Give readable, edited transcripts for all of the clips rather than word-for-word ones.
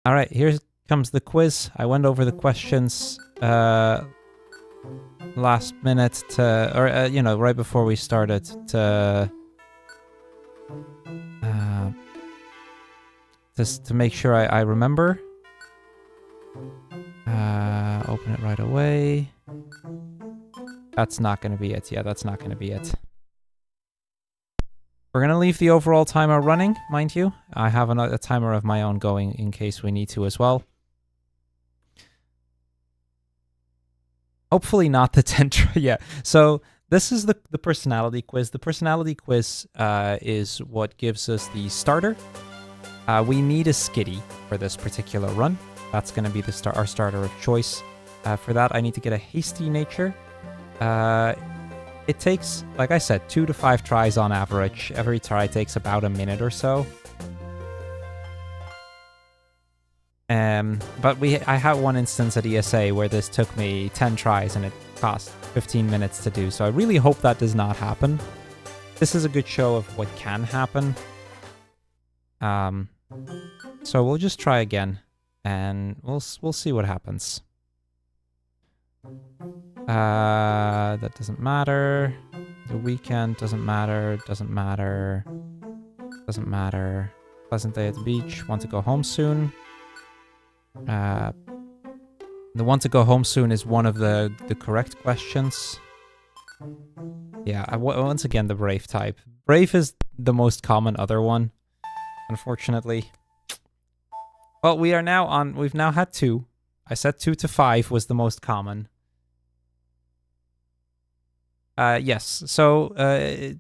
All right, here comes the quiz. I went over the questions last minute right before we started just to make sure I remember. Open it right away. That's not going to be it. Yeah, that's not going to be it. We're going to leave the overall timer running, mind you. I have a timer of my own going in case we need to as well. Hopefully not the 10 try. Yeah, so this is the personality quiz. The personality quiz is what gives us the starter. We need a skitty for this particular run. That's going to be our starter of choice. For that, I need to get a hasty nature. It takes, like I said, 2 to 5 tries on average. Every try takes about a minute or so. But I had one instance at ESA where this took me 10 tries and it cost 15 minutes to do. So I really hope that does not happen. This is a good show of what can happen. So we'll just try again, and we'll see what happens. That doesn't matter. The weekend doesn't matter. Doesn't matter. Doesn't matter. Pleasant day at the beach. Want to go home soon. The want to go home soon is one of the correct questions. Yeah, once again, the brave type. Brave is the most common other one, unfortunately. Well, we've now had 2. I said 2 to 5 was the most common. Yes, so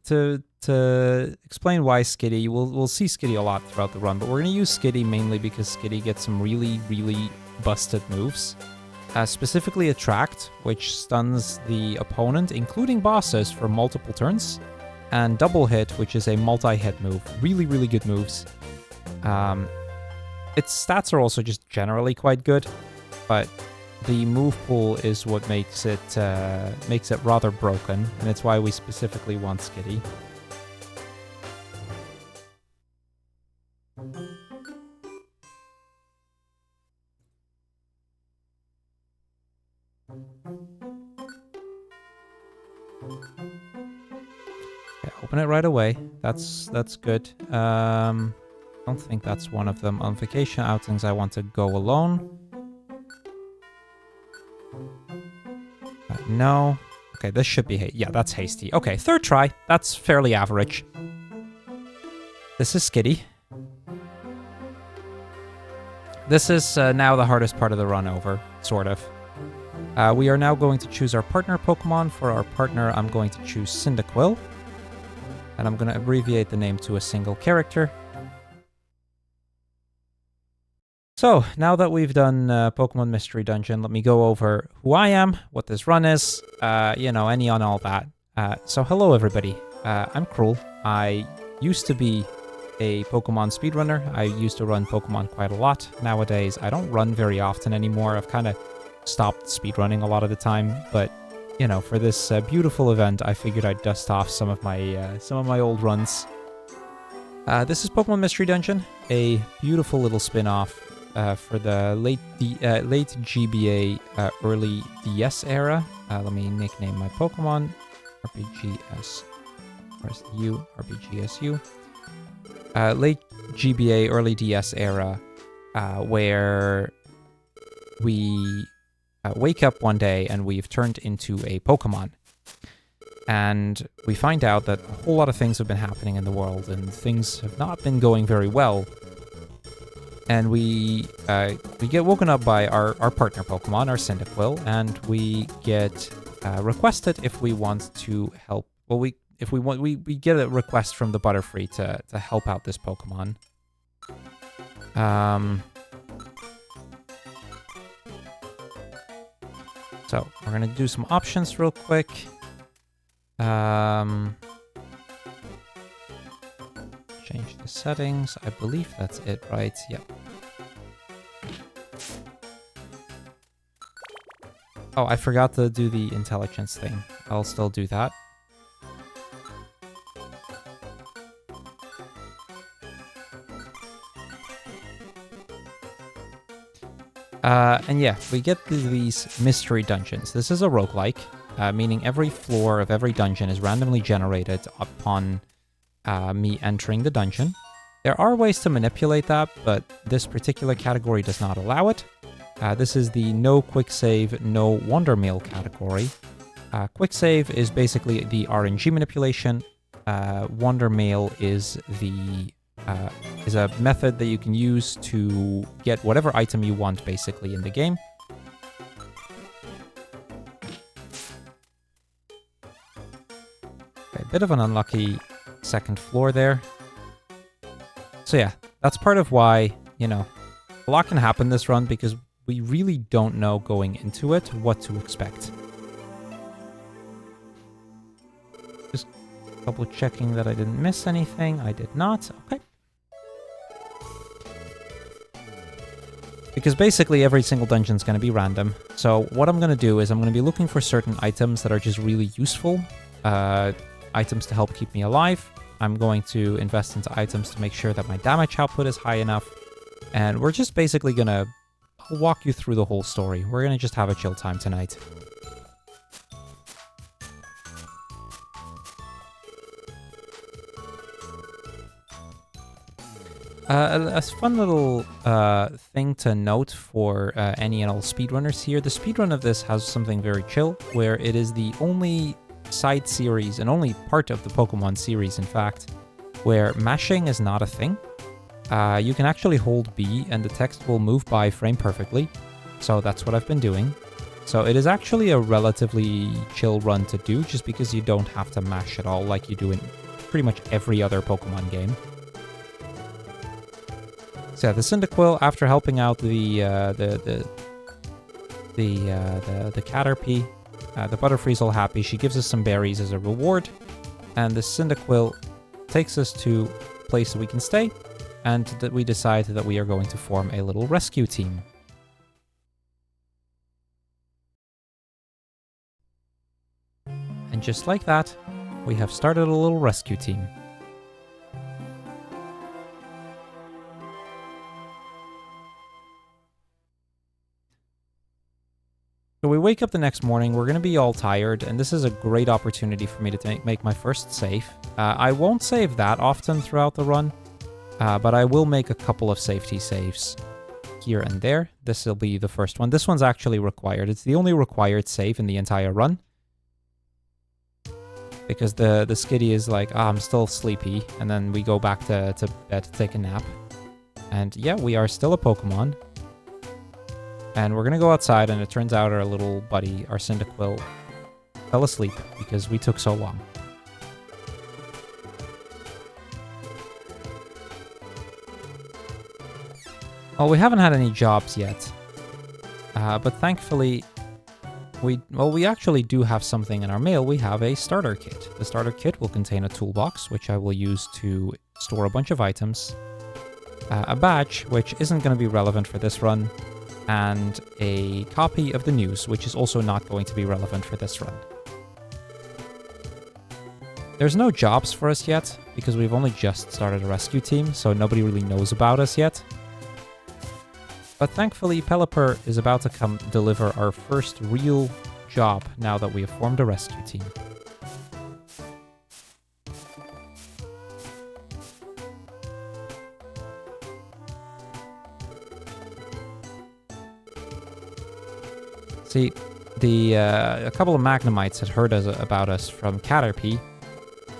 to explain why Skitty, we'll see Skitty a lot throughout the run, but we're going to use Skitty mainly because Skitty gets some really, really busted moves. Specifically Attract, which stuns the opponent, including bosses, for multiple turns, and Double Hit, which is a multi-hit move. Really, really good moves. Its stats are also just generally quite good, but the move pool is what makes it rather broken, and it's why we specifically want Skitty. Okay, open it right away. That's good. I don't think that's one of them. On vacation outings, I want to go alone. No. Okay, this should be... Yeah, that's hasty. Okay, 3rd try. That's fairly average. This is Skitty. This is now the hardest part of the run over, sort of. We are now going to choose our partner Pokemon. For our partner, I'm going to choose Cyndaquil. And I'm going to abbreviate the name to a single character. So, now that we've done Pokemon Mystery Dungeon, let me go over who I am, what this run is, any on all that. So, hello everybody. I'm Crrool. I used to be a Pokemon speedrunner. I used to run Pokemon quite a lot. Nowadays, I don't run very often anymore. I've kind of stopped speedrunning a lot of the time, but, for this beautiful event, I figured I'd dust off some of my old runs. This is Pokemon Mystery Dungeon, a beautiful little spin-off for the late GBA, early DS era. Let me nickname my Pokemon RPGSU. Where's the U? RPGSU. Late GBA, early DS era, where we wake up one day and we've turned into a Pokemon. And we find out that a whole lot of things have been happening in the world, and things have not been going very well. And we get woken up by our partner Pokemon, our Cyndaquil, and we get requested if we want to help. Well, we get a request from the Butterfree to help out this Pokemon. So we're gonna do some options real quick. Change the settings. I believe that's it, right? Yep. Oh, I forgot to do the intelligence thing. I'll still do that. And yeah, we get these mystery dungeons. This is a roguelike, meaning every floor of every dungeon is randomly generated upon me entering the dungeon. There are ways to manipulate that, but this particular category does not allow it. This is the no quick save, no wonder meal category. Quick save is basically the RNG manipulation. Wonder meal is a method that you can use to get whatever item you want basically in the game. Okay, a bit of an unlucky second floor there. So yeah, that's part of why, you know, a lot can happen this run because we really don't know going into it what to expect. Just double checking that I didn't miss anything. I did not. Okay. Because basically every single dungeon is going to be random. So what I'm going to do is I'm going to be looking for certain items that are just really useful. Items to help keep me alive. I'm going to invest into items to make sure that my damage output is high enough. And we're just basically going to walk you through the whole story. We're going to just have a chill time tonight. A fun little thing to note for any and all speedrunners here. The speedrun of this has something very chill, where it is the only side series, and only part of the Pokemon series, in fact, where mashing is not a thing. You can actually hold B, and the text will move by frame perfectly. So that's what I've been doing. So it is actually a relatively chill run to do, just because you don't have to mash at all like you do in pretty much every other Pokemon game. So yeah, the Cyndaquil, after helping out the Caterpie, the Butterfree's all happy. She gives us some berries as a reward, and the Cyndaquil takes us to a place that we can stay, and that we decide that we are going to form a little rescue team. And just like that, we have started a little rescue team. So we wake up the next morning, we're going to be all tired, and this is a great opportunity for me to make my first save. I won't save that often throughout the run, but I will make a couple of safety saves here and there. This will be the first one. This one's actually required. It's the only required save in the entire run. Because the Skitty is like, I'm still sleepy, and then we go back to bed to take a nap. And yeah, we are still a Pokemon. And we're going to go outside, and it turns out our little buddy, our Cyndaquil, fell asleep because we took so long. Well, we haven't had any jobs yet. But thankfully, we actually do have something in our mail. We have a starter kit. The starter kit will contain a toolbox, which I will use to store a bunch of items. A badge, which isn't going to be relevant for this run. And a copy of the news, which is also not going to be relevant for this run. There's no jobs for us yet, because we've only just started a rescue team, so nobody really knows about us yet. But thankfully, Pelipper is about to come deliver our first real job now that we have formed a rescue team. See, a couple of Magnemites had heard about us from Caterpie,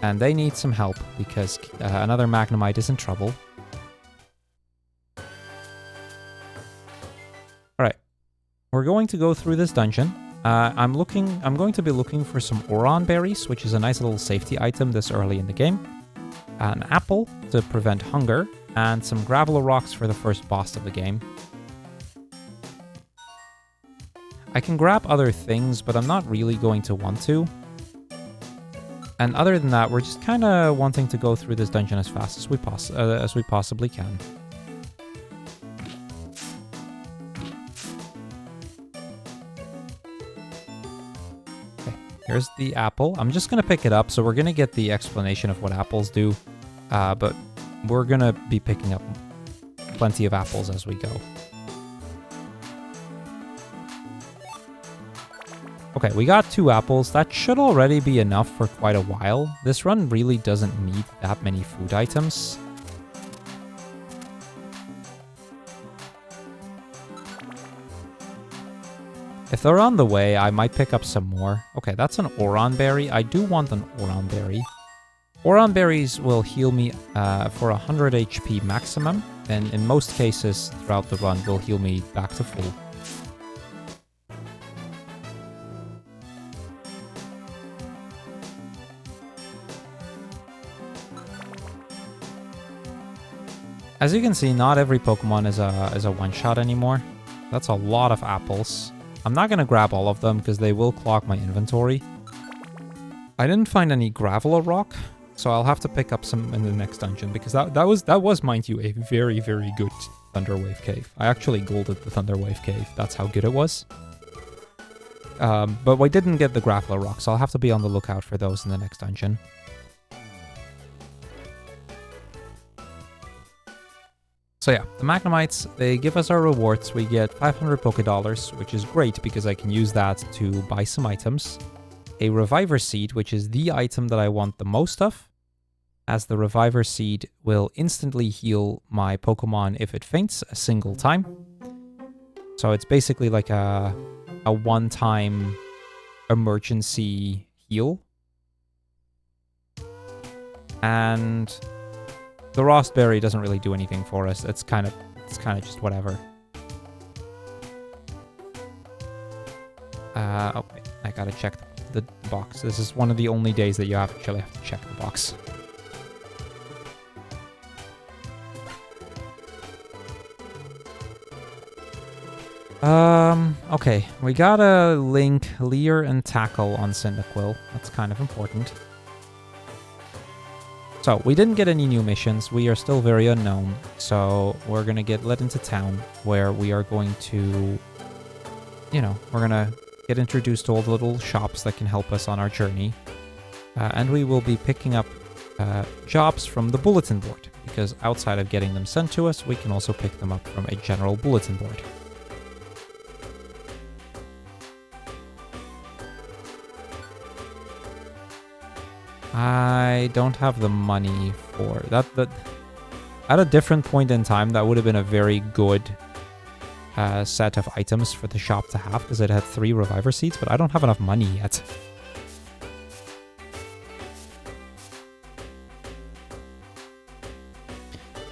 and they need some help because another Magnemite is in trouble. Alright, we're going to go through this dungeon. I'm going to be looking for some Oron berries, which is a nice little safety item this early in the game. An apple to prevent hunger, and some gravel rocks for the first boss of the game. I can grab other things, but I'm not really going to want to. And other than that, we're just kind of wanting to go through this dungeon as fast as we possibly can. Okay, here's the apple. I'm just going to pick it up, so we're going to get the explanation of what apples do. But we're going to be picking up plenty of apples as we go. Okay, we got 2 apples. That should already be enough for quite a while. This run really doesn't need that many food items. If they're on the way, I might pick up some more. Okay, that's an Oron berry. I do want an Oron berry. Oron berries will heal me for 100 HP maximum, and in most cases throughout the run will heal me back to full. As you can see, not every Pokemon is a one-shot anymore. That's a lot of apples. I'm not going to grab all of them because they will clog my inventory. I didn't find any gravel or rock, so I'll have to pick up some in the next dungeon because that was, mind you, a very, very good Thunderwave Cave. I actually golded the Thunderwave Cave. That's how good it was. But we didn't get the gravel or rock, so I'll have to be on the lookout for those in the next dungeon. So yeah, the Magnemites, they give us our rewards. We get 500 Pokédollars, which is great because I can use that to buy some items. A Reviver Seed, which is the item that I want the most of, as the Reviver Seed will instantly heal my Pokemon if it faints a single time. So it's basically like a one-time emergency heal. And the Rostberry doesn't really do anything for us. It's kind of just whatever. Okay, I gotta check the box. This is one of the only days that you actually have to check the box. Okay, we gotta link Leer and Tackle on Cyndaquil. That's kind of important. So, we didn't get any new missions. We are still very unknown. So, we're going to get let into town where we are going to, we're going to get introduced to all the little shops that can help us on our journey. And we will be picking up jobs from the bulletin board, because outside of getting them sent to us, we can also pick them up from a general bulletin board. I don't have the money for that. At a different point in time, that would have been a very good set of items for the shop to have, because it had 3 Reviver Seeds, but I don't have enough money yet.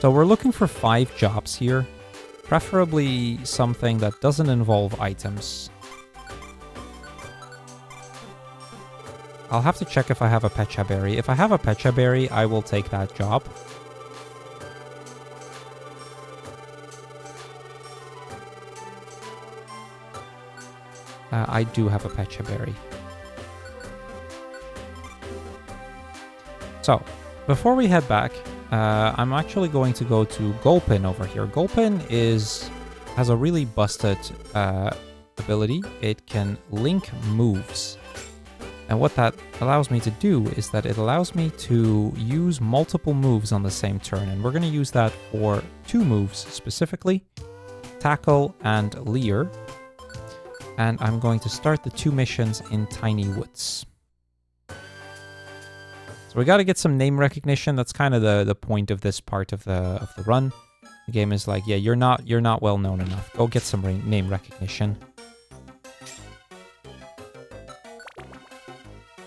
So we're looking for 5 jobs here, preferably something that doesn't involve items. I'll have to check if I have a Pecha Berry. If I have a Pecha Berry, I will take that job. I do have a Pecha Berry. So, before we head back, I'm actually going to go to Gulpin over here. Gulpin has a really busted ability. It can link moves. And what that allows me to do is that it allows me to use multiple moves on the same turn. And we're going to use that for 2 moves specifically, Tackle and Leer. And I'm going to start the 2 missions in Tiny Woods. So we got to get some name recognition. That's kind of the point of this part of the run. The game is like, yeah, you're not well known enough. Go get some name recognition.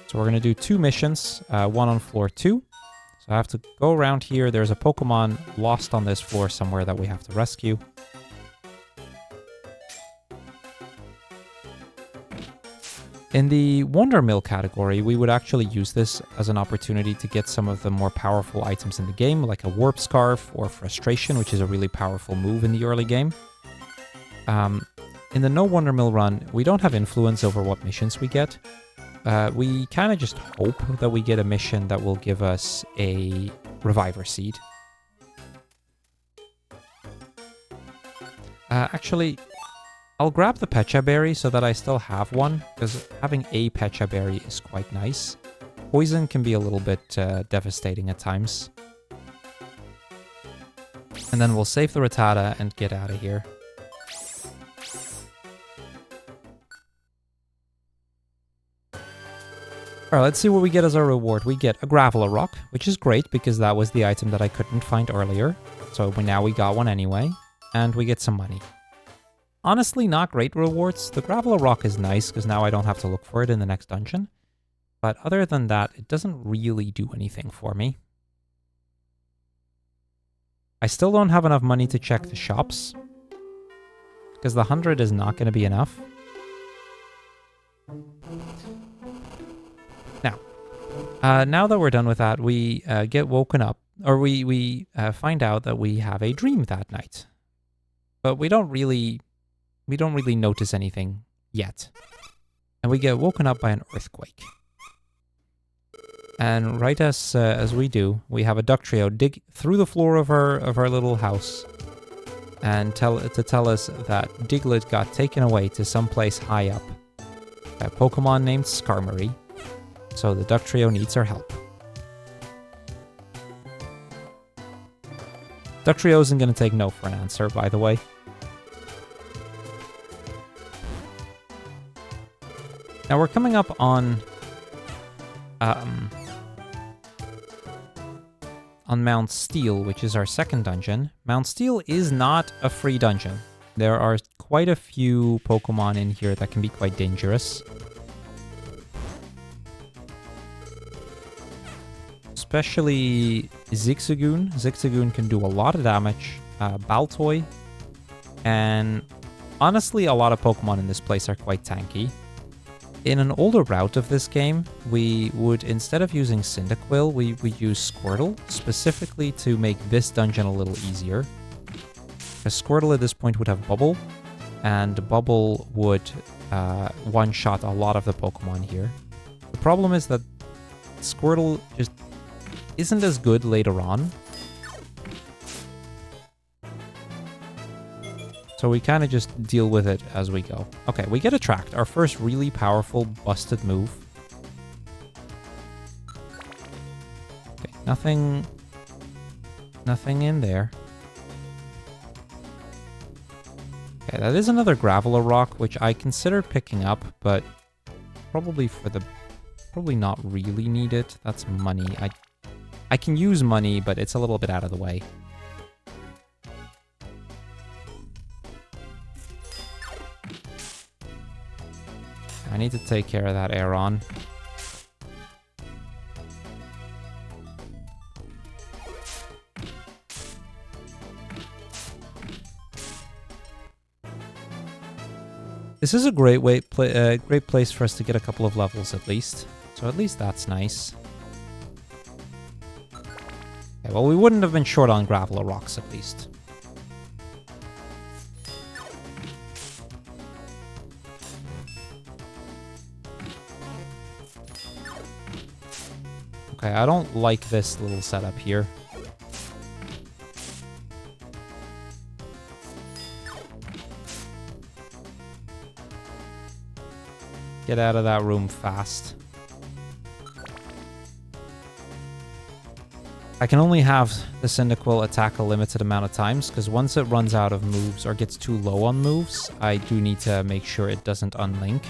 So we're going to do 2 missions, one on floor 2. So I have to go around here. There's a Pokemon lost on this floor somewhere that we have to rescue. In the Wonder Mill category, we would actually use this as an opportunity to get some of the more powerful items in the game, like a Warp Scarf or Frustration, which is a really powerful move in the early game. In the No Wonder Mill run, we don't have influence over what missions we get. We kind of just hope that we get a mission that will give us a Reviver Seed. Actually, I'll grab the Pecha Berry so that I still have one, because having a Pecha Berry is quite nice. Poison can be a little bit devastating at times. And then we'll save the Rattata and get out of here. All right, let's see what we get as our reward. We get a Graveler Rock, which is great because that was the item that I couldn't find earlier. So now we got one anyway. And we get some money. Honestly, not great rewards. The Graveler Rock is nice because now I don't have to look for it in the next dungeon. But other than that, it doesn't really do anything for me. I still don't have enough money to check the shops. Because the 100 is not going to be enough. Now that we're done with that, we get woken up, or we find out that we have a dream that night. But we don't really notice anything yet. And we get woken up by an earthquake. And right as we do, we have a duck trio dig through the floor of our little house and tell us that Diglett got taken away to someplace high up. A Pokemon named Skarmory. So the duck trio needs our help. Duck trio isn't going to take no for an answer, by the way. Now we're coming up on Mount Steel, which is our second dungeon. Mount Steel is not a free dungeon. There are quite a few Pokemon in here that can be quite dangerous. Especially Zigzagoon. Zigzagoon can do a lot of damage. Baltoy. And honestly, a lot of Pokemon in this place are quite tanky. In an older route of this game, we would, instead of using Cyndaquil, we use Squirtle, specifically to make this dungeon a little easier. Because Squirtle at this point would have Bubble, and Bubble would one-shot a lot of the Pokemon here. The problem is that Squirtle just isn't as good later on. So we kind of just deal with it as we go. Okay, we get Attract, our first really powerful busted move. Okay, nothing in there. Okay, that is another Graveler Rock, which I consider picking up, but probably not really need it. That's money. I can use money, but it's a little bit out of the way. I need to take care of that Aeron. This is a great place for us to get a couple of levels at least. So at least that's nice. Okay, well, we wouldn't have been short on Graveler Rocks at least. Okay, I don't like this little setup here. Get out of that room fast. I can only have the Cyndaquil attack a limited amount of times, because once it runs out of moves or gets too low on moves, I do need to make sure it doesn't unlink.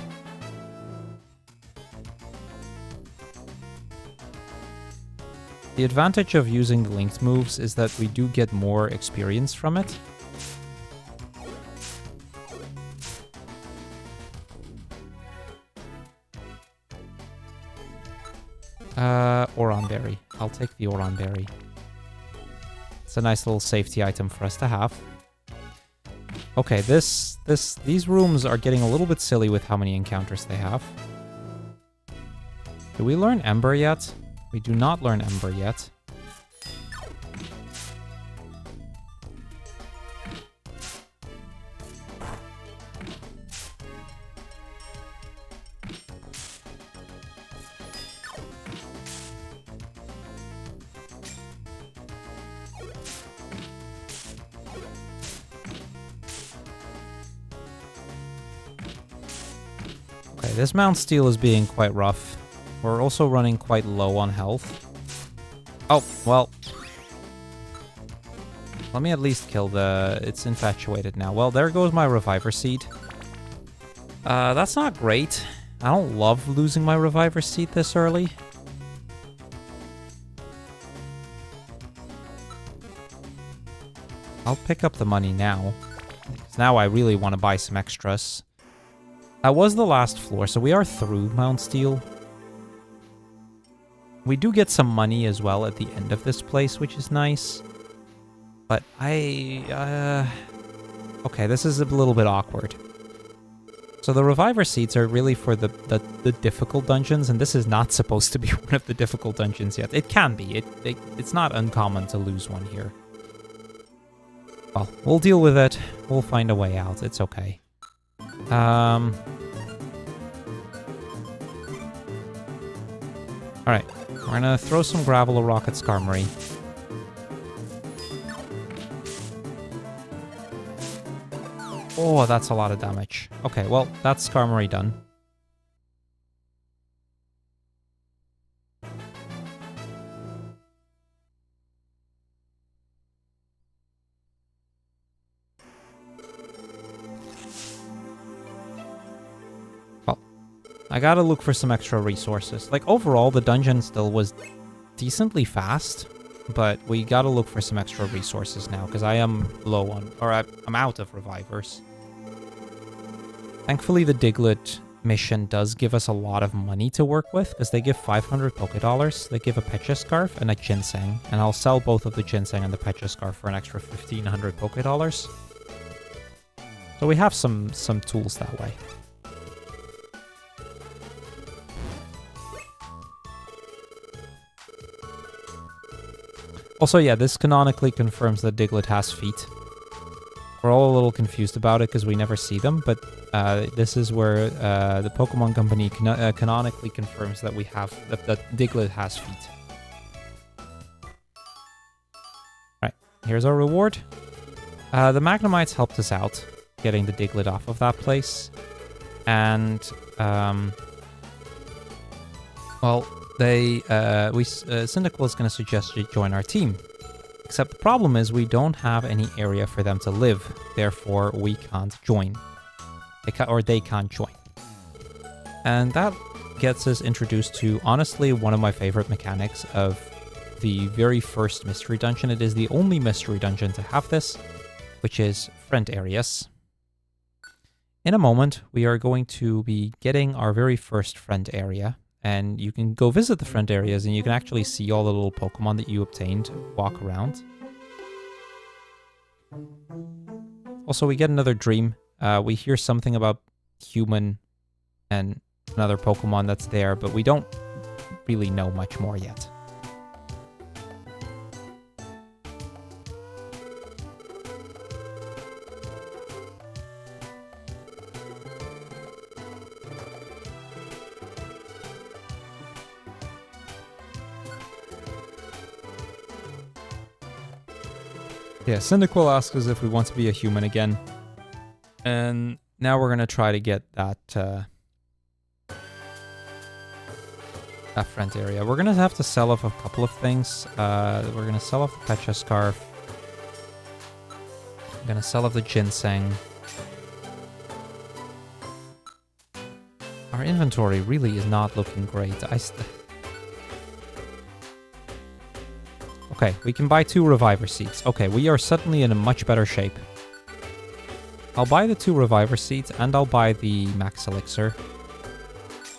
The advantage of using the linked moves is that we do get more experience from it. Oron Berry. I'll take the Oron Berry. It's a nice little safety item for us to have. Okay, these rooms are getting a little bit silly with how many encounters they have. Do we learn Ember yet? We do not learn Ember yet. Okay, this Mount Steel is being quite rough. We're also running quite low on health. Oh, well. Let me at least kill the... It's infatuated now. Well, there goes my Reviver Seed. That's not great. I don't love losing my reviver seat this early. I'll pick up the money now. Because now I really want to buy some extras. That was the last floor, so we are through Mount Steel. We do get some money as well at the end of this place, which is nice. But okay, this is a little bit awkward. So the reviver seats are really for the difficult dungeons, and this is not supposed to be one of the difficult dungeons yet. It can be. It's not uncommon to lose one here. Well, we'll deal with it. We'll find a way out. It's okay. Alright. We're gonna throw some gravel or rocket Skarmory. Oh, that's a lot of damage. Okay, well, that's Skarmory done. Well, I gotta look for some extra resources. Like, overall, the dungeon still was decently fast, but we gotta look for some extra resources now, because I am low on, or I'm out of revivers. Thankfully, the Diglett mission does give us a lot of money to work with, because they give 500 Pokédollars, they give a Pecha Scarf and a Ginseng, and I'll sell both of the Ginseng and the Pecha Scarf for an extra 1,500 Pokédollars. So we have some tools that way. Also, yeah, this canonically confirms that Diglett has feet. We're all a little confused about it because we never see them, but this is where the Pokemon Company canonically confirms that we have that Diglett has feet. Right, here's our reward. The Magnemites helped us out getting the Diglett off of that place, and well, Cyndaquil is going to suggest you join our team. Except the problem is we don't have any area for them to live, therefore we can't join. They can't join. And that gets us introduced to, honestly, one of my favorite mechanics of the very first mystery dungeon. It is the only mystery dungeon to have this, which is friend areas. In a moment, we are going to be getting our very first friend area. And you can go visit the friend areas and you can actually see all the little Pokemon that you obtained walk around. Also, we get another dream. We hear something about human and another Pokemon that's there, but we don't really know much more yet. Yeah, Cyndaquil asks us if we want to be a human again. And now we're going to try to get that friend area. We're going to have to sell off a couple of things. We're going to sell off the Pecha Scarf. I'm going to sell off the Ginseng. Our inventory really is not looking great. Okay, we can buy 2 reviver seats. Okay, we are suddenly in a much better shape. I'll buy the 2 reviver seats and I'll buy the max elixir.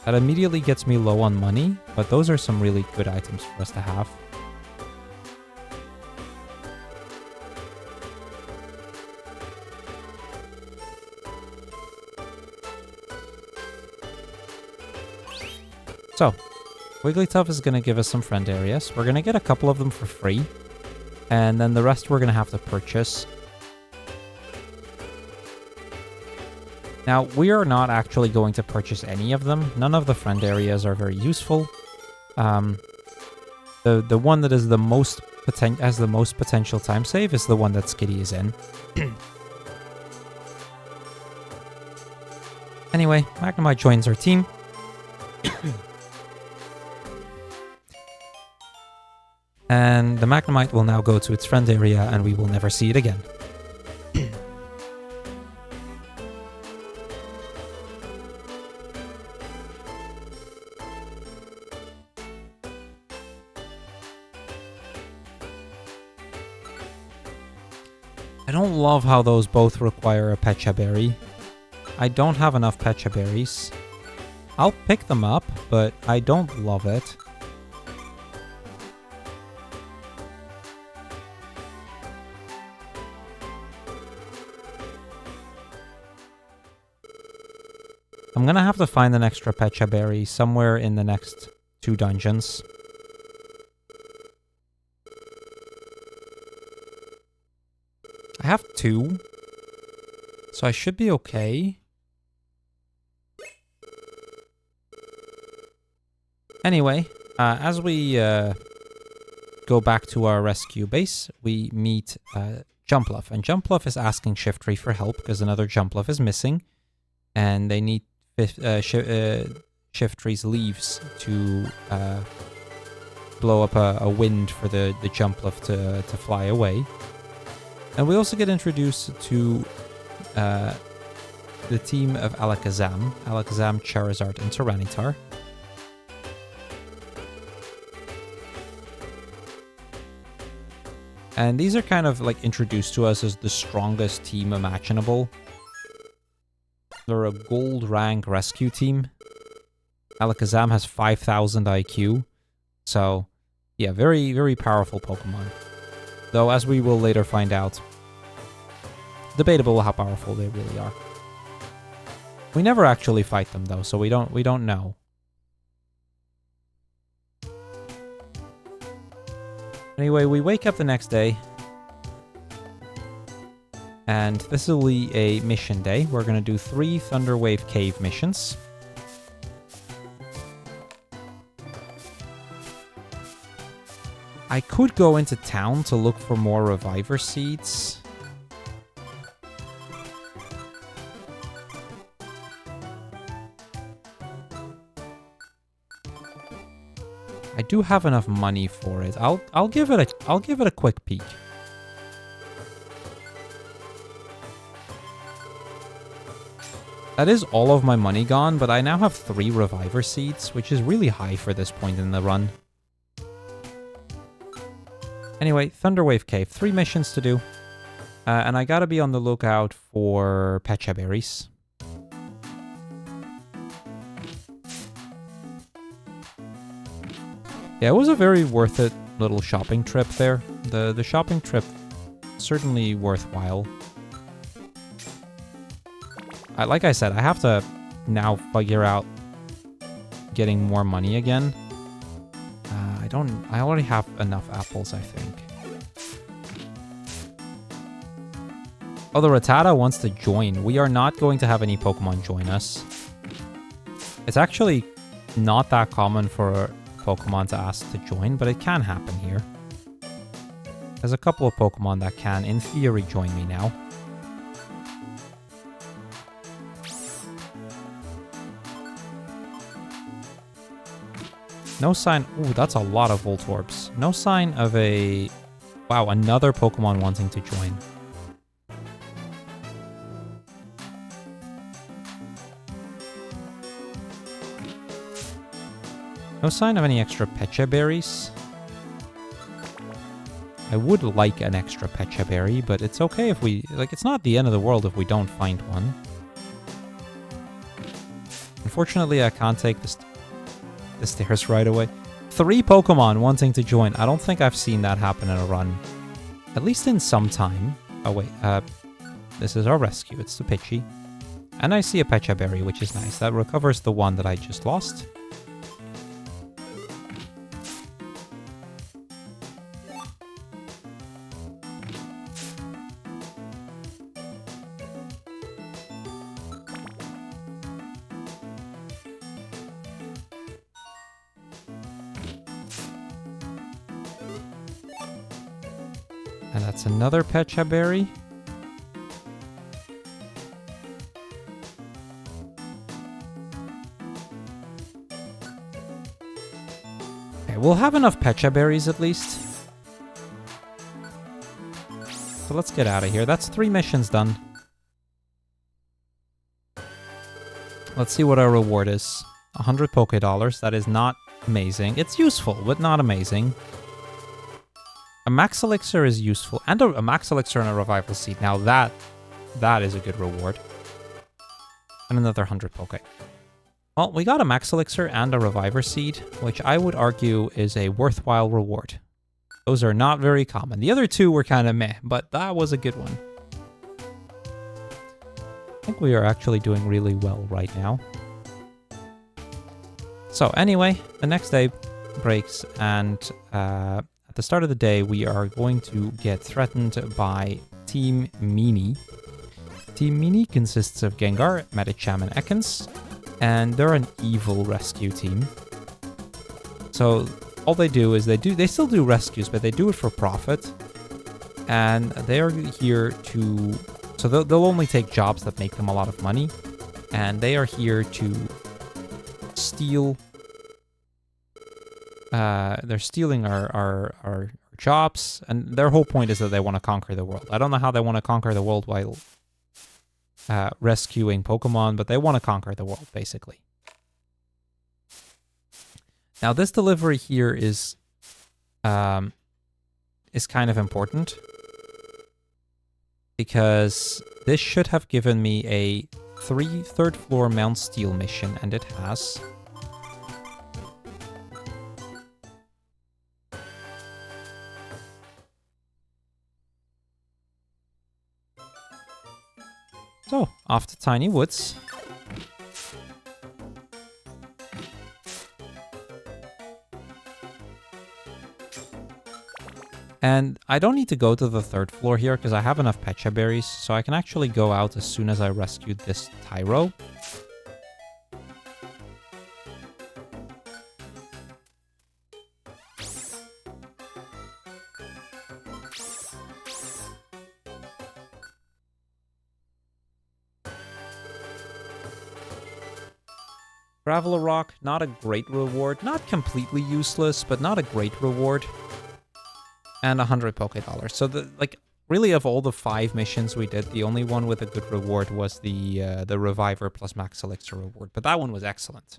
That immediately gets me low on money, but those are some really good items for us to have. So, Wigglytuff is going to give us some friend areas. We're going to get a couple of them for free. And then the rest we're going to have to purchase. Now, we are not actually going to purchase any of them. None of the friend areas are very useful. The one that is has the most potential time save is the one that Skitty is in. Anyway, Magnemite joins our team. And the Magnemite will now go to its friend area and we will never see it again. I don't love how those both require a Pecha Berry. I don't have enough Pecha Berries. I'll pick them up, but I don't love it. I'm gonna have to find an extra Pecha Berry somewhere in the next 2 dungeons. I have 2, so I should be okay. Anyway, as we go back to our rescue base, we meet Jumpluff, and Jumpluff is asking Shiftry for help because another Jumpluff is missing, and they need Shiftry's leaves to blow up a wind for the Jumpluff to fly away. And we also get introduced to the team of Alakazam, Charizard, and Tyranitar. And these are kind of like introduced to us as the strongest team imaginable. They're a gold rank rescue team. Alakazam has 5,000 IQ. So, yeah, very, very powerful Pokemon. Though, as we will later find out, debatable how powerful they really are. We never actually fight them though, so we don't know. Anyway, we wake up the next day, and this will be a mission day. We're gonna do 3 Thunderwave Cave missions. I could go into town to look for more Reviver Seeds. I do have enough money for it. I'll give it a quick peek. That is all of my money gone, but I now have 3 Reviver Seeds, which is really high for this point in the run. Anyway, Thunderwave Cave, 3 missions to do. And I gotta be on the lookout for Pecha Berries. Yeah, it was a very worth it little shopping trip there. The shopping trip, certainly worthwhile. Like I said, I have to now figure out getting more money again. I already have enough apples, I think. Oh, the Rattata wants to join. We are not going to have any Pokemon join us. It's actually not that common for Pokemon to ask to join, but it can happen here. There's a couple of Pokemon that can, in theory, join me now. No sign... Ooh, that's a lot of Voltorbs. No sign of a... Wow, another Pokemon wanting to join. No sign of any extra Pecha Berries. I would like an extra Pecha Berry, but it's okay if we... Like, it's not the end of the world if we don't find one. Unfortunately, I can't take the stairs right away. 3 Pokemon wanting to join. I don't think I've seen that happen in a run. At least in some time. Oh, wait. This is our rescue. It's the Pidgey. And I see a Pecha Berry, which is nice. That recovers the one that I just lost. And that's another Pecha Berry. Okay, we'll have enough Pecha Berries at least. So let's get out of here. That's 3 missions done. Let's see what our reward is. 100 Poké Dollars. That is not amazing. It's useful, but not amazing. A max elixir is useful, and a max elixir and a revival seed. Now that is a good reward. And another 100 Poke. Well, we got a max elixir and a reviver seed, which I would argue is a worthwhile reward. Those are not very common. The other two were kind of meh, but that was a good one. I think we are actually doing really well right now. So anyway, the next day breaks, and at the start of the day, we are going to get threatened by Team Meanie. Team Meanie consists of Gengar, Medicham, and Ekans, and they're an evil rescue team. So all they do is they still do rescues, but they do it for profit, and they are here to. So they'll only take jobs that make them a lot of money, and they are here to steal. They're stealing our jobs, and their whole point is that they want to conquer the world. I don't know how they want to conquer the world while rescuing Pokemon, but they want to conquer the world, basically. Now, this delivery here is kind of important, because this should have given me a 3rd floor Mount Steel mission, and it has. So, off to Tiny Woods. And I don't need to go to the 3rd floor here because I have enough Pecha Berries, so I can actually go out as soon as I rescued this Tyro. Graveler Rock, not a great reward. Not completely useless, but not a great reward. And 100 Poké Dollars. So, really of all the 5 missions we did, the only one with a good reward was the Reviver plus Max Elixir reward. But that one was excellent.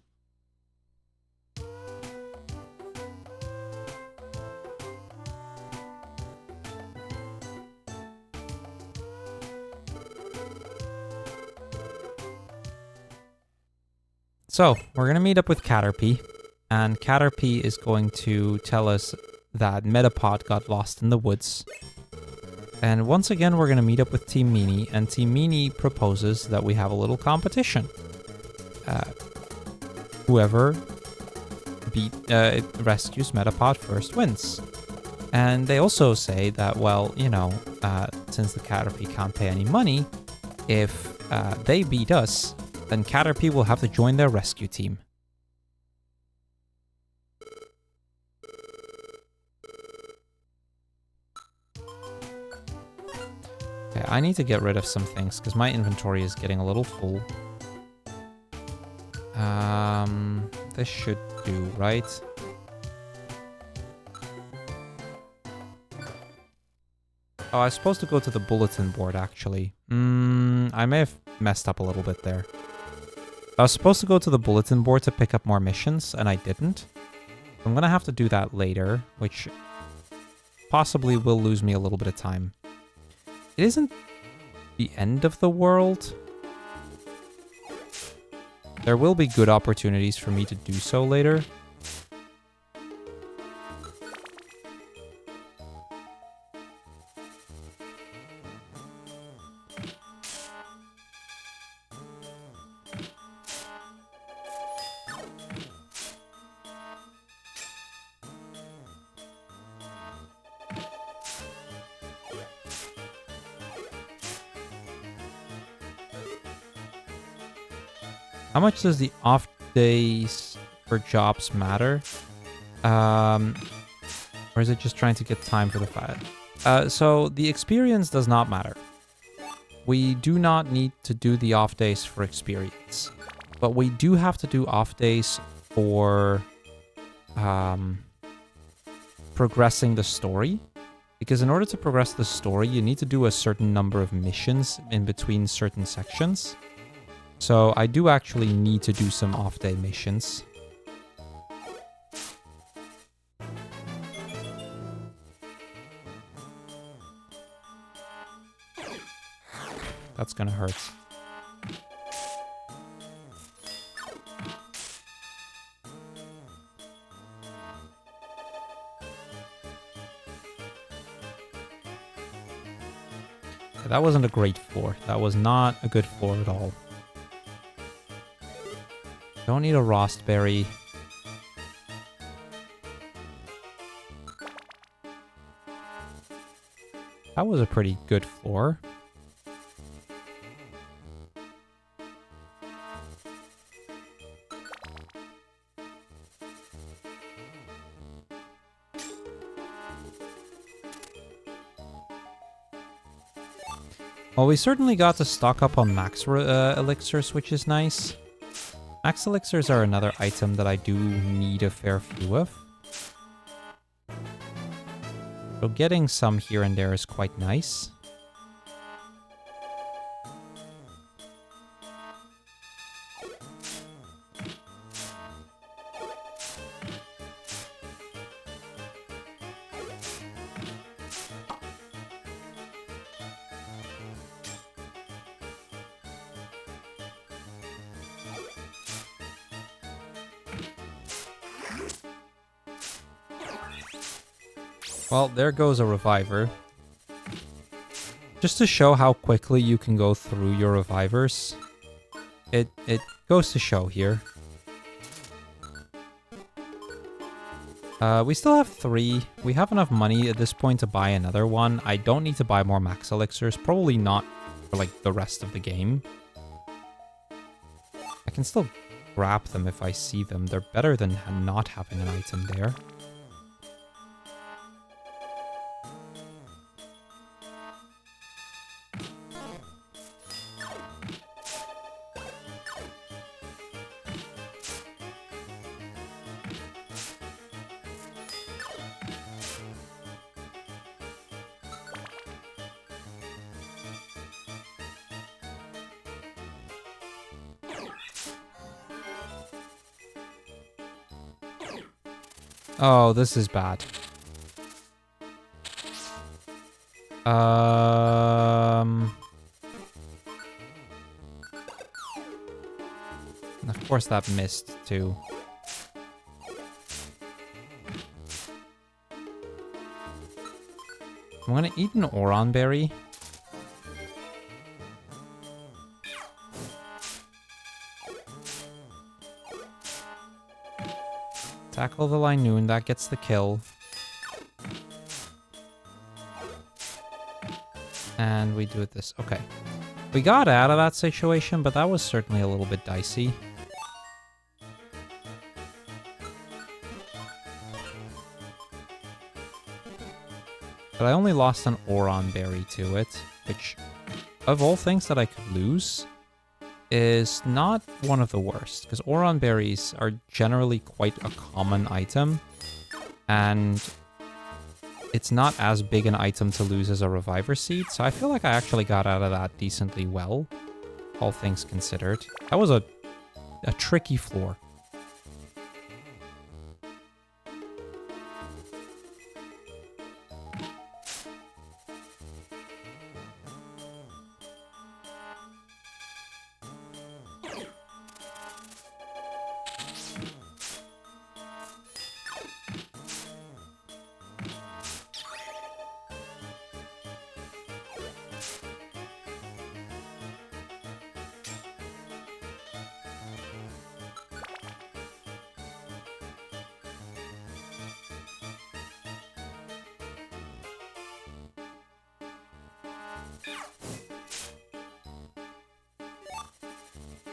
So, we're going to meet up with Caterpie, and Caterpie is going to tell us that Metapod got lost in the woods. And once again, we're going to meet up with Team Meanie, and Team Meanie proposes that we have a little competition. Whoever rescues Metapod first wins. And they also say that, well, you know, since the Caterpie can't pay any money, if they beat us, then Caterpie will have to join their rescue team. Okay, I need to get rid of some things because my inventory is getting a little full. This should do, right? Oh, I was supposed to go to the bulletin board, actually. I may have messed up a little bit there. I was supposed to go to the bulletin board to pick up more missions, and I didn't. I'm going to have to do that later, which possibly will lose me a little bit of time. It isn't the end of the world. There will be good opportunities for me to do so later. How much does the off days for jobs matter? Or is it just trying to get time for the fight? So the experience does not matter. We do not need to do the off days for experience. But we do have to do off days for progressing the story. Because in order to progress the story, you need to do a certain number of missions in between certain sections. So I do actually need to do some off-day missions. That's gonna hurt. Okay, that wasn't a great floor. That was not a good floor at all. Don't need a Rostberry. That was a pretty good floor. Well, we certainly got to stock up on max elixirs, which is nice. Max elixirs are another item that I do need a fair few of. So getting some here and there is quite nice. Well, there goes a reviver. Just to show how quickly you can go through your revivers. It goes to show here. We still have 3. We have enough money at this point to buy another one. I don't need to buy more max elixirs. Probably not for like the rest of the game. I can still grab them if I see them. They're better than not having an item there. Oh, this is bad. And of course that missed too. I'm gonna eat an Oron berry. Tackle the Linoon, that gets the kill. And we do it this. Okay. We got out of that situation, but that was certainly a little bit dicey. But I only lost an Oron berry to it, which, of all things that I could lose, is not one of the worst, because Oron berries are generally quite a common item, and it's not as big an item to lose as a reviver seed, so I feel like I actually got out of that decently well, all things considered. That was a tricky floor.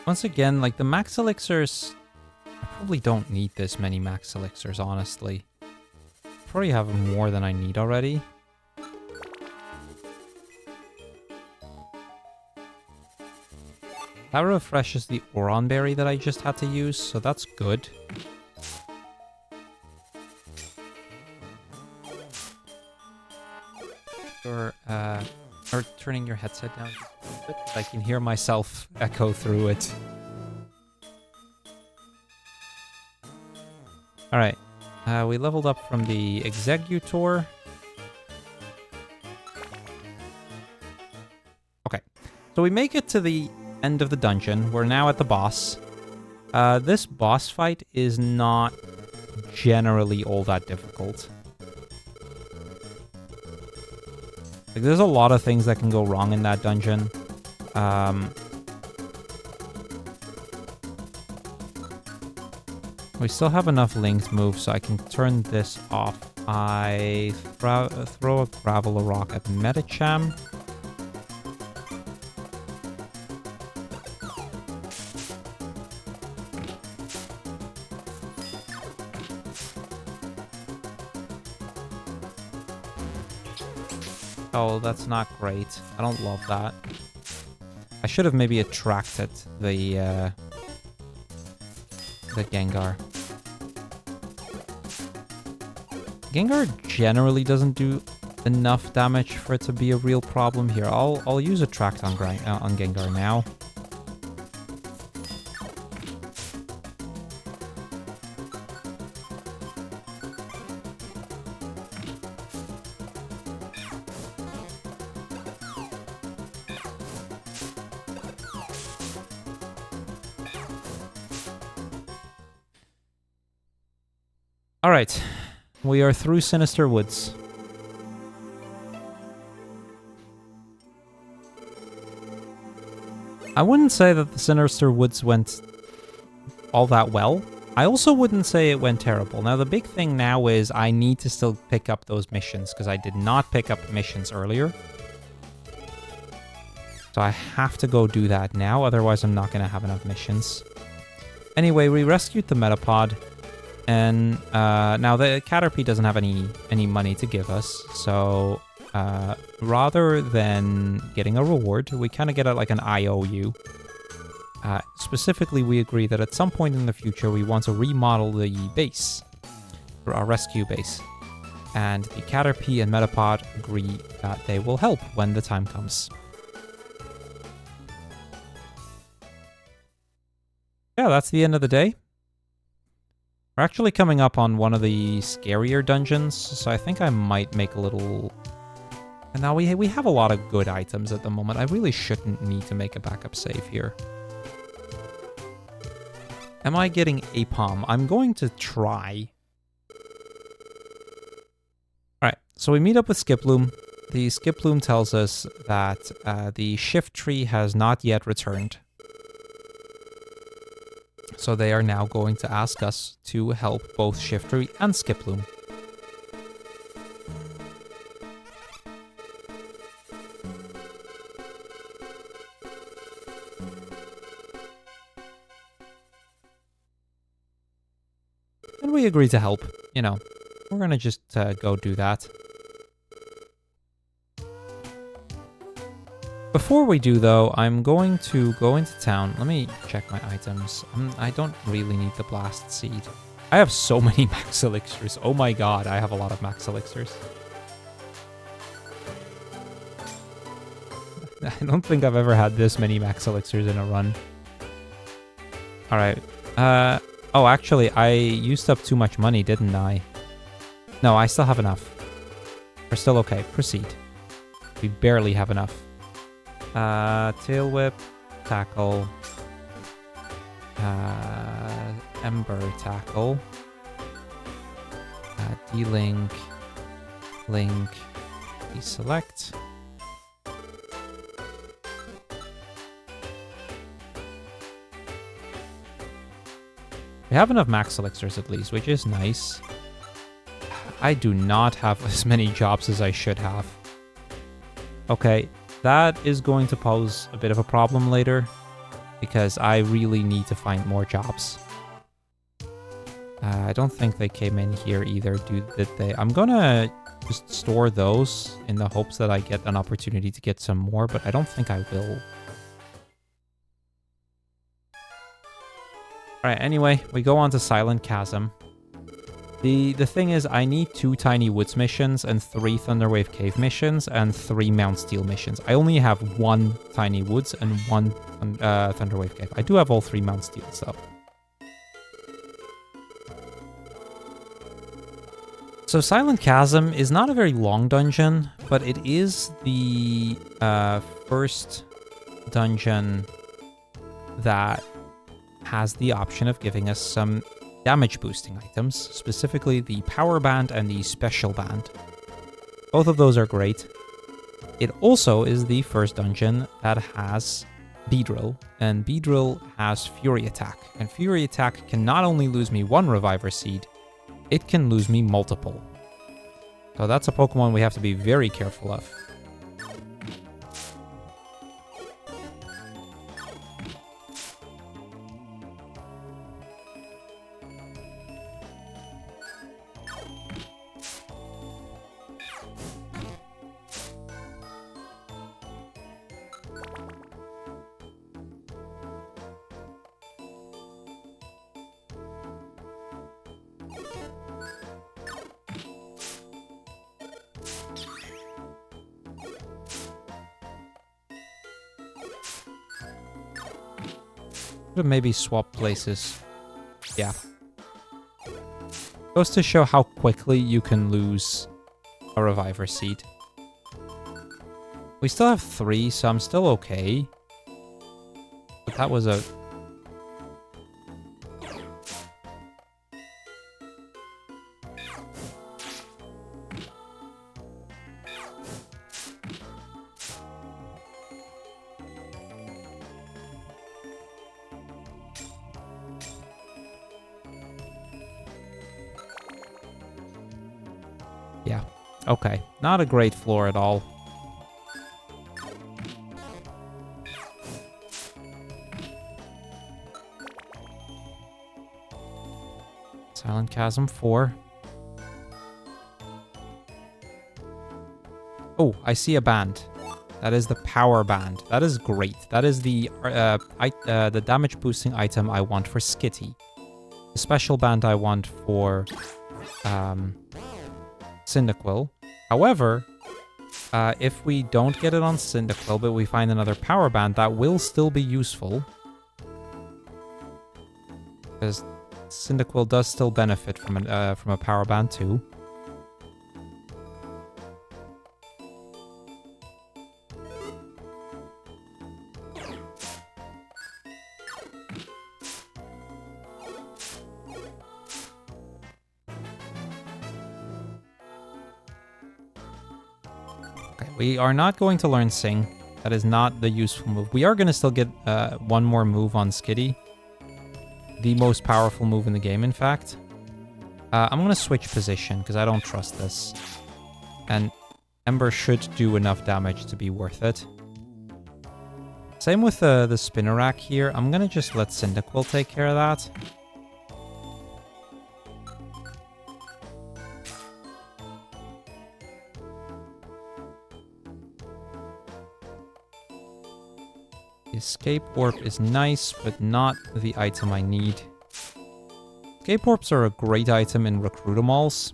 Once again, like the max elixirs, I probably don't need this many max elixirs, honestly. Probably have more than I need already. That refreshes the Oron berry that I just had to use, so that's good. Or turning your headset down just a little bit. I can hear myself echo through it. Alright. We leveled up from the Executor. Okay. So we make it to the end of the dungeon. We're now at the boss. This boss fight is not generally all that difficult. Like, there's a lot of things that can go wrong in that dungeon. We still have enough linked moves, so I can turn this off. I throw a gravel or rock at Metacham. Oh, that's not great. I don't love that. I should have maybe attracted the Gengar. Gengar generally doesn't do enough damage for it to be a real problem here. I'll use Attract on Gengar now. Alright, we are through Sinister Woods. I wouldn't say that the Sinister Woods went all that well. I also wouldn't say it went terrible. Now, the big thing now is I need to still pick up those missions, because I did not pick up missions earlier. So I have to go do that now, otherwise I'm not going to have enough missions. Anyway, we rescued the Metapod. And now the Caterpie doesn't have any money to give us, so rather than getting a reward, we kind of get like an IOU. Specifically, we agree that at some point in the future we want to remodel the base, or our rescue base. And the Caterpie and Metapod agree that they will help when the time comes. Yeah, that's the end of the day. We're actually coming up on one of the scarier dungeons, so I think I might make a little... And now we have a lot of good items at the moment. I really shouldn't need to make a backup save here. Am I getting Apom? I'm going to try. Alright, so we meet up with Skiploom. The Skiploom tells us that the shift tree has not yet returned. So they are now going to ask us to help both Shiftry and Skiploom. And we agree to help. You know, we're going to just go do that. Before we do, though, I'm going to go into town. Let me check my items. I don't really need the Blast Seed. I have so many Max Elixirs. Oh my god, I have a lot of Max Elixirs. I don't think I've ever had this many Max Elixirs in a run. Alright. Oh, actually, I used up too much money, didn't I? No, I still have enough. We're still okay. Proceed. We barely have enough. Tail Whip, Tackle, Ember Tackle, D-Link, Link, Deselect. We have enough Max Elixirs at least, which is nice. I do not have as many jobs as I should have. Okay. That is going to pose a bit of a problem later, because I really need to find more jobs. I don't think they came in here either, did they? I'm gonna just store those in the hopes that I get an opportunity to get some more, but I don't think I will. Alright, anyway, we go on to Silent Chasm. The thing is, I need 2 Tiny Woods missions and 3 Thunderwave Cave missions and 3 Mount Steel missions. I only have 1 Tiny Woods and 1 Thunderwave Cave. I do have all 3 Mount Steels, though. So Silent Chasm is not a very long dungeon, but it is the first dungeon that has the option of giving us some damage boosting items, specifically the power band and the special band. Both of those are great. It also is the first dungeon that has Beedrill, and Beedrill has Fury Attack, and Fury Attack can not only lose me one Reviver Seed, it can lose me multiple. So that's a Pokemon we have to be very careful of. Maybe swap places. Yeah. Goes to show how quickly you can lose a Reviver Seed. We still have 3, so I'm still okay. But that was a... Yeah, okay. Not a great floor at all. Silent Chasm 4. Oh, I see a band. That is the power band. That is great. That is the damage boosting item I want for Skitty. The special band I want for Cyndaquil. However, if we don't get it on Cyndaquil, but we find another power band, that will still be useful. Because Cyndaquil does still benefit from a power band too. We are not going to learn Sing. That is not the useful move. We are going to still get one more move on Skitty. The most powerful move in the game, in fact. I'm going to switch position because I don't trust this. And Ember should do enough damage to be worth it. Same with the Spinarak here. I'm going to just let Cyndaquil take care of that. Escape Warp is nice, but not the item I need. Escape Warps are a great item in Recruitamalls.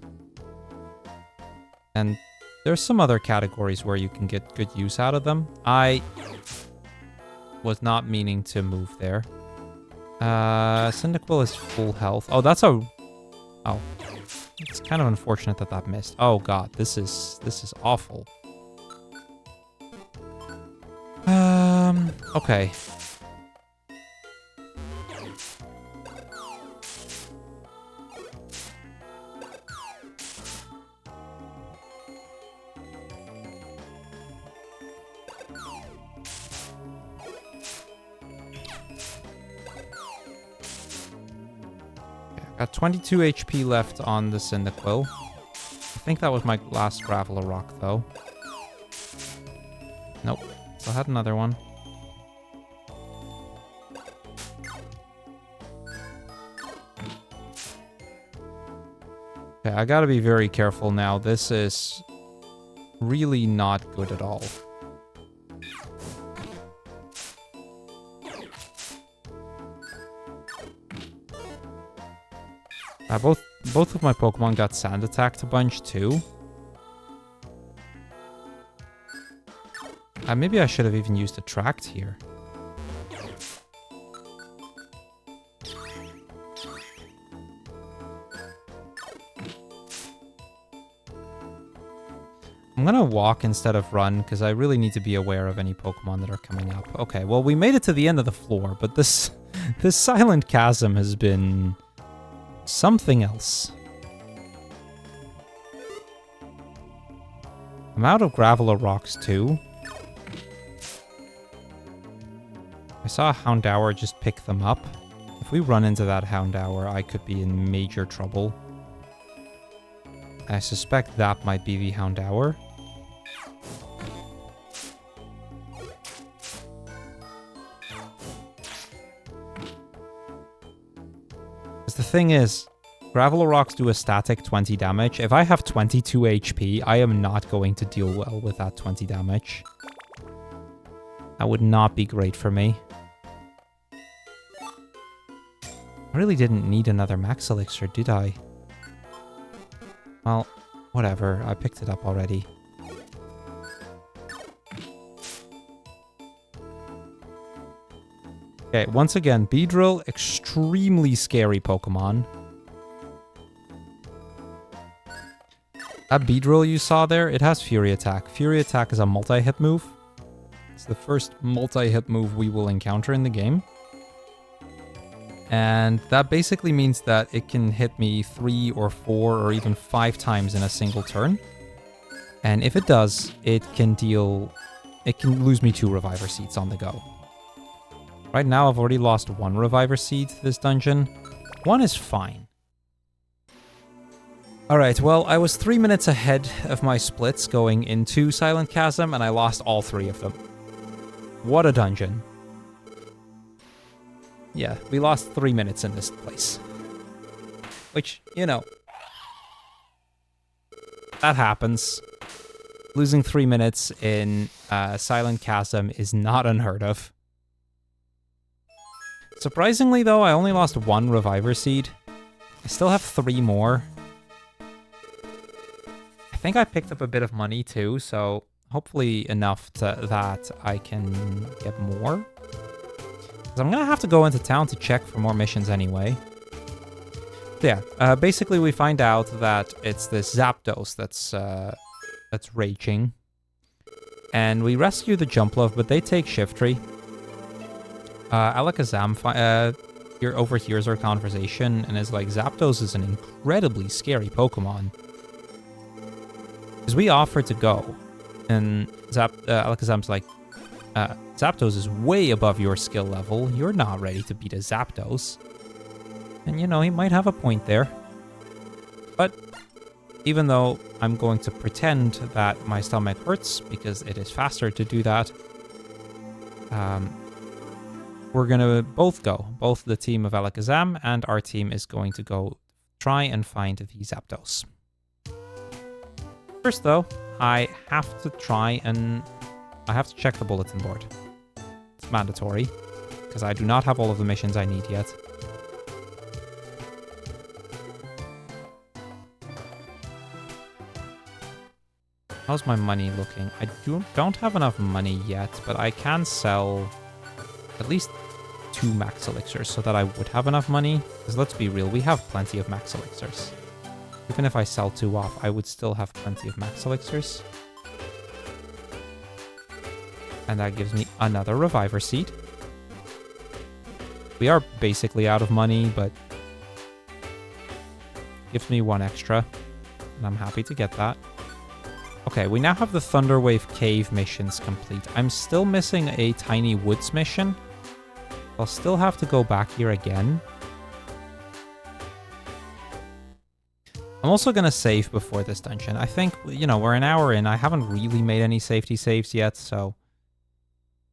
And there's some other categories where you can get good use out of them. I was not meaning to move there. Cyndaquil is full health. Oh, that's a... Oh. It's kind of unfortunate that that missed. Oh god, this is awful. Okay. Got 22 HP left on the Cyndaquil. I think that was my last Graveler Rock, though. Nope. Still had another one. Okay, I gotta be very careful now. This is really not good at all. Both of my Pokemon got sand attacked a bunch too. Maybe I should have even used Attract here. I'm gonna walk instead of run, because I really need to be aware of any Pokemon that are coming up. Okay, well, we made it to the end of the floor, but this silent chasm has been something else. I'm out of gravel or rocks, too. I saw a Houndour just pick them up. If we run into that Houndour, I could be in major trouble. I suspect that might be the Houndour. The thing is, gravel or rocks do a static 20 damage. If I have 22 HP, I am not going to deal well with that 20 damage. That would not be great for me. I really didn't need another max elixir, did I? Well, whatever. I picked it up already. Okay, once again, Beedrill, extremely scary Pokemon. That Beedrill you saw there, it has Fury Attack. Fury Attack is a multi-hit move. It's the first multi-hit move we will encounter in the game. And that basically means that it can hit me 3 or 4 or even 5 times in a single turn. And if it does, it can lose me 2 Reviver Seeds on the go. Right now, I've already lost 1 Reviver Seed this dungeon. 1 is fine. Alright, well, I was 3 minutes ahead of my splits going into Silent Chasm, and I lost all 3 of them. What a dungeon. Yeah, we lost 3 minutes in this place. Which, you know, that happens. Losing 3 minutes in Silent Chasm is not unheard of. Surprisingly, though, I only lost 1 Reviver Seed. I still have 3 more. I think I picked up a bit of money, too, so hopefully enough that I can get more. Because I'm going to have to go into town to check for more missions anyway. Yeah, basically we find out that it's this Zapdos that's raging. And we rescue the Jumpluff, but they take Shiftry. Alakazam overhears our conversation and is like, Zapdos is an incredibly scary Pokemon. Because we offered to go, and Alakazam's like, Zapdos is way above your skill level. You're not ready to beat a Zapdos. And, you know, he might have a point there. But even though I'm going to pretend that my stomach hurts, because it is faster to do that, we're going to both go. Both the team of Alakazam and our team is going to go try and find the Zapdos. First, though, I have to check the bulletin board. It's mandatory, because I do not have all of the missions I need yet. How's my money looking? I don't have enough money yet, but I can sell at least 2 max elixirs so that I would have enough money. Because let's be real, we have plenty of max elixirs. Even if I sell 2 off, I would still have plenty of max elixirs. And that gives me another Reviver Seed. We are basically out of money, but gives me 1 extra. And I'm happy to get that. Okay, we now have the Thunderwave Cave missions complete. I'm still missing a Tiny Woods mission. I'll still have to go back here again. I'm also going to save before this dungeon. I think, you know, we're an hour in. I haven't really made any safety saves yet, so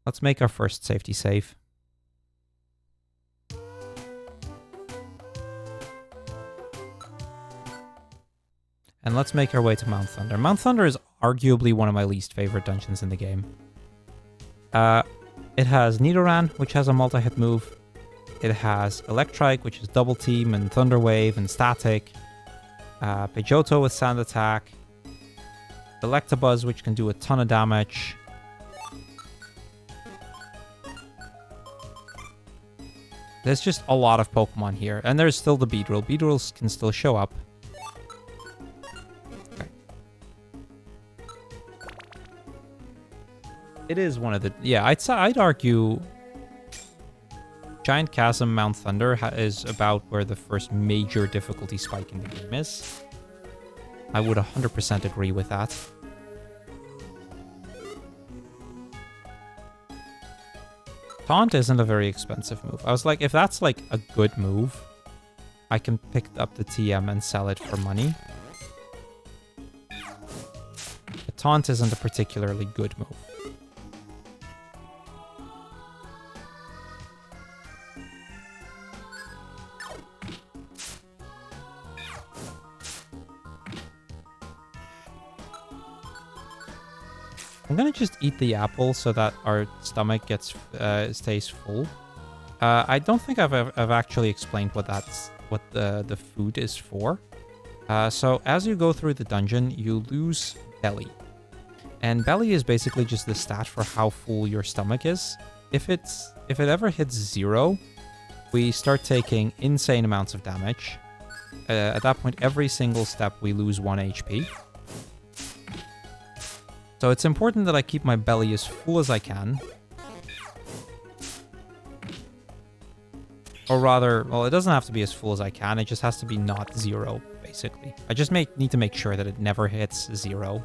let's make our first safety save. And let's make our way to Mount Thunder. Mount Thunder is arguably one of my least favorite dungeons in the game. It has Nidoran, which has a multi-hit move. It has Electrike, which is Double Team and Thunder Wave and Static. Pidgeotto with Sand Attack. Electabuzz, which can do a ton of damage. There's just a lot of Pokemon here. And there's still the Beedrill. Beedrills can still show up. It is one of the... Yeah, I'd argue Giant Chasm Mount Thunder is about where the first major difficulty spike in the game is. I would 100% agree with that. Taunt isn't a very expensive move. I was like, if that's like a good move, I can pick up the TM and sell it for money. But Taunt isn't a particularly good move. I'm gonna just eat the apple so that our stomach gets stays full. I don't think I've actually explained what the food is for. So as you go through the dungeon, you lose belly, and belly is basically just the stat for how full your stomach is. If it ever hits 0, we start taking insane amounts of damage. At that point, every single step we lose 1 HP. So it's important that I keep my belly as full as I can. Or rather, well, it doesn't have to be as full as I can. It just has to be not 0, basically. I just need to make sure that it never hits 0.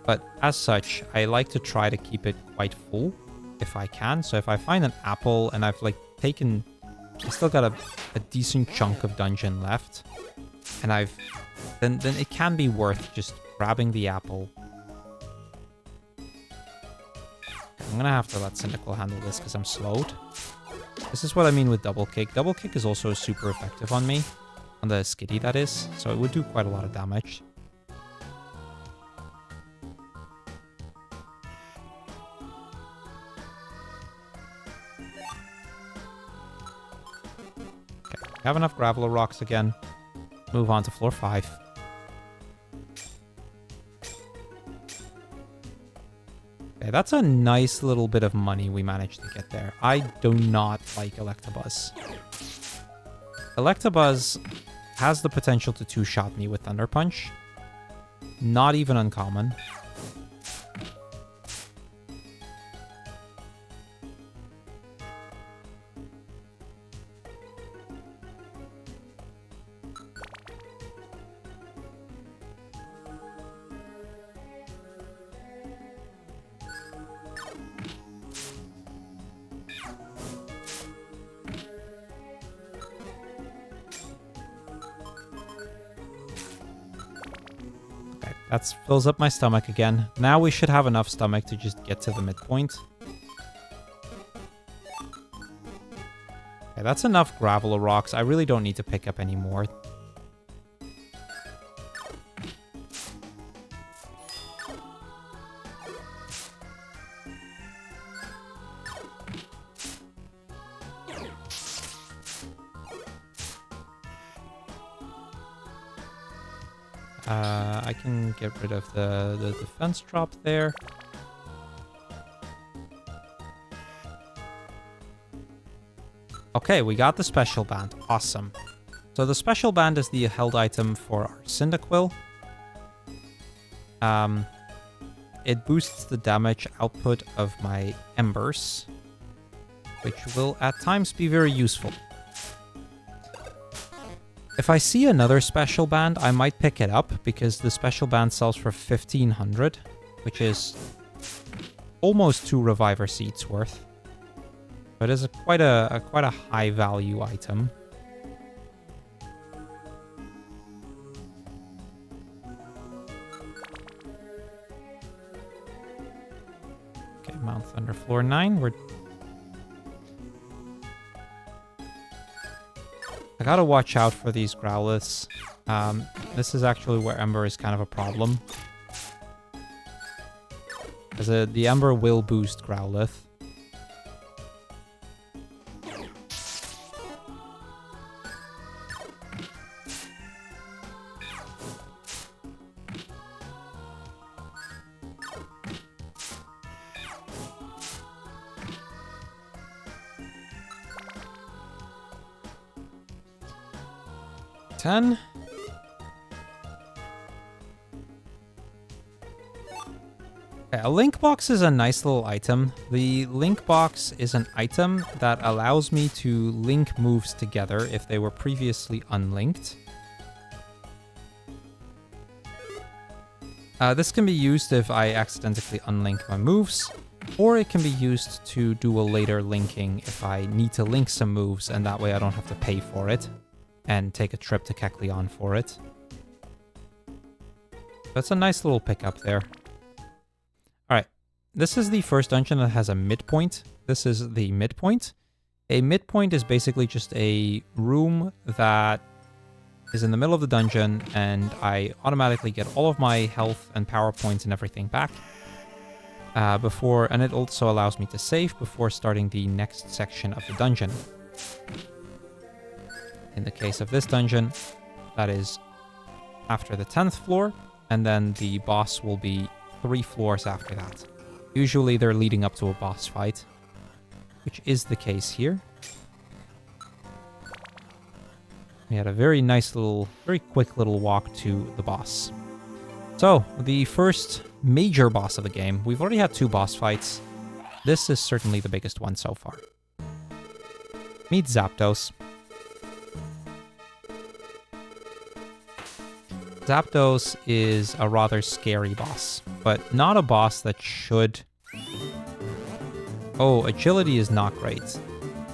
But as such, I like to try to keep it quite full if I can. So if I find an apple and I've like taken... I still got a decent chunk of dungeon left, and then it can be worth just grabbing the apple. I'm gonna have to let Cynical handle this because I'm slowed. This is what I mean with double kick. Double kick is also super effective on me, on the skitty that is, so it would do quite a lot of damage. Have enough gravel or rocks again. Move on to floor 5. Okay, that's a nice little bit of money we managed to get there. I do not like Electabuzz. Electabuzz has the potential to two-shot me with Thunder Punch. Not even uncommon. That fills up my stomach again. Now we should have enough stomach to just get to the midpoint. Okay, that's enough gravel or rocks. I really don't need to pick up any more. I can get rid of the defense drop there. Okay, we got the special band. Awesome. So the special band is the held item for our Cyndaquil. It boosts the damage output of my embers, which will at times be very useful. If I see another special band, I might pick it up because the special band sells for 1,500, which is almost 2 Reviver Seeds worth. But it is quite a high value item. Okay, Mount Thunder floor 9. I gotta watch out for these Growliths. This is actually where Ember is kind of a problem. Because the Ember will boost Growlithe. Okay, a link box is a nice little item. The link box is an item that allows me to link moves together if they were previously unlinked. This can be used if I accidentally unlink my moves, or it can be used to do a later linking if I need to link some moves, and that way I don't have to pay for it and take a trip to Kecleon for it. That's a nice little pickup there. Alright, this is the first dungeon that has a midpoint. This is the midpoint. A midpoint is basically just a room that is in the middle of the dungeon, and I automatically get all of my health and power points and everything back and it also allows me to save before starting the next section of the dungeon. In the case of this dungeon, that is after the 10th floor, and then the boss will be 3 floors after that. Usually they're leading up to a boss fight, which is the case here. We had a very nice little, very quick little walk to the boss. So, the first major boss of the game. We've already had 2 boss fights. This is certainly the biggest one so far. Meet Zapdos. Zapdos is a rather scary boss, but not a boss that should... Oh, agility is not great.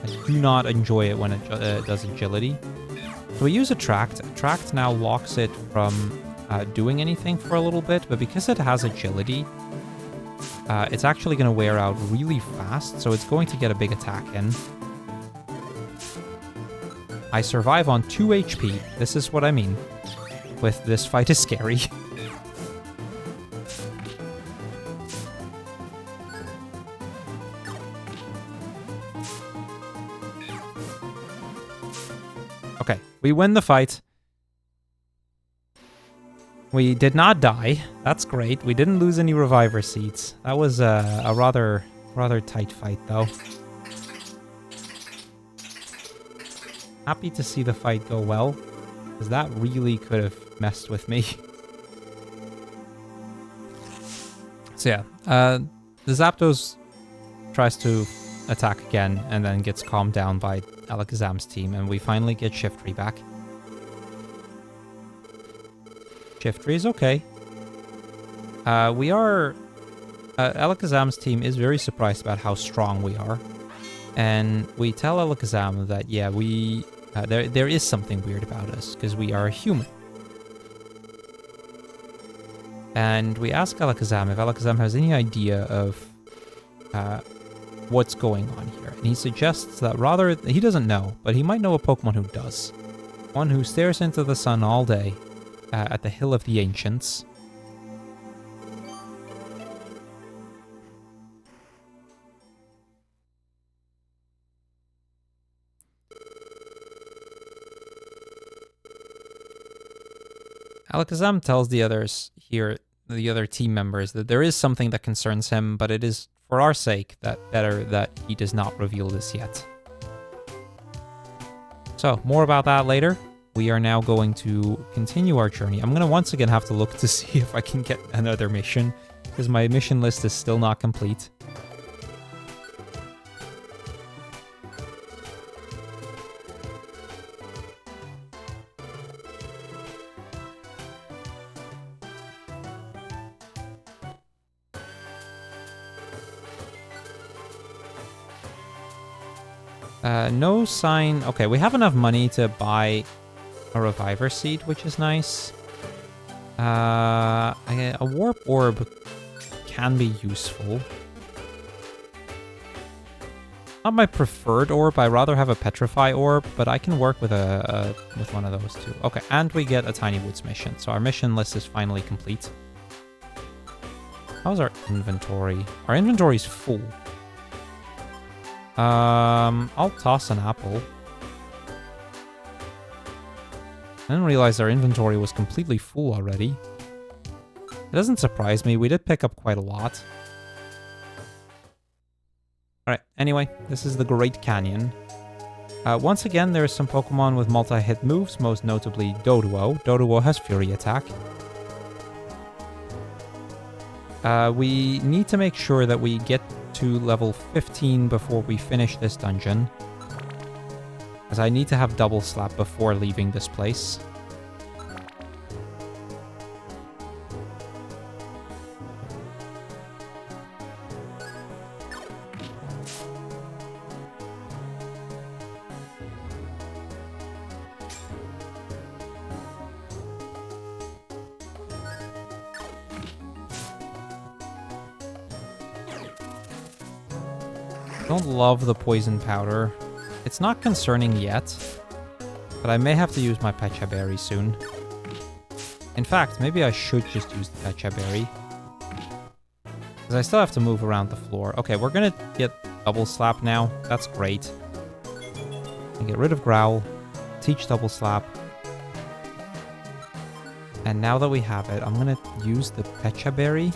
I do not enjoy it when it does agility. So we use Attract. Attract now locks it from doing anything for a little bit, but because it has agility, it's actually going to wear out really fast, so it's going to get a big attack in. I survive on 2 HP. This is what I mean with this fight is scary. Okay, we win the fight. We did not die. That's great. We didn't lose any reviver seeds. That was a rather tight fight, though. Happy to see the fight go well, because that really could have messed with me. So yeah, the Zapdos tries to attack again and then gets calmed down by Alakazam's team, and we finally get Shiftry back. Shiftry is okay. Alakazam's team is very surprised about how strong we are. And we tell Alakazam that, yeah, there is something weird about us, because we are human. And we ask Alakazam if Alakazam has any idea of what's going on here. And he suggests that he doesn't know, but he might know a Pokemon who does. One who stares into the sun all day at the Hill of the Ancients. Alakazam tells the others here, the other team members, that there is something that concerns him, but it is for our sake better that he does not reveal this yet. So, more about that later. We are now going to continue our journey. I'm going to once again have to look to see if I can get another mission, because my mission list is still not complete. No sign... Okay, we have enough money to buy a reviver seed, which is nice. A warp orb can be useful. Not my preferred orb. I rather have a petrify orb, but I can work with with one of those too. Okay, and we get a Tiny Woods mission, so our mission list is finally complete. How's our inventory? Our inventory's full. I'll toss an apple. I didn't realize our inventory was completely full already. It doesn't surprise me. We did pick up quite a lot. Alright, anyway, this is the Great Canyon. Once again, there are some Pokemon with multi-hit moves, most notably Doduo. Doduo has Fury Attack. We need to make sure that we get to level 15 before we finish this dungeon. As I need to have double slap before leaving this place. Don't love the poison powder. It's not concerning yet, but I may have to use my Pecha Berry soon. In fact, maybe I should just use the Pecha Berry. Because I still have to move around the floor. Okay, we're gonna get double slap now. That's great. And get rid of Growl. Teach double slap. And now that we have it, I'm gonna use the Pecha Berry.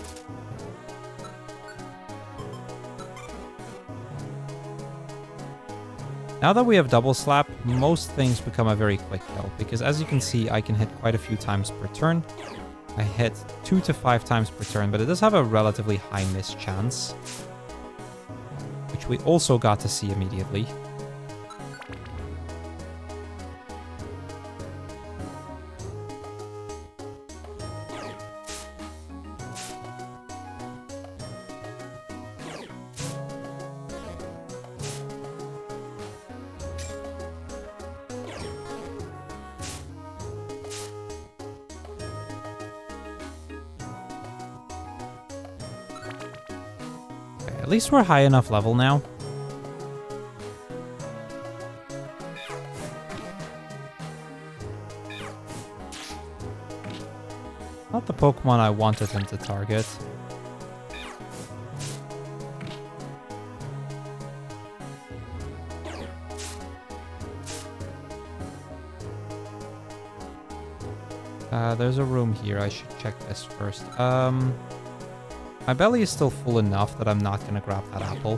Now that we have double slap, most things become a very quick kill, because as you can see, I can hit quite a few times per turn. I hit 2 to 5 times per turn, but it does have a relatively high miss chance, which we also got to see immediately. At least we're high enough level now. Not the Pokemon I wanted him to target. There's a room here. I should check this first. My belly is still full enough that I'm not going to grab that apple.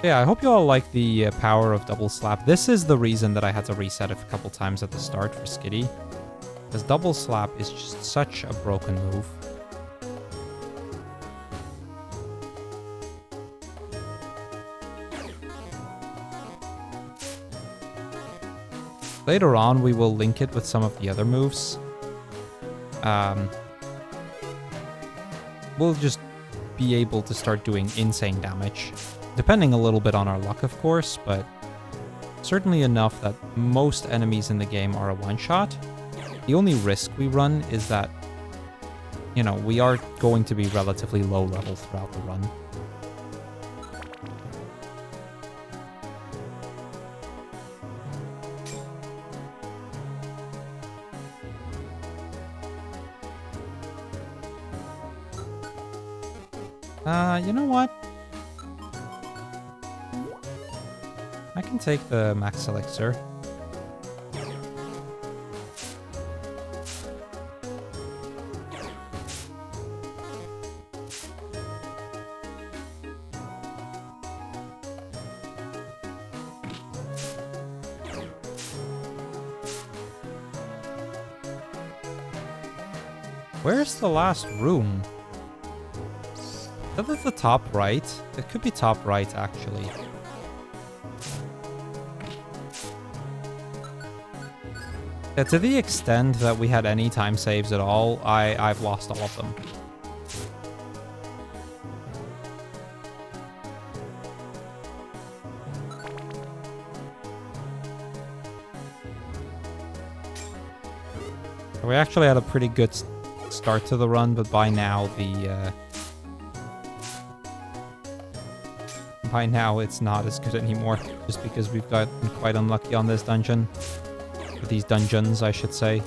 Yeah, I hope you all like the power of double slap. This is the reason that I had to reset it a couple times at the start for Skitty. Because double slap is just such a broken move. Later on, we will link it with some of the other moves. We'll just be able to start doing insane damage. Depending a little bit on our luck, of course, but certainly enough that most enemies in the game are a one-shot. The only risk we run is that, you know, we are going to be relatively low level throughout the run. You know what? I can take the max elixir. Where's the last room? Is that at the top right? It could be top right, actually. Yeah, to the extent that we had any time saves at all, I've lost all of them. We actually had a pretty good start to the run, but by now by now it's not as good anymore, just because we've gotten quite unlucky on this dungeon. Or these dungeons, I should say.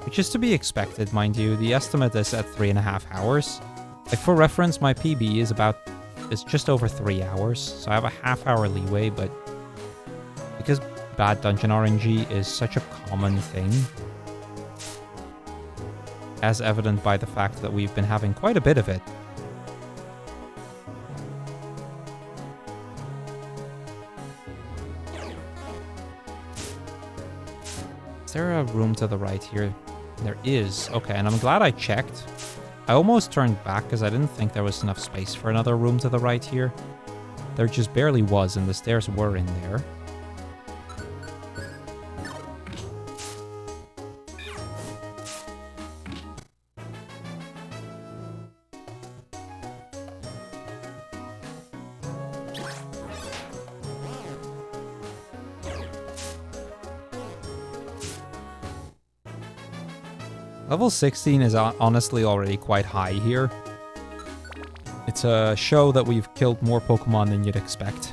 Which is to be expected, mind you. The estimate is at 3.5 hours. Like, for reference, my PB is just over 3 hours, so I have a half-hour leeway, but because bad dungeon RNG is such a common thing, as evident by the fact that we've been having quite a bit of it. there a room to the right here? There is. Okay, and I'm glad I checked. I almost turned back because I didn't think there was enough space for another room to the right here. There just barely was, and the stairs were in there. Level 16 is honestly already quite high here. It's a show that we've killed more Pokemon than you'd expect.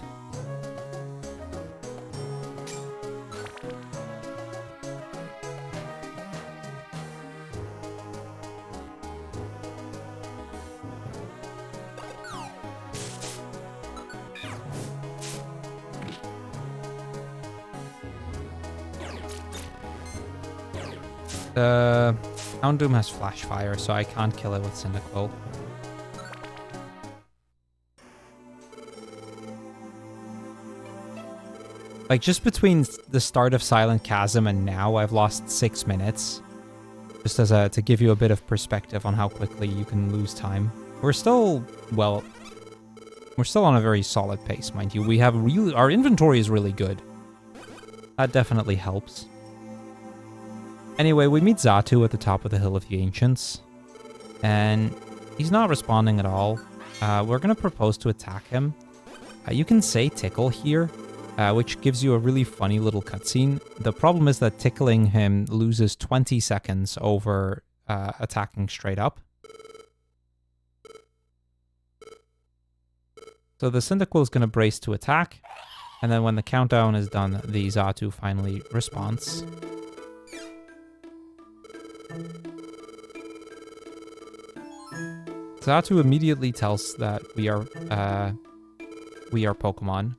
Houndoom has Flash Fire, so I can't kill it with Cyndaquil. Like, just between the start of Silent Chasm and now, I've lost 6 minutes. Just as to give you a bit of perspective on how quickly you can lose time. We're still, well, we're still on a very solid pace, mind you. We have our inventory is really good. That definitely helps. Anyway, we meet Xatu at the top of the Hill of the Ancients, and he's not responding at all. We're going to propose to attack him. You can say tickle here, which gives you a really funny little cutscene. The problem is that tickling him loses 20 seconds over attacking straight up. So the Cyndaquil is going to brace to attack, and then when the countdown is done, the Xatu finally responds. Xatu immediately tells that we are Pokemon,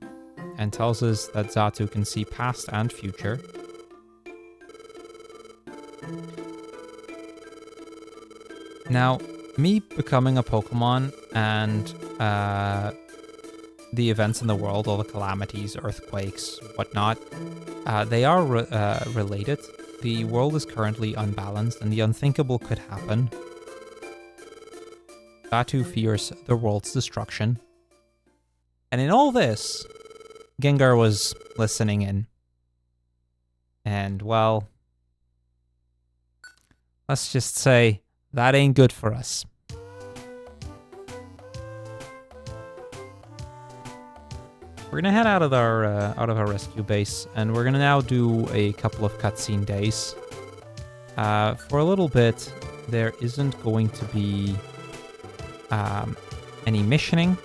and tells us that Xatu can see past and future. Now, me becoming a Pokemon and the events in the world, all the calamities, earthquakes, whatnot, they are related. The world is currently unbalanced, and the unthinkable could happen. Xatu fears the world's destruction. And in all this, Gengar was listening in. And, well, let's just say that ain't good for us. We're gonna head out of our rescue base, and we're gonna now do a couple of cutscene days. For a little bit, there isn't going to be any missioning.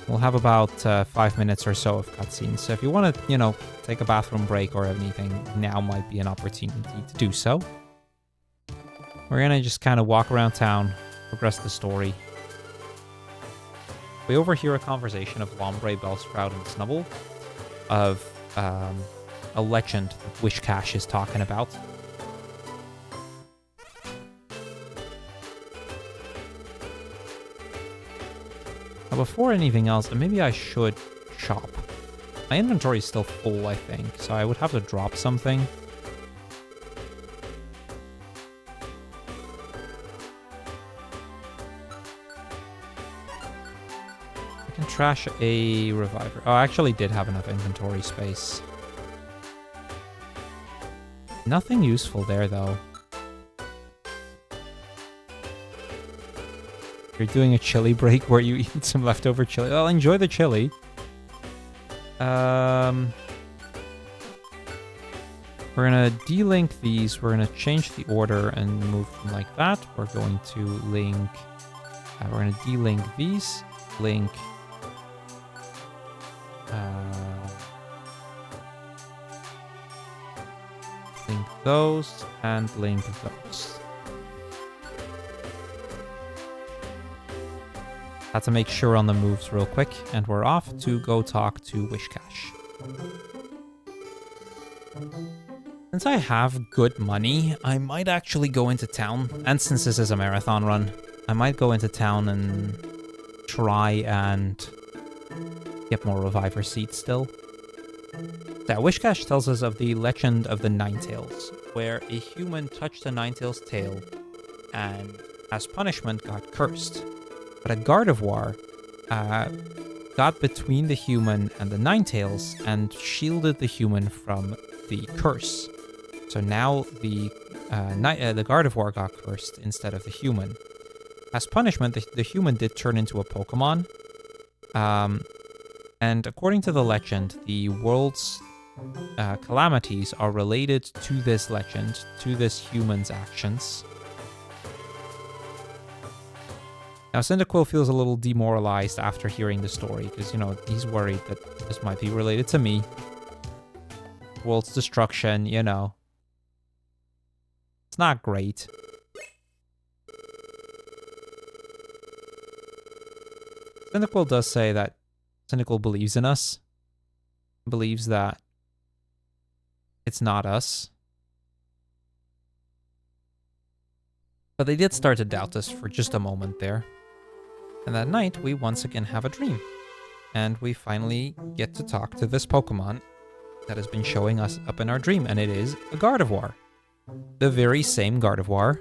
We'll have about 5 minutes or so of cutscenes. So if you want to, you know, take a bathroom break or anything, now might be an opportunity to do so. We're gonna just kind of walk around town, progress the story. We overhear a conversation of Lombre, Bellsprout, and Snubbull of a legend that Wishcash is talking about. Now, before anything else, and maybe I should shop. My inventory is still full, I think, so I would have to drop something. I can trash a reviver. Oh, I actually did have enough inventory space. Nothing useful there, though. You're doing a chili break where you eat some leftover chili. Well, enjoy the chili. We're gonna delink these. We're gonna change the order and move them like that. We're going to link. We're gonna delink these. Link. Link those and link those. Had to make sure on the moves real quick, and we're off to go talk to Wishcash. Since I have good money, I might actually go into town, and since this is a marathon run, I might go into town and try and get more reviver seeds still. Now, Wishcash tells us of the legend of the Ninetales, where a human touched a Ninetales tail and, as punishment, got cursed. But a Gardevoir got between the human and the Ninetales and shielded the human from the curse. So now the Gardevoir got cursed instead of the human. As punishment, the human did turn into a Pokemon. And according to the legend, the world's calamities are related to this legend, to this human's actions. Now, Cyndaquil feels a little demoralized after hearing the story, because, you know, he's worried that this might be related to me. World's destruction, you know. It's not great. Cyndaquil does say that Cyndaquil believes in us. Believes that it's not us. But they did start to doubt us for just a moment there. And that night, we once again have a dream. And we finally get to talk to this Pokemon that has been showing us up in our dream. And it is a Gardevoir. The very same Gardevoir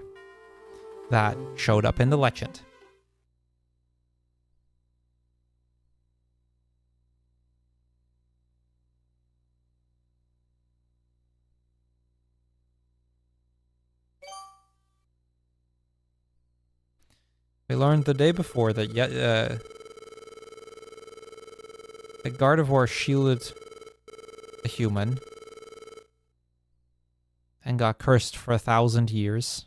that showed up in the legend. We learned the day before that a Gardevoir shielded a human and got cursed for 1,000 years.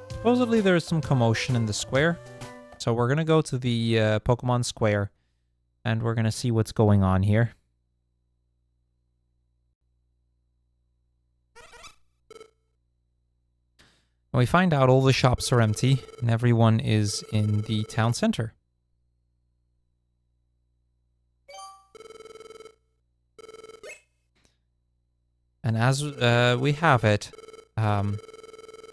Supposedly there is some commotion in the square. So we're going to go to the Pokemon Square, and we're going to see what's going on here. And we find out all the shops are empty, and everyone is in the town center. And as we have it,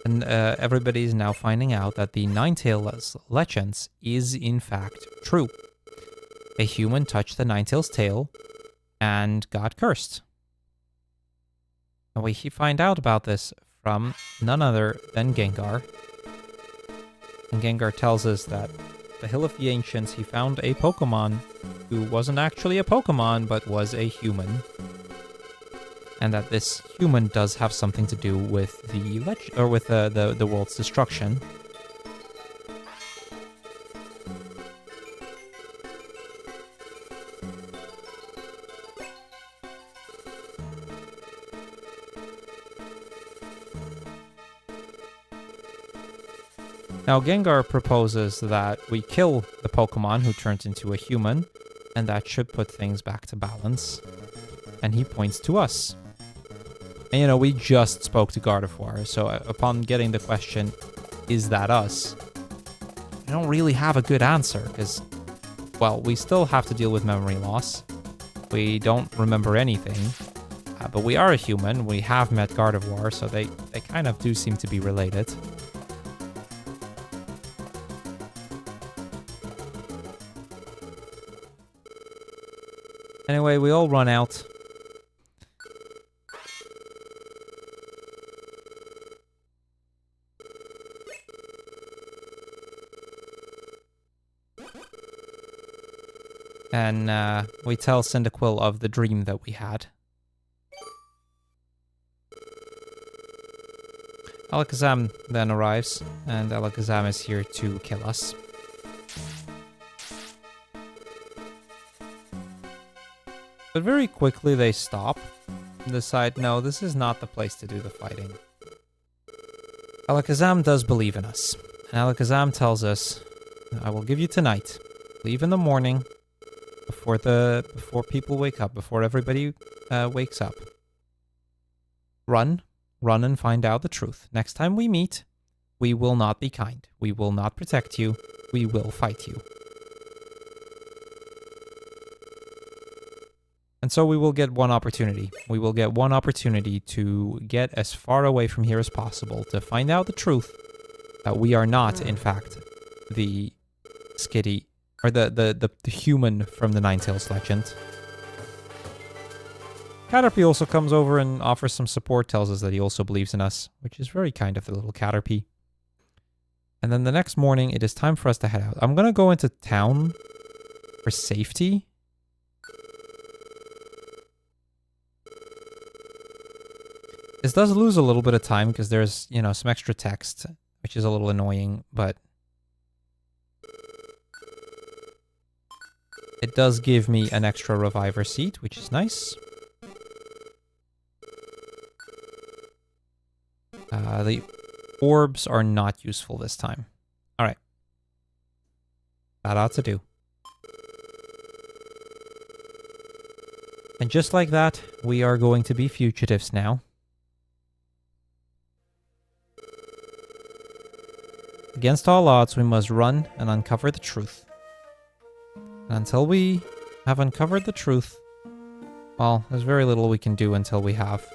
and everybody is now finding out that the Ninetales legends is in fact true. A human touched the Ninetales tail and got cursed. And we find out about this from none other than Gengar. And Gengar tells us that the Hill of the Ancients, he found a Pokemon who wasn't actually a Pokemon, but was a human. And that this human does have something to do with the world's destruction. Now Gengar proposes that we kill the Pokemon who turned into a human, and that should put things back to balance. And he points to us. And, you know, we just spoke to Gardevoir, so upon getting the question, is that us? I don't really have a good answer, because, well, we still have to deal with memory loss. We don't remember anything, but we are a human. We have met Gardevoir, so they kind of do seem to be related. Anyway, we all run out. And we tell Cyndaquil of the dream that we had. Alakazam then arrives, and Alakazam is here to kill us. But very quickly they stop and decide, no, this is not the place to do the fighting. Alakazam does believe in us. And Alakazam tells us, I will give you tonight. Leave in the morning. Before people wake up, before everybody wakes up. Run and find out the truth. Next time we meet, we will not be kind. We will not protect you. We will fight you. And so we will get one opportunity. We will get one opportunity to get as far away from here as possible to find out the truth that we are not, in fact, the Skitty, or the human from the Ninetales legend. Caterpie also comes over and offers some support, tells us that he also believes in us, which is very kind of the little Caterpie. And then the next morning, it is time for us to head out. I'm going to go into town for safety. This does lose a little bit of time because there's, you know, some extra text, which is a little annoying, but it does give me an extra reviver seat, which is nice. The orbs are not useful this time. All right. That ought to do. And just like that, we are going to be fugitives now. Against all odds, we must run and uncover the truth. And until we have uncovered the truth, well, there's very little we can do until we have.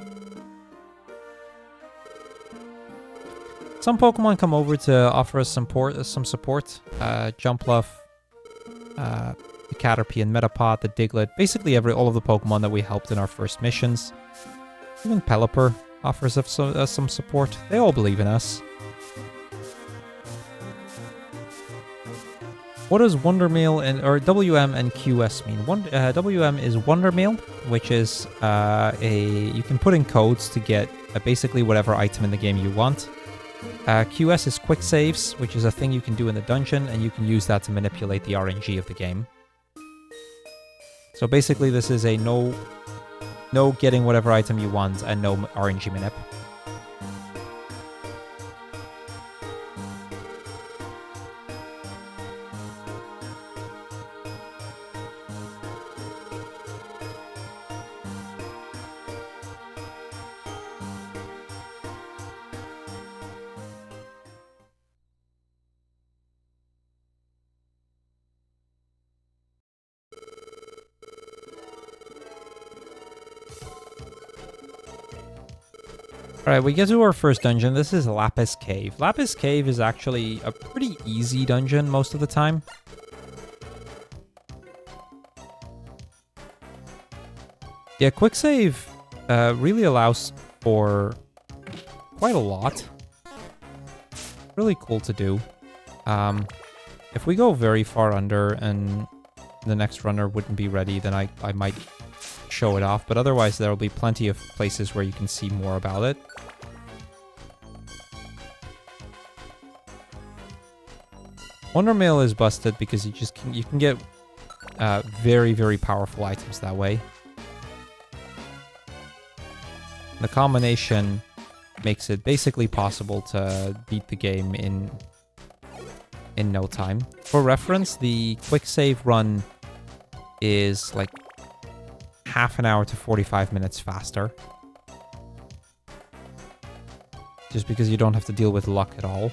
Some Pokemon come over to offer us some support. Jumpluff, the Caterpie and Metapod, the Diglett, basically all of the Pokemon that we helped in our first missions. Even Pelipper offers us some support. They all believe in us. What does Wondermeal or WM and QS mean? WM is Wondermeal, which is you can put in codes to get basically whatever item in the game you want. QS is quick saves, which is a thing you can do in the dungeon, and you can use that to manipulate the RNG of the game. So basically this is a no getting whatever item you want and no RNG manip. Alright, we get to our first dungeon. This is Lapis Cave. Lapis Cave is actually a pretty easy dungeon most of the time. Yeah, quick save really allows for quite a lot. Really cool to do. If we go very far under and the next runner wouldn't be ready, then I might show it off, but otherwise there will be plenty of places where you can see more about it. Wondermail is busted because you can get very, very powerful items that way. The combination makes it basically possible to beat the game in no time. For reference, the quick save run is like half an hour to 45 minutes faster. Just because you don't have to deal with luck at all.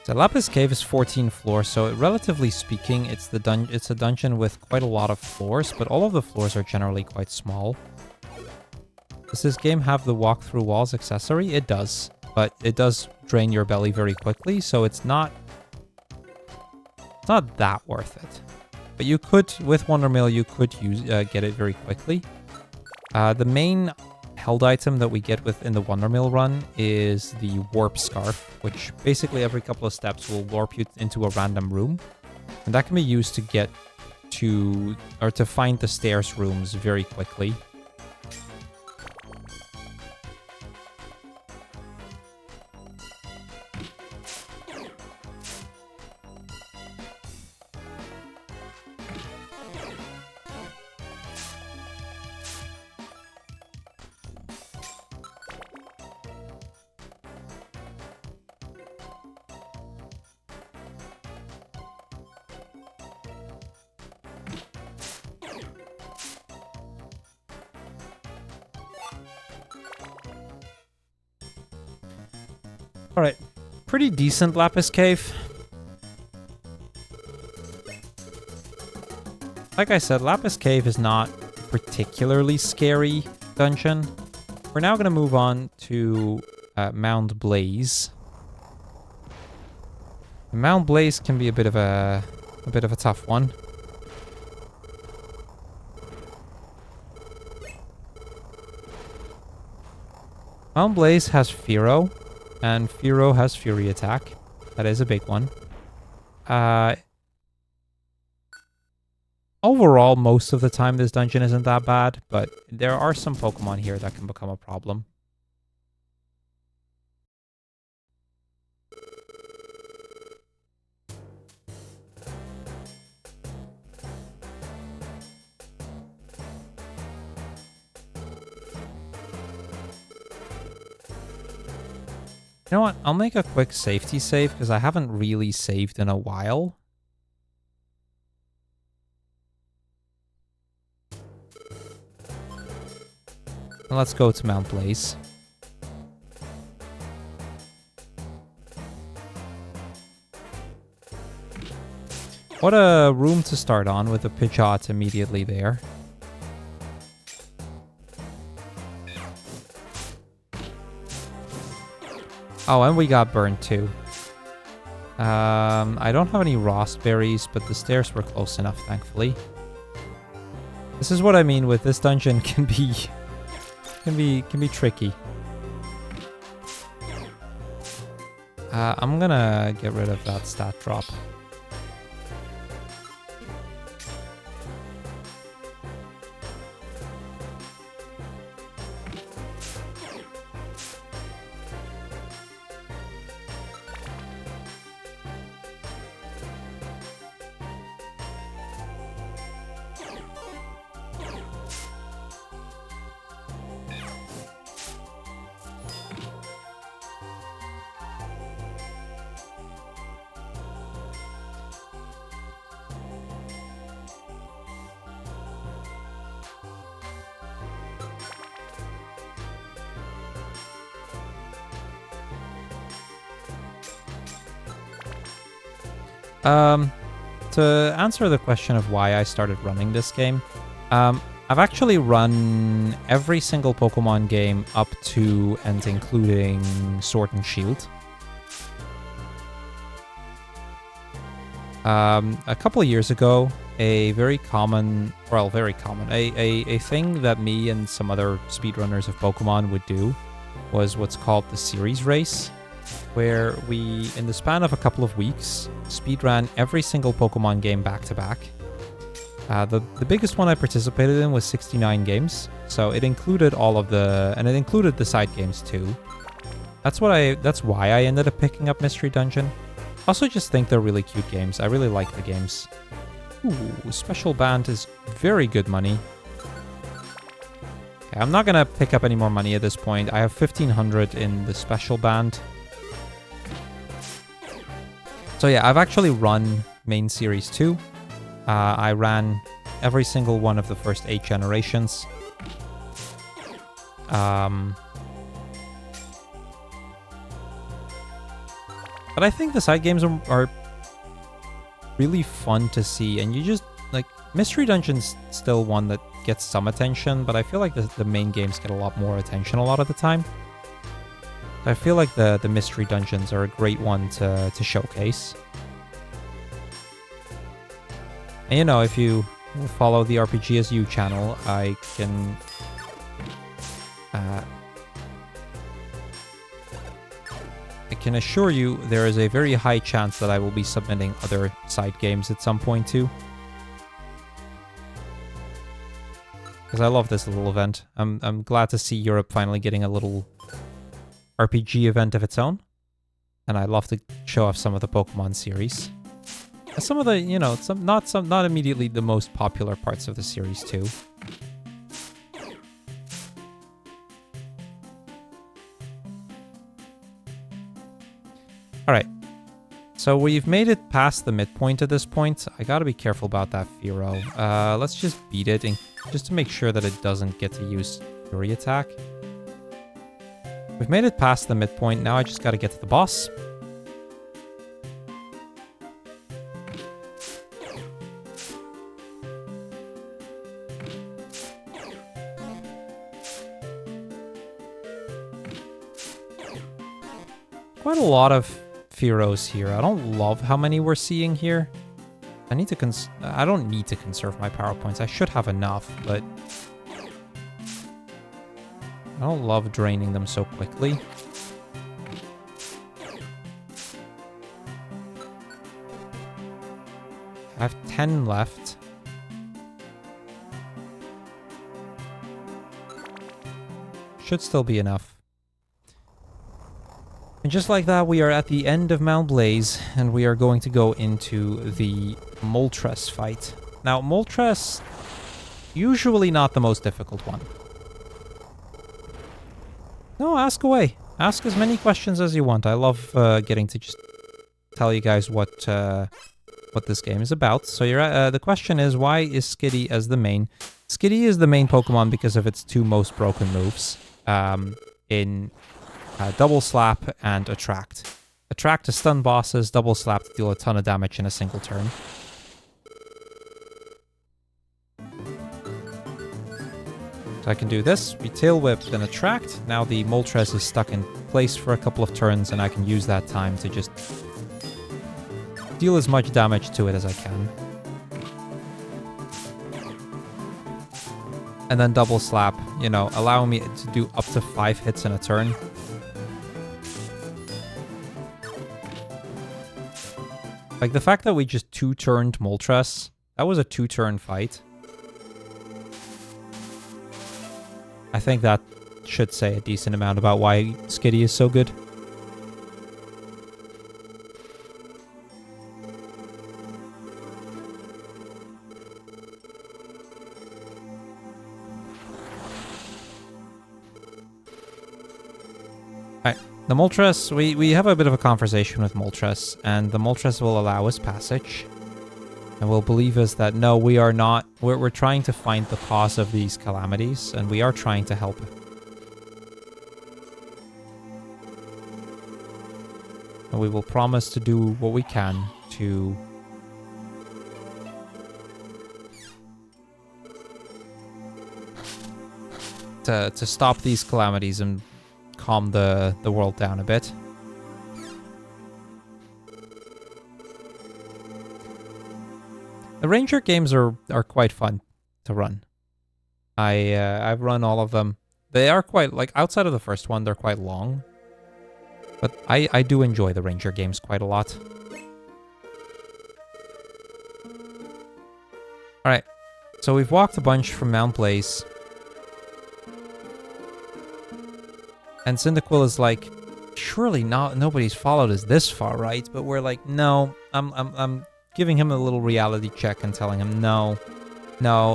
The Lapis Cave is 14 floors, so relatively speaking, it's a dungeon with quite a lot of floors, but all of the floors are generally quite small. Does this game have the walk through walls accessory? It does, but it does drain your belly very quickly, so it's not that worth it. But you could, with Wondermail, you could get it very quickly. The main held item that we get within the Wondermill run is the Warp Scarf, which basically every couple of steps will warp you into a random room. And that can be used to get to find the stairs rooms very quickly. Alright, pretty decent Lapis Cave. Like I said, Lapis Cave is not a particularly scary dungeon. We're now going to move on to Mound Blaze. Mound Blaze can be a bit of a tough one. Mound Blaze has Fearow, and Fearow has Fury Attack. That is a big one. Overall, most of the time this dungeon isn't that bad, but there are some Pokemon here that can become a problem. You know what? I'll make a quick safety save because I haven't really saved in a while. Let's go to Mount Blaze. What a room to start on with a Pidgeot immediately there. Oh, and we got burned too. I don't have any Rostberries, but the stairs were close enough, thankfully. This is what I mean with this dungeon can be tricky. I'm gonna get rid of that stat drop. To answer the question of why I started running this game, I've actually run every single Pokemon game up to and including Sword and Shield. A couple of years ago, a thing that me and some other speedrunners of Pokemon would do was what's called the series race, where we, in the span of a couple of weeks, speedran every single Pokemon game back to back. The biggest one I participated in was 69 games, so it included it included the side games too. That's why I ended up picking up Mystery Dungeon. Also just think they're really cute games. I really like the games. Ooh, Special Band is very good money. Okay, I'm not gonna pick up any more money at this point. I have 1,500 in the Special Band. So yeah, I've actually run main series 2. I ran every single one of the first 8 generations. But I think the side games are really fun to see, and you just, like, Mystery Dungeon's still one that gets some attention, but I feel like the main games get a lot more attention a lot of the time. I feel like the Mystery Dungeons are a great one to showcase. And you know, if you follow the RPGSU channel, I can assure you there is a very high chance that I will be submitting other side games at some point too. Because I love this little event. I'm glad to see Europe finally getting a little RPG event of its own, and I love to show off some of the Pokemon series. And some of the, you know, not immediately the most popular parts of the series too. All right, so we've made it past the midpoint at this point. I gotta be careful about that Fearow. Let's just beat it, and just to make sure that it doesn't get to use Fury Attack. We've made it past the midpoint. Now I just gotta get to the boss. Quite a lot of Fearos here. I don't love how many we're seeing here. I need to I don't need to conserve my power points. I should have enough, but I don't love draining them so quickly. I have 10 left. Should still be enough. And just like that, we are at the end of Mount Blaze, and we are going to go into the Moltres fight. Now, Moltres, usually not the most difficult one. No, ask away. Ask as many questions as you want. I love getting to just tell you guys what this game is about. So the question is, why is Skitty as the main? Skitty is the main Pokemon because of its two most broken moves. In Double Slap and Attract. Attract to stun bosses, Double Slap to deal a ton of damage in a single turn. So I can do this, we Tail Whip, then Attract. Now the Moltres is stuck in place for a couple of turns, and I can use that time to just deal as much damage to it as I can. And then Double Slap, you know, allowing me to do up to 5 hits in a turn. Like, the fact that we just 2-turned Moltres, that was a 2-turn fight. I think that should say a decent amount about why Skitty is so good. The Moltres, we have a bit of a conversation with Moltres, and the Moltres will allow us passage. And will believe us that, no, we are not, we're trying to find the cause of these calamities, and we are trying to help. And we will promise to do what we can to stop these calamities and calm the world down a bit. The Ranger games are quite fun to run. I've run all of them. They are quite, like, outside of the first one, they're quite long. But I do enjoy the Ranger games quite a lot. Alright, so we've walked a bunch from Mount Blaze. And Cyndaquil is like, surely nobody's followed us this far, right? But we're like, no, I'm giving him a little reality check and telling him, no,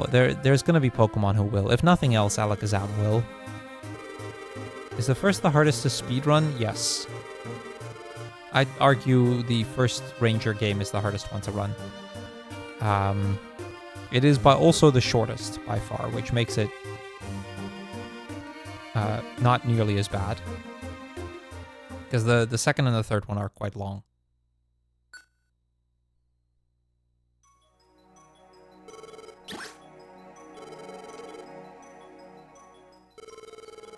there's gonna be Pokemon who will. If nothing else, Alakazam will. Is the first the hardest to speedrun? Yes. I'd argue the first Ranger game is the hardest one to run. It is also the shortest by far, which makes it not nearly as bad. Because the second and the third one are quite long.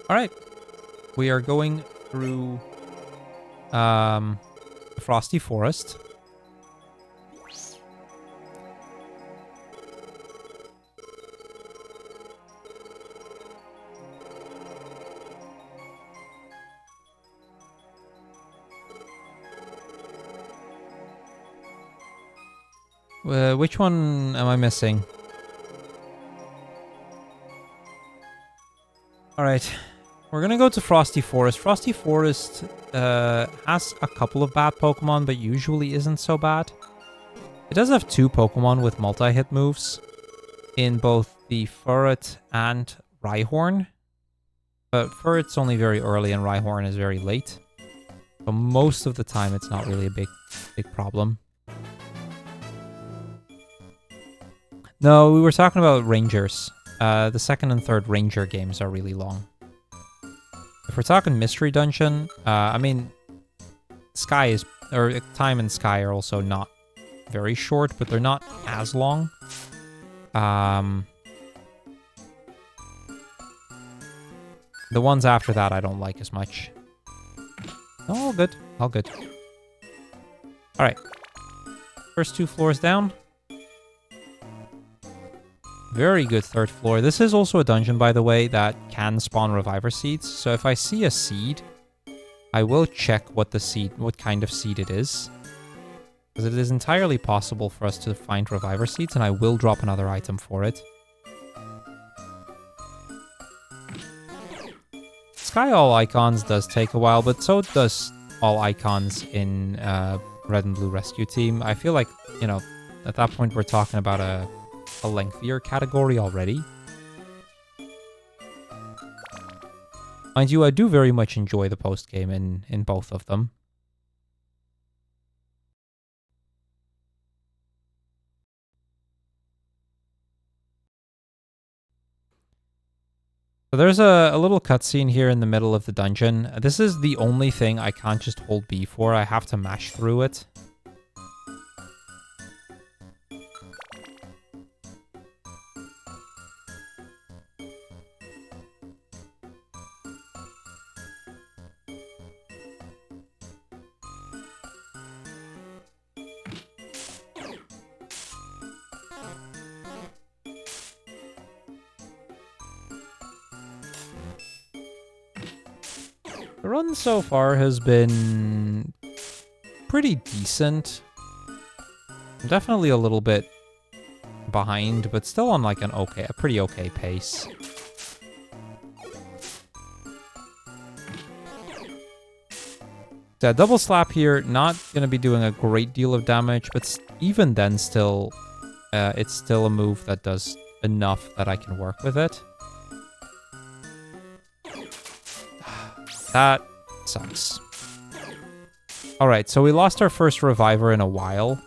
Alright. We are going through Frosty Forest. Which one am I missing? Alright, we're gonna go to Frosty Forest. Frosty Forest has a couple of bad Pokemon, but usually isn't so bad. It does have 2 Pokemon with multi-hit moves in both the Furret and Rhyhorn. But Furret's only very early and Rhyhorn is very late. So most of the time it's not really a big problem. No, we were talking about Rangers. The second and third Ranger games are really long. The if we're talking mystery dungeon, I mean, Sky is, or Time and Sky are also not very short, but they're not as long. The ones after that I don't like as much. All good, all good. All right, first 2 floors down. Very good 3rd floor. This is also a dungeon, by the way, that can spawn reviver seeds. So if I see a seed, I will check what kind of seed it is. Because it is entirely possible for us to find reviver seeds, and I will drop another item for it. Sky All Icons does take a while, but so does all icons in Red and Blue Rescue Team. I feel like, you know, at that point we're talking about a lengthier category already. Mind you, I do very much enjoy the post-game in both of them. So there's a little cutscene here in the middle of the dungeon. This is the only thing I can't just hold B for. I have to mash through it. The run so far has been pretty decent. I'm definitely a little bit behind, but still on like a pretty okay pace. That double slap here, not going to be doing a great deal of damage, but even then still, it's still a move that does enough that I can work with it. That sucks. Alright, so we lost our first reviver in a while.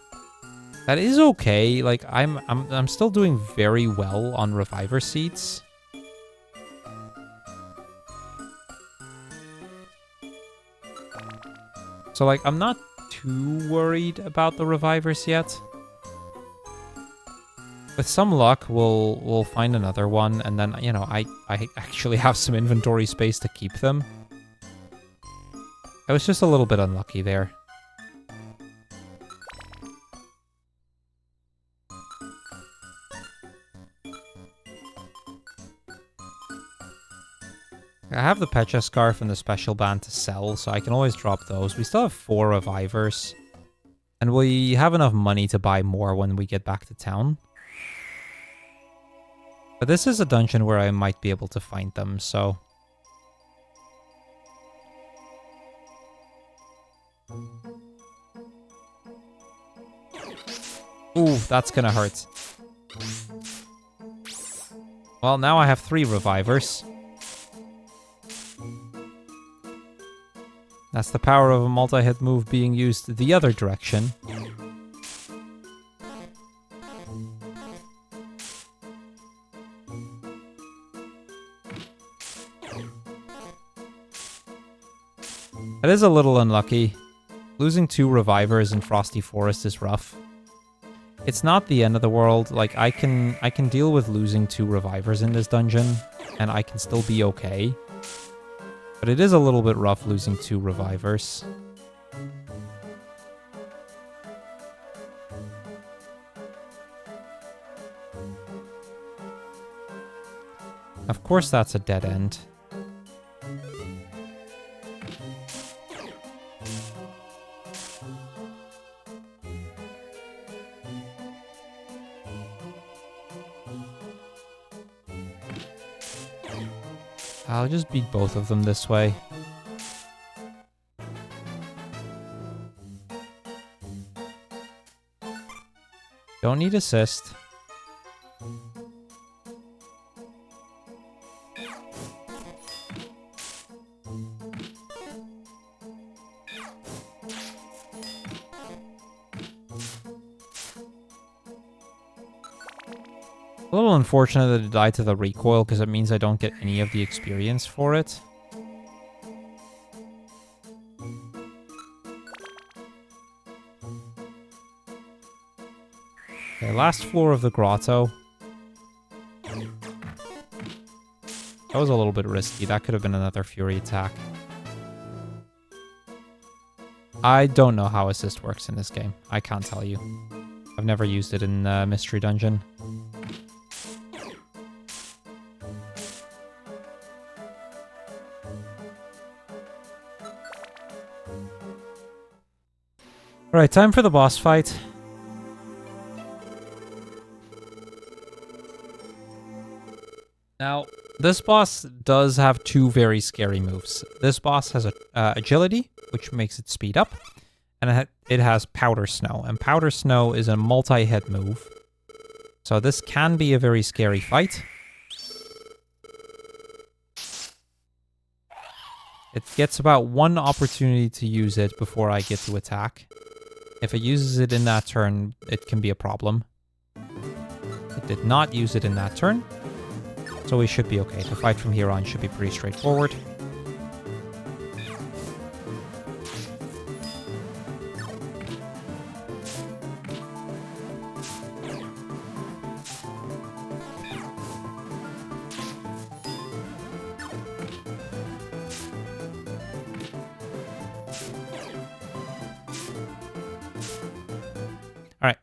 That is okay. Like, I'm still doing very well on reviver seats. So, like, I'm not too worried about the revivers yet. With some luck, we'll find another one, and then, you know, I actually have some inventory space to keep them. I was just a little bit unlucky there. I have the Pecha Scarf and the Special Band to sell, so I can always drop those. We still have 4 revivers. And we have enough money to buy more when we get back to town. But this is a dungeon where I might be able to find them, so... Ooh, that's gonna hurt. Well, now I have 3 revivers. That's the power of a multi-hit move being used the other direction. That is a little unlucky. Losing 2 revivers in Frosty Forest is rough. It's not the end of the world. Like, I can deal with losing 2 revivers in this dungeon, and I can still be okay. But it is a little bit rough losing 2 revivers. Of course that's a dead end. I'll just beat both of them this way. Don't need assist. A little unfortunate that it died to the recoil, because it means I don't get any of the experience for it. Okay, last floor of the grotto. That was a little bit risky. That could have been another Fury attack. I don't know how assist works in this game. I can't tell you. I've never used it in Mystery Dungeon. Alright, time for the boss fight. Now, this boss does have two very scary moves. This boss has agility, which makes it speed up, and it has Powder Snow, and Powder Snow is a multi-hit move. So this can be a very scary fight. It gets about one opportunity to use it before I get to attack. If it uses it in that turn, it can be a problem. It did not use it in that turn. So we should be okay. The fight from here on should be pretty straightforward. Alright.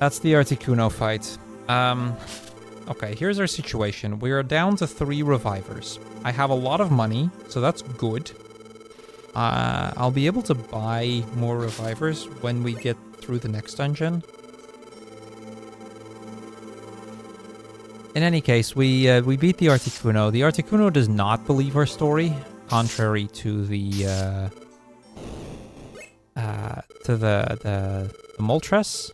That's the Articuno fight. Okay, here's our situation. We are down to 3 revivers. I have a lot of money, so that's good. I'll be able to buy more revivers when we get through the next dungeon. In any case, we beat the Articuno. The Articuno does not believe our story, contrary to the Moltres.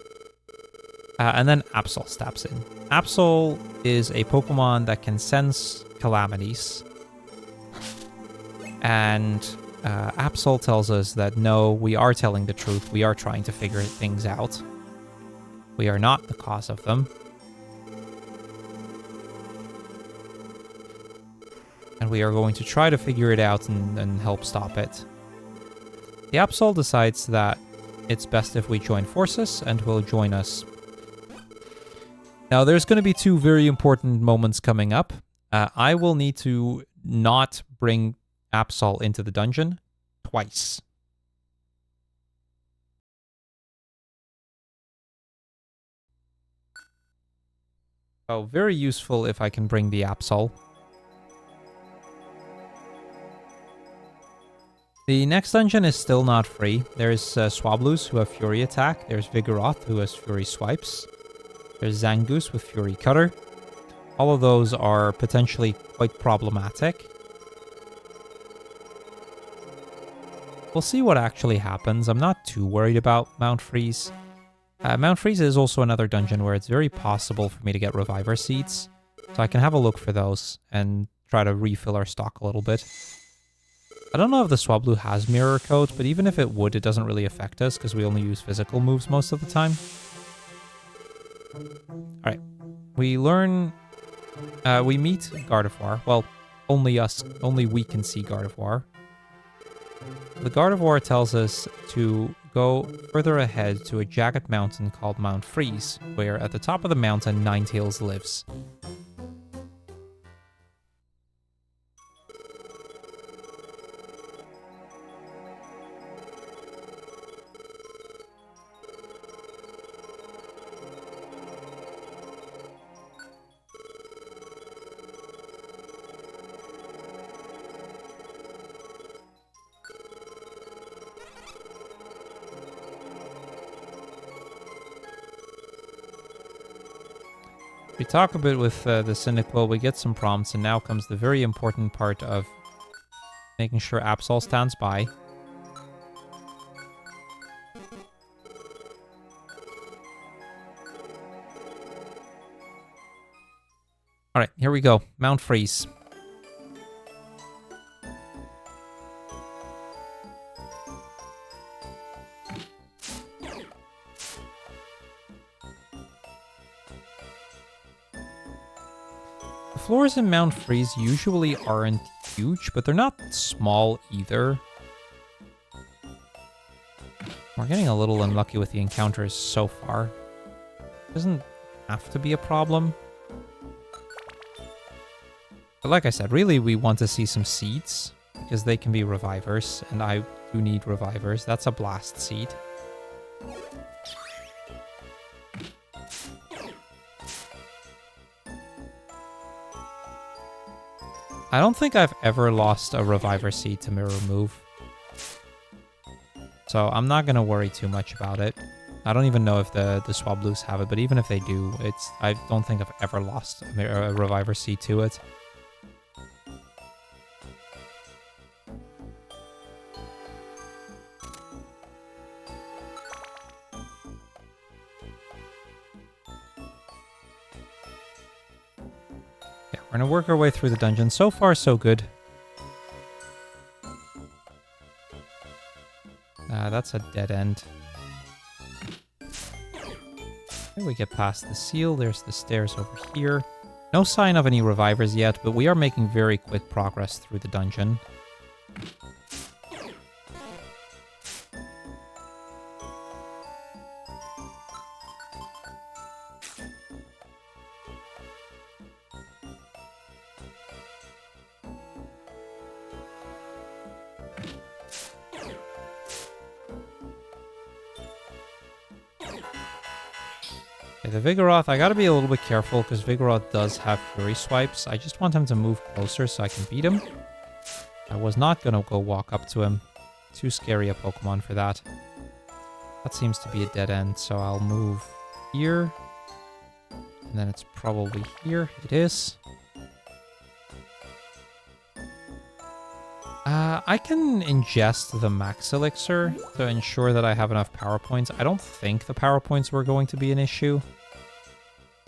And then Absol steps in. Absol is a Pokemon that can sense calamities. And Absol tells us that no, we are telling the truth. We are trying to figure things out. We are not the cause of them. And we are going to try to figure it out and help stop it. The Absol decides that it's best if we join forces and will join us. Now, there's going to be 2 very important moments coming up. I will need to not bring Absol into the dungeon twice. So, very useful if I can bring the Absol. The next dungeon is still not free. There's Swablu's who have Fury Attack. There's Vigoroth who has Fury Swipes. There's Zangoose with Fury Cutter. All of those are potentially quite problematic. We'll see what actually happens. I'm not too worried about Mount Freeze. Mount Freeze is also another dungeon where it's very possible for me to get Reviver Seeds. So I can have a look for those and try to refill our stock a little bit. I don't know if the Swablu has Mirror Coat, but even if it would, it doesn't really affect us because we only use physical moves most of the time. Alright, we learn, we meet Gardevoir. Well, only we can see Gardevoir. The Gardevoir tells us to go further ahead to a jagged mountain called Mount Freeze, where at the top of the mountain Ninetales lives. We talk a bit with the Cyndaquil, we get some prompts, and now comes the very important part of making sure Absol stands by. Alright, here we go. Mount Freeze. The floors in Mount Freeze usually aren't huge, but they're not small either. We're getting a little unlucky with the encounters so far. Doesn't have to be a problem. But like I said, really we want to see some seeds, because they can be revivers, and I do need revivers. That's a blast seed. I don't think I've ever lost a reviver seed to mirror move. So I'm not going to worry too much about it. I don't even know if the Swabloos have it, but even if they do, I don't think I've ever lost a reviver seed to it. Yeah, we're going to work our way through the dungeon. So far, so good. That's a dead end. Okay, we get past the seal. There's the stairs over here. No sign of any revivers yet, but we are making very quick progress through the dungeon. The Vigoroth, I gotta be a little bit careful because Vigoroth does have Fury Swipes. I just want him to move closer so I can beat him. I was not gonna go walk up to him. Too scary a Pokemon for that. That seems to be a dead end, so I'll move here. And then it's probably here. It is. I can ingest the Max Elixir to ensure that I have enough power points. I don't think the power points were going to be an issue.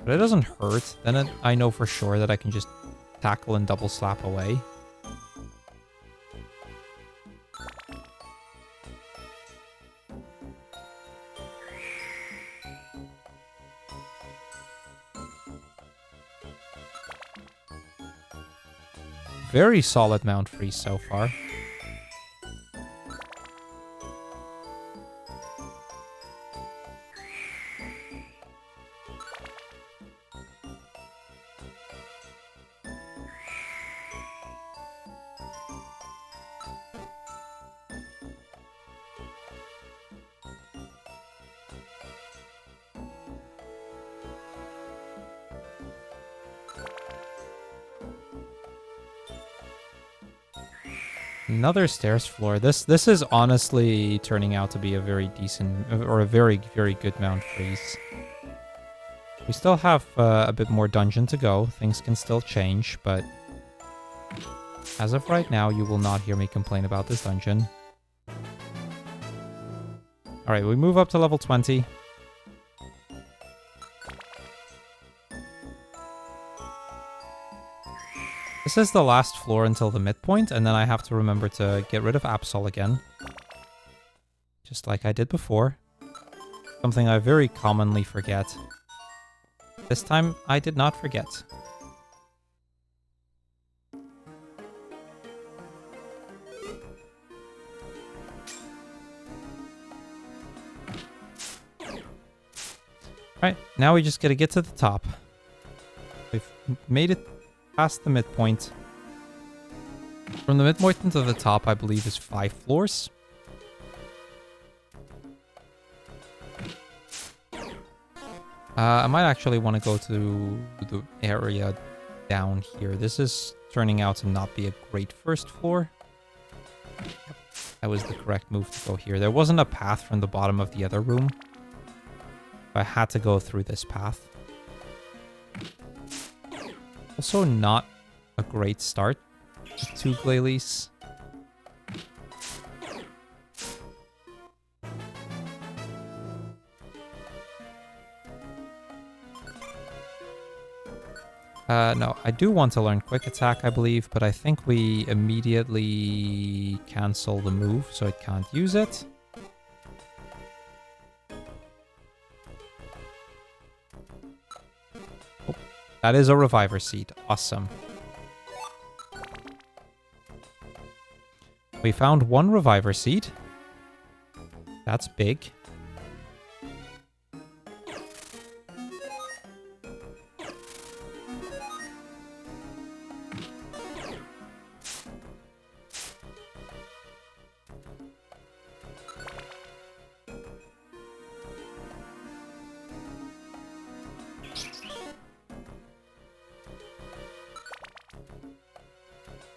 But it doesn't hurt. Then I know for sure that I can just tackle and double slap away. Very solid Mount Freeze so far. Another stairs floor. This is honestly turning out to be a very decent, or a very, very good Mount Freeze. We still have a bit more dungeon to go. Things can still change, but as of right now, you will not hear me complain about this dungeon. Alright, we move up to level 20. This is the last floor until the midpoint, and then I have to remember to get rid of Absol again. Just like I did before. Something I very commonly forget. This time, I did not forget. Alright, now we just gotta get to the top. We've made it past the midpoint. From the midpoint to the top, I believe, is 5 floors. I might actually want to go to the area down here. This is turning out to not be a great first floor. That was the correct move to go here. There wasn't a path from the bottom of the other room. I had to go through this path. Also not a great start with 2 Glalie. No, I do want to learn Quick Attack, I believe, but I think we immediately cancel the move, so it can't use it. Oh, that is a Reviver Seed. Awesome. We found 1 Reviver Seed. That's big.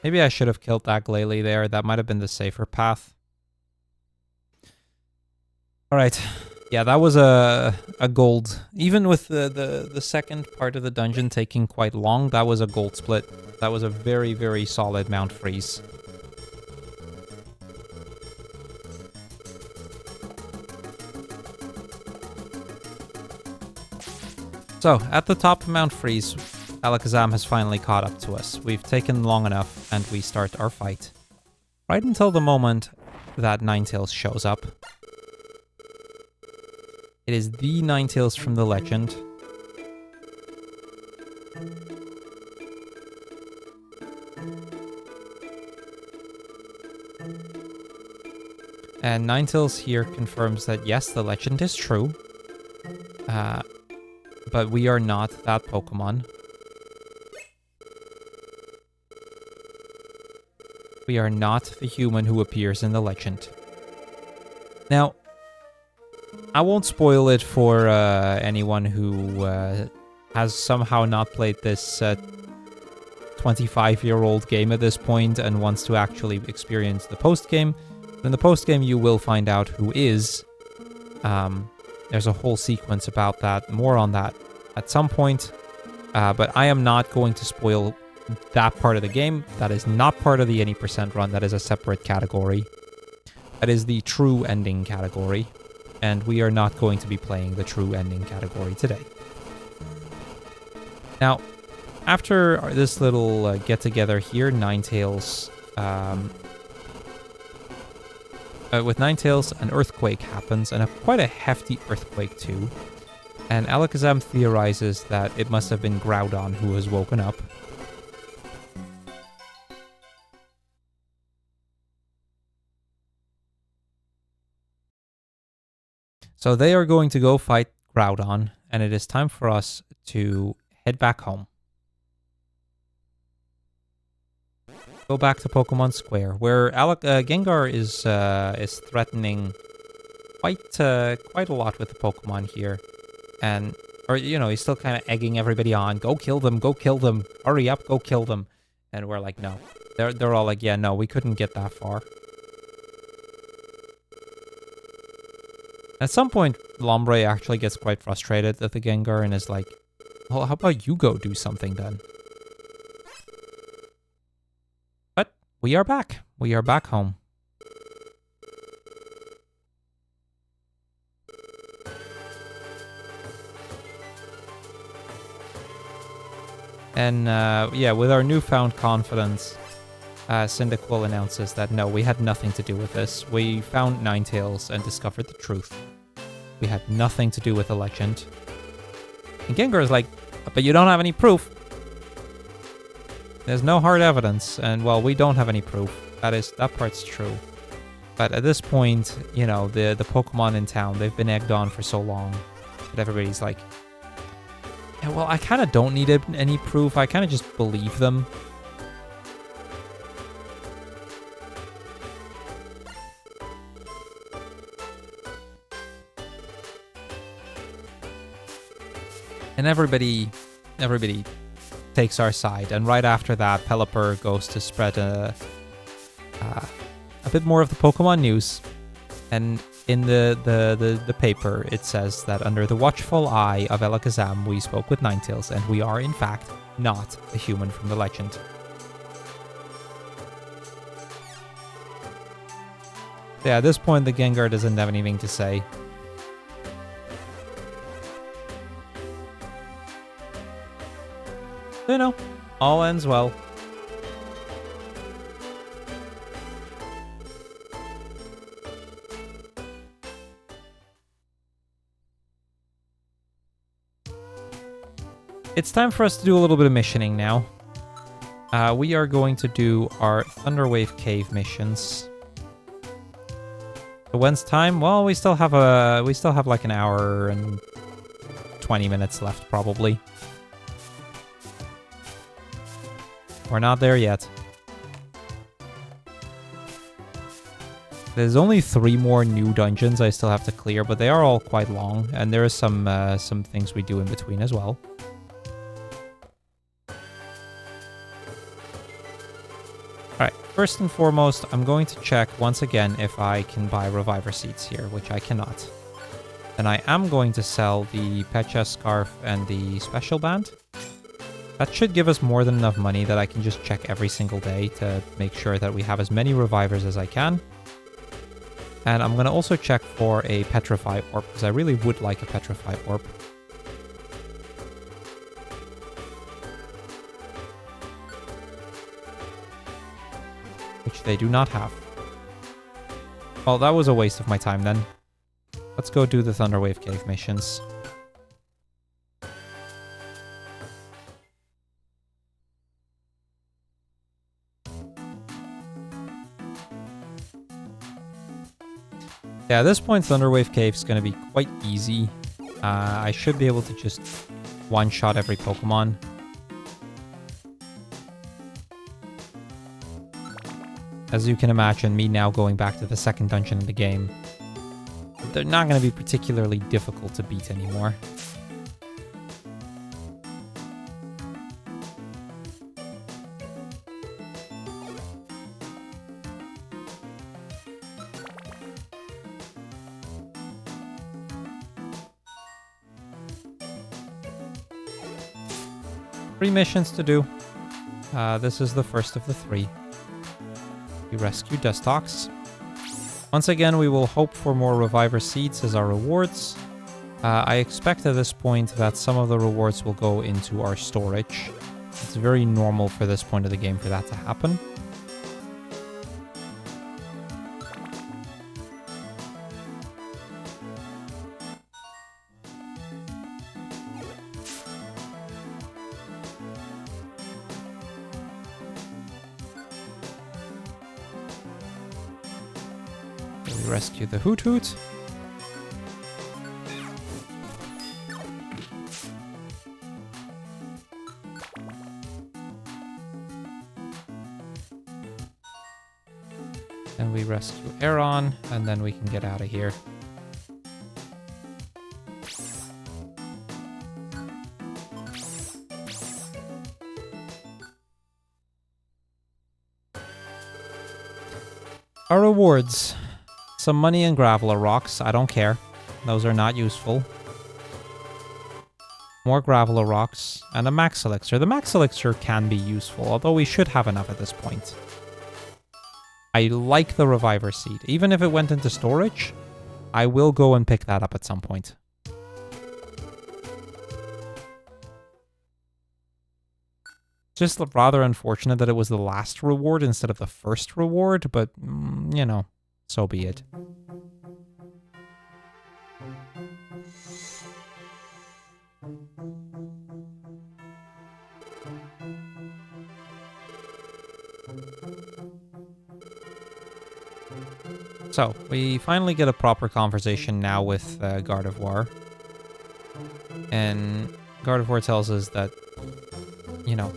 Maybe I should have killed that Glalie there. That might have been the safer path. All right. Yeah, that was a gold. Even with the second part of the dungeon taking quite long, that was a gold split. That was a very, very solid Mount Freeze. So, at the top of Mount Freeze, Alakazam has finally caught up to us. We've taken long enough, and we start our fight. Right until the moment that Ninetales shows up. It is the Ninetales from the legend. And Ninetales here confirms that yes, the legend is true. But we are not that Pokemon. We are not the human who appears in the legend. Now, I won't spoil it for anyone who has somehow not played this 25-year-old game at this point and wants to actually experience the post-game. In the post-game, you will find out who is. There's a whole sequence about that. More on that at some point. But I am not going to spoil that part of the game. That is not part of the any percent run. That is a separate category. That is the true ending category. And we are not going to be playing the true ending category today. Now, after this little get-together here, Ninetales... with Ninetales, an earthquake happens, and quite a hefty earthquake too. And Alakazam theorizes that it must have been Groudon who has woken up. So they are going to go fight Groudon, and it is time for us to head back home. Go back to Pokemon Square, where Gengar is threatening quite a lot with the Pokemon here, or he's still kind of egging everybody on. Go kill them, hurry up, go kill them. And we're like, no. They're all like, yeah, no, we couldn't get that far. At some point, Lombre actually gets quite frustrated at the Gengar and is like, well, how about you go do something then? But we are back. We are back home. And yeah, with our newfound confidence, Cyndaquil announces that no, we had nothing to do with this. We found Ninetales and discovered the truth. We had nothing to do with the legend. And Gengar is like, but you don't have any proof. There's no hard evidence, and well, we don't have any proof. That part's true. But at this point, the Pokemon in town, they've been egged on for so long that everybody's like, yeah, well, I kind of don't need any proof. I kind of just believe them. And everybody takes our side. And right after that, Pelipper goes to spread a bit more of the Pokemon news. And in the paper, it says that under the watchful eye of Alakazam, we spoke with Ninetales, and we are, in fact, not a human from the legend. Yeah, at this point, the Gengar doesn't have anything to say. All ends well. It's time for us to do a little bit of missioning now. We are going to do our Thunderwave Cave missions. So when's time? Well, we still have like an hour and 20 minutes left, probably. We're not there yet. There's only 3 more new dungeons I still have to clear, but they are all quite long, and there is some things we do in between as well. Alright, first and foremost, I'm going to check once again if I can buy reviver seeds here, which I cannot. And I am going to sell the pet chest scarf and the special band. That should give us more than enough money that I can just check every single day to make sure that we have as many revivers as I can. And I'm going to also check for a Petrify Orb, because I really would like a Petrify Orb. Which they do not have. Well, that was a waste of my time then. Let's go do the Thunderwave Cave missions. Yeah, at this point, Thunderwave Cave is going to be quite easy. I should be able to just one-shot every Pokemon. As you can imagine, me now going back to the second dungeon in the game, they're not going to be particularly difficult to beat anymore. Three missions to do. This is the first of the 3. We rescue Dustox. Once again, we will hope for more Reviver Seeds as our rewards. I expect at this point that some of the rewards will go into our storage. It's very normal for this point of the game for that to happen. Rescue the Hoot Hoot. And we rescue Aeron, and then we can get out of here. Our rewards. Some money and Graveler rocks. I don't care. Those are not useful. More Graveler rocks and a Max Elixir. The Max Elixir can be useful, although we should have enough at this point. I like the Reviver Seed. Even if it went into storage, I will go and pick that up at some point. Just rather unfortunate that it was the last reward instead of the first reward, but, you know. So be it. So, we finally get a proper conversation now with Gardevoir. And Gardevoir tells us that, you know,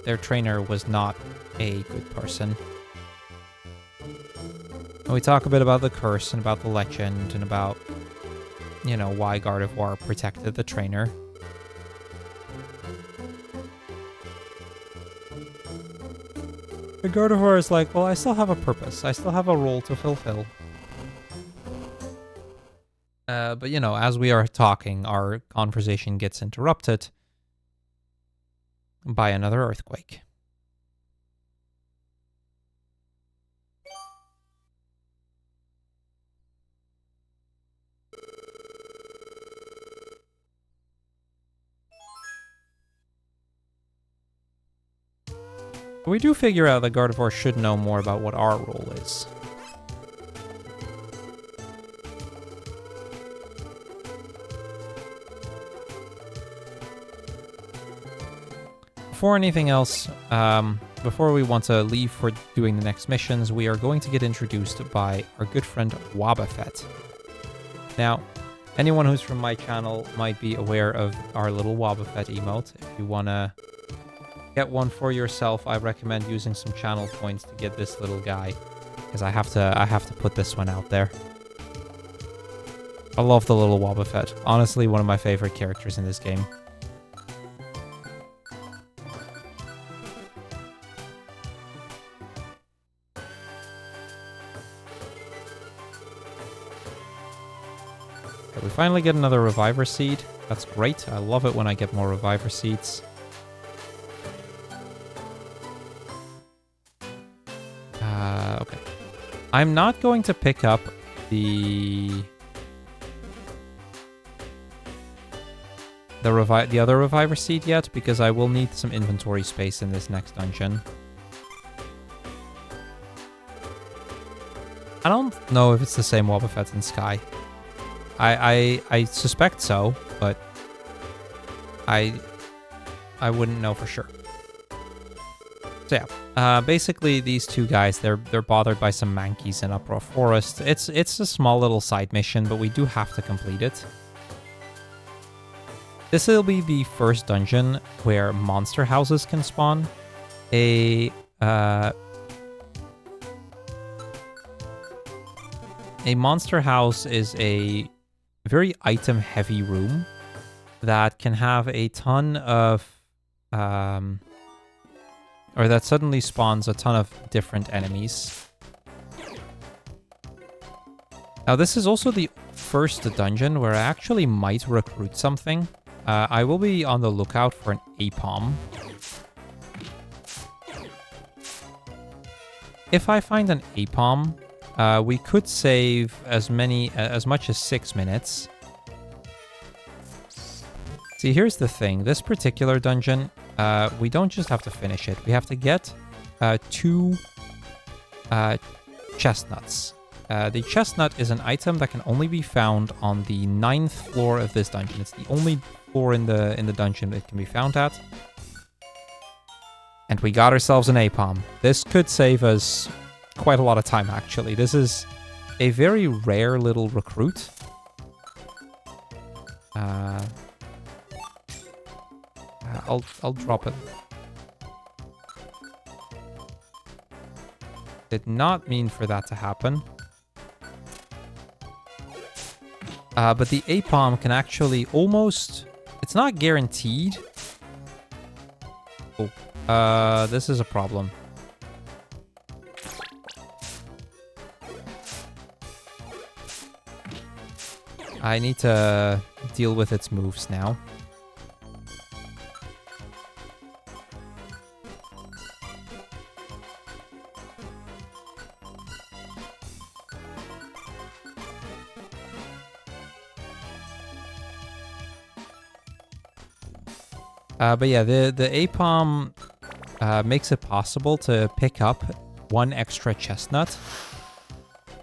their trainer was not a good person. And we talk a bit about the curse and about the legend and about, you know, why Gardevoir protected the trainer. And Gardevoir is like, well, I still have a purpose. I still have a role to fulfill. But, you know, as we are talking, our conversation gets interrupted by another earthquake. We do figure out that Gardevoir should know more about what our role is. Before anything else, before we want to leave for doing the next missions, we are going to get introduced by our good friend Wobbuffet. Now, anyone who's from my channel might be aware of our little Wobbuffet emote. If you want to get one for yourself, I recommend using some channel points to get this little guy, because I have to put this one out there. I love the little Wobbuffet. Honestly, one of my favorite characters in this game. Okay, we finally get another Reviver Seed. That's great. I love it when I get more Reviver Seeds. Okay. I'm not going to pick up the other Reviver Seed yet, because I will need some inventory space in this next dungeon. I don't know if it's the same Wobbuffet in Sky. I suspect so, but I wouldn't know for sure. So yeah, basically these two guys, they're bothered by some mankeys in Uproar Forest. It's a small little side mission, but we do have to complete it. This will be the first dungeon where monster houses can spawn. A monster house is a very item-heavy room that can have a ton of or that suddenly spawns a ton of different enemies. Now, this is also the first dungeon where I actually might recruit something. I will be on the lookout for an Apom. If I find an Apom, we could save as much as 6 minutes. See, here's the thing. This particular dungeon, we don't just have to finish it. We have to get 2 chestnuts. The chestnut is an item that can only be found on the 9th floor of this dungeon. It's the only floor in the dungeon it can be found at. And we got ourselves an Apom. This could save us quite a lot of time, actually. This is a very rare little recruit. I'll drop it. Did not mean for that to happen. But the Apom can actually almost... It's not guaranteed. Oh, this is a problem. I need to deal with its moves now. But yeah, the Apom makes it possible to pick up 1 extra chestnut.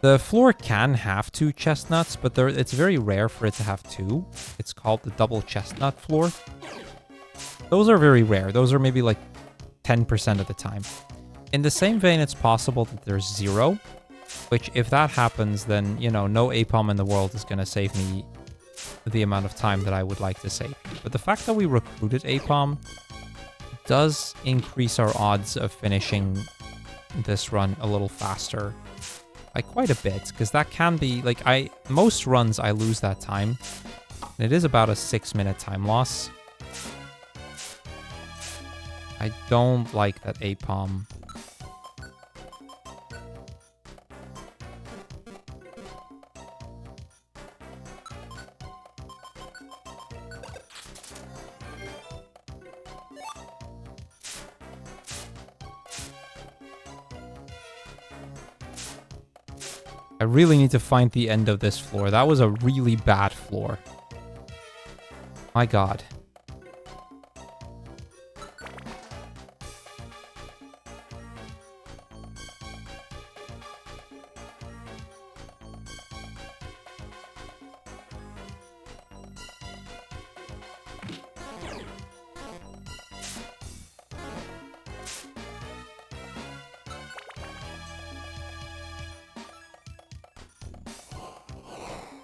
The floor can have 2 chestnuts, but it's very rare for it to have 2. It's called the double chestnut floor. Those are very rare. Those are maybe like 10% of the time. In the same vein, it's possible that there's 0, which if that happens, then, you know, no Apom in the world is going to save me the amount of time that I would like to save. But the fact that we recruited Apom does increase our odds of finishing this run a little faster by quite a bit, because that can be like most runs I lose that time, and it is about a 6-minute time loss. I don't like that Apom. I really need to find the end of this floor. That was a really bad floor. My god.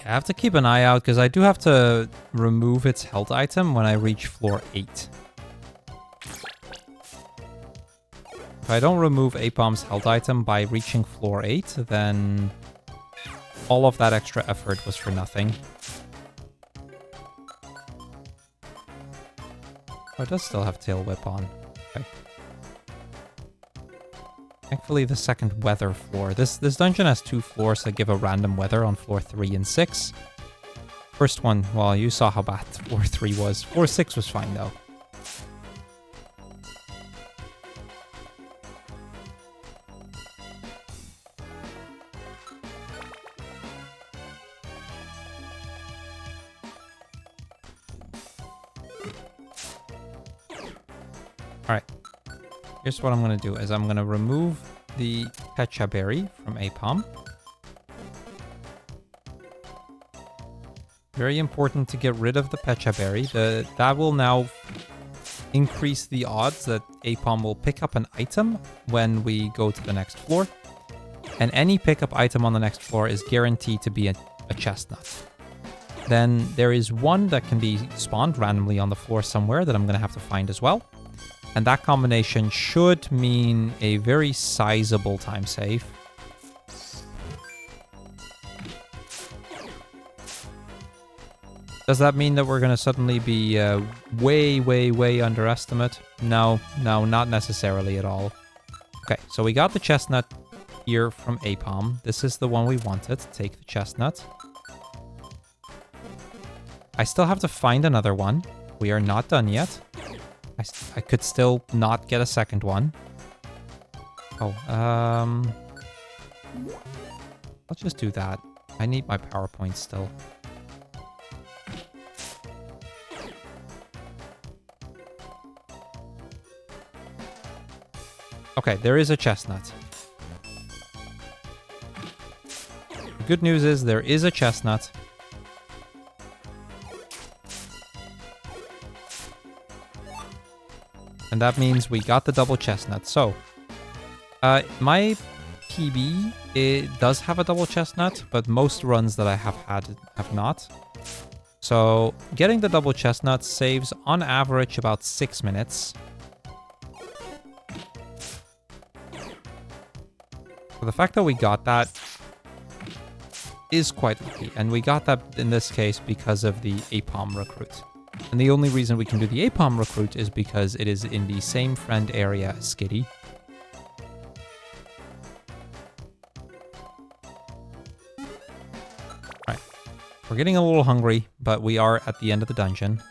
I have to keep an eye out because I do have to remove its health item when I reach floor 8. If I don't remove Apom's health item by reaching floor 8, then all of that extra effort was for nothing. Oh, it does still have Tail Whip on. Okay. Thankfully, the second weather floor. This dungeon has 2 floors that give a random weather on floor 3 and 6. First one, well, you saw how bad floor 3 was. Floor 6 was fine, though. Alright. Here's what I'm going to do, is I'm going to remove the Pecha Berry from Apom. Very important to get rid of the Pecha Berry. That will now increase the odds that Apom will pick up an item when we go to the next floor. And any pickup item on the next floor is guaranteed to be a chestnut. Then there is one that can be spawned randomly on the floor somewhere that I'm going to have to find as well. And that combination should mean a very sizable time save. Does that mean that we're going to suddenly be way underestimate? No, not necessarily at all. Okay, so we got the chestnut here from Apom. This is the one we wanted. Take the chestnut. I still have to find another one. We are not done yet. I could still not get a second one. Oh, let's just do that. I need my PowerPoint still. Okay, there is a chestnut. The good news is there is a chestnut. And that means we got the double chestnut. So, my PB, it does have a double chestnut, but most runs that I have had have not. So, getting the double chestnut saves on average about 6 minutes. So the fact that we got that is quite lucky. And we got that in this case because of the Apom recruit. And the only reason we can do the Apom recruit is because it is in the same friend area as Skitty. Alright. We're getting a little hungry, but we are at the end of the dungeon.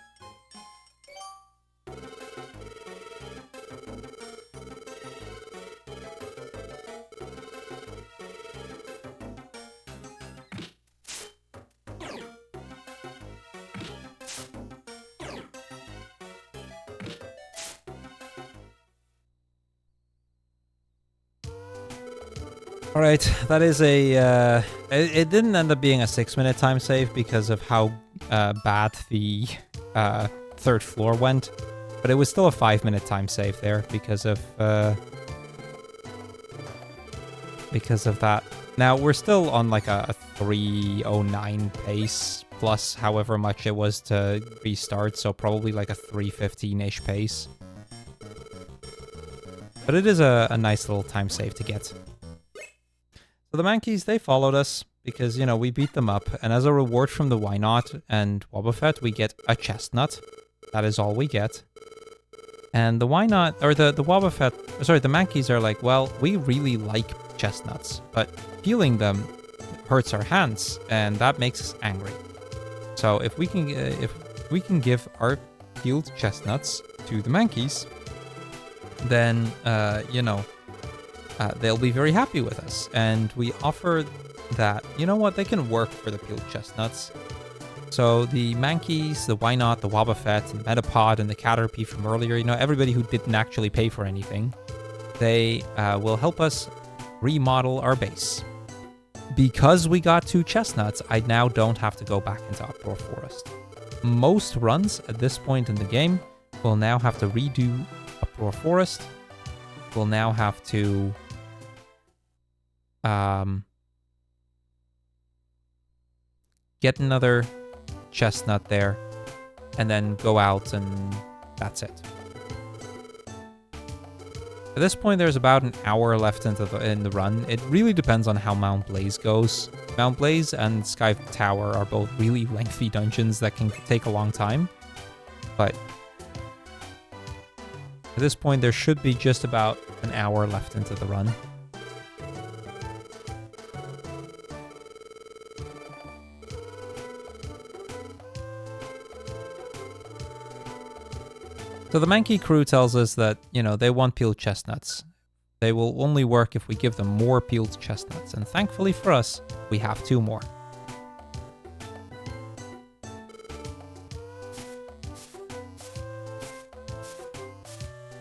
Alright, that is a... it didn't end up being a 6-minute time save because of how bad the third floor went. But it was still a 5-minute time save there because of that. Now, we're still on like a 3:09 pace, plus however much it was to restart, so probably like a 3:15-ish pace. But it is a nice little time save to get. So the Mankeys, they followed us because, you know, we beat them up. And as a reward from the Why Not and Wobbuffet, we get a chestnut. That is all we get. And the Why Not, or the Wobbuffet, sorry, the Mankeys are like, well, we really like chestnuts, but peeling them hurts our hands, and that makes us angry. So if we can give our peeled chestnuts to the Mankeys, then, you know, they'll be very happy with us. And we offer that, you know what, they can work for the peeled chestnuts. So the Mankeys, the Why Not, the Wobbuffet, and the Metapod, and the Caterpie from earlier, you know, everybody who didn't actually pay for anything, they will help us remodel our base. Because we got 2 chestnuts, I now don't have to go back into Uproar Forest. Most runs at this point in the game will now have to redo Uproar Forest. We'll now have to get another chestnut there, and then go out, and that's it. At this point, there's about an hour left in the run. It really depends on how Mount Blaze goes. Mount Blaze and Sky Tower are both really lengthy dungeons that can take a long time. But at this point, there should be just about an hour left into the run. So the Mankey crew tells us that, you know, they want peeled chestnuts. They will only work if we give them more peeled chestnuts. And thankfully for us, we have 2 more.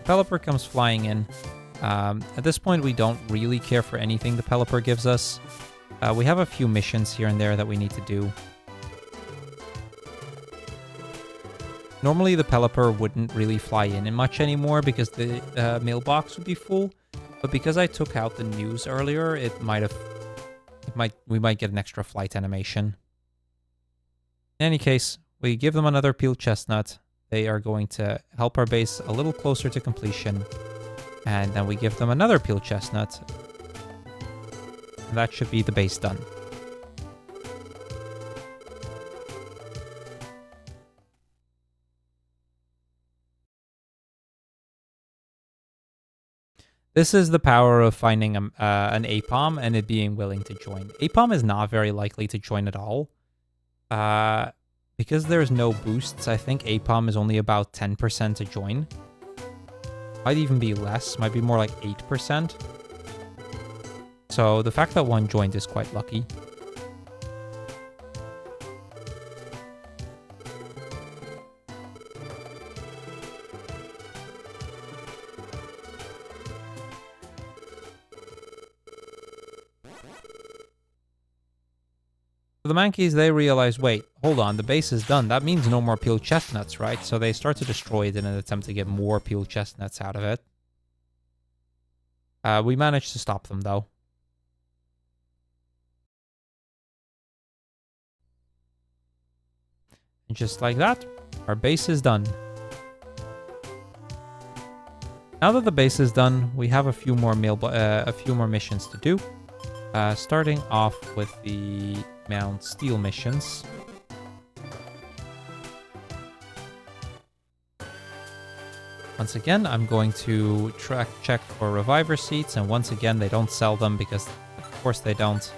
Pelipper comes flying in. At this point, we don't really care for anything the Pelipper gives us. We have a few missions here and there that we need to do. Normally, the Pelipper wouldn't really fly in much anymore because the mailbox would be full. But because I took out the news earlier, we might get an extra flight animation. In any case, we give them another peeled chestnut. They are going to help our base a little closer to completion. And then we give them another peeled chestnut. And that should be the base done. This is the power of finding an APOM and it being willing to join. APOM is not very likely to join at all. Because there's no boosts, I think APOM is only about 10% to join. Might even be less, might be more like 8%. So the fact that one joined is quite lucky. So the Mankeys, they realize, wait, hold on, the base is done. That means no more peeled chestnuts, right? So they start to destroy it in an attempt to get more peeled chestnuts out of it. We managed to stop them, though. And just like that, our base is done. Now that the base is done, we have a few more missions to do. Starting off with the Mount Steel missions. Once again, I'm going to check for reviver seats, and once again, they don't sell them because, of course, they don't.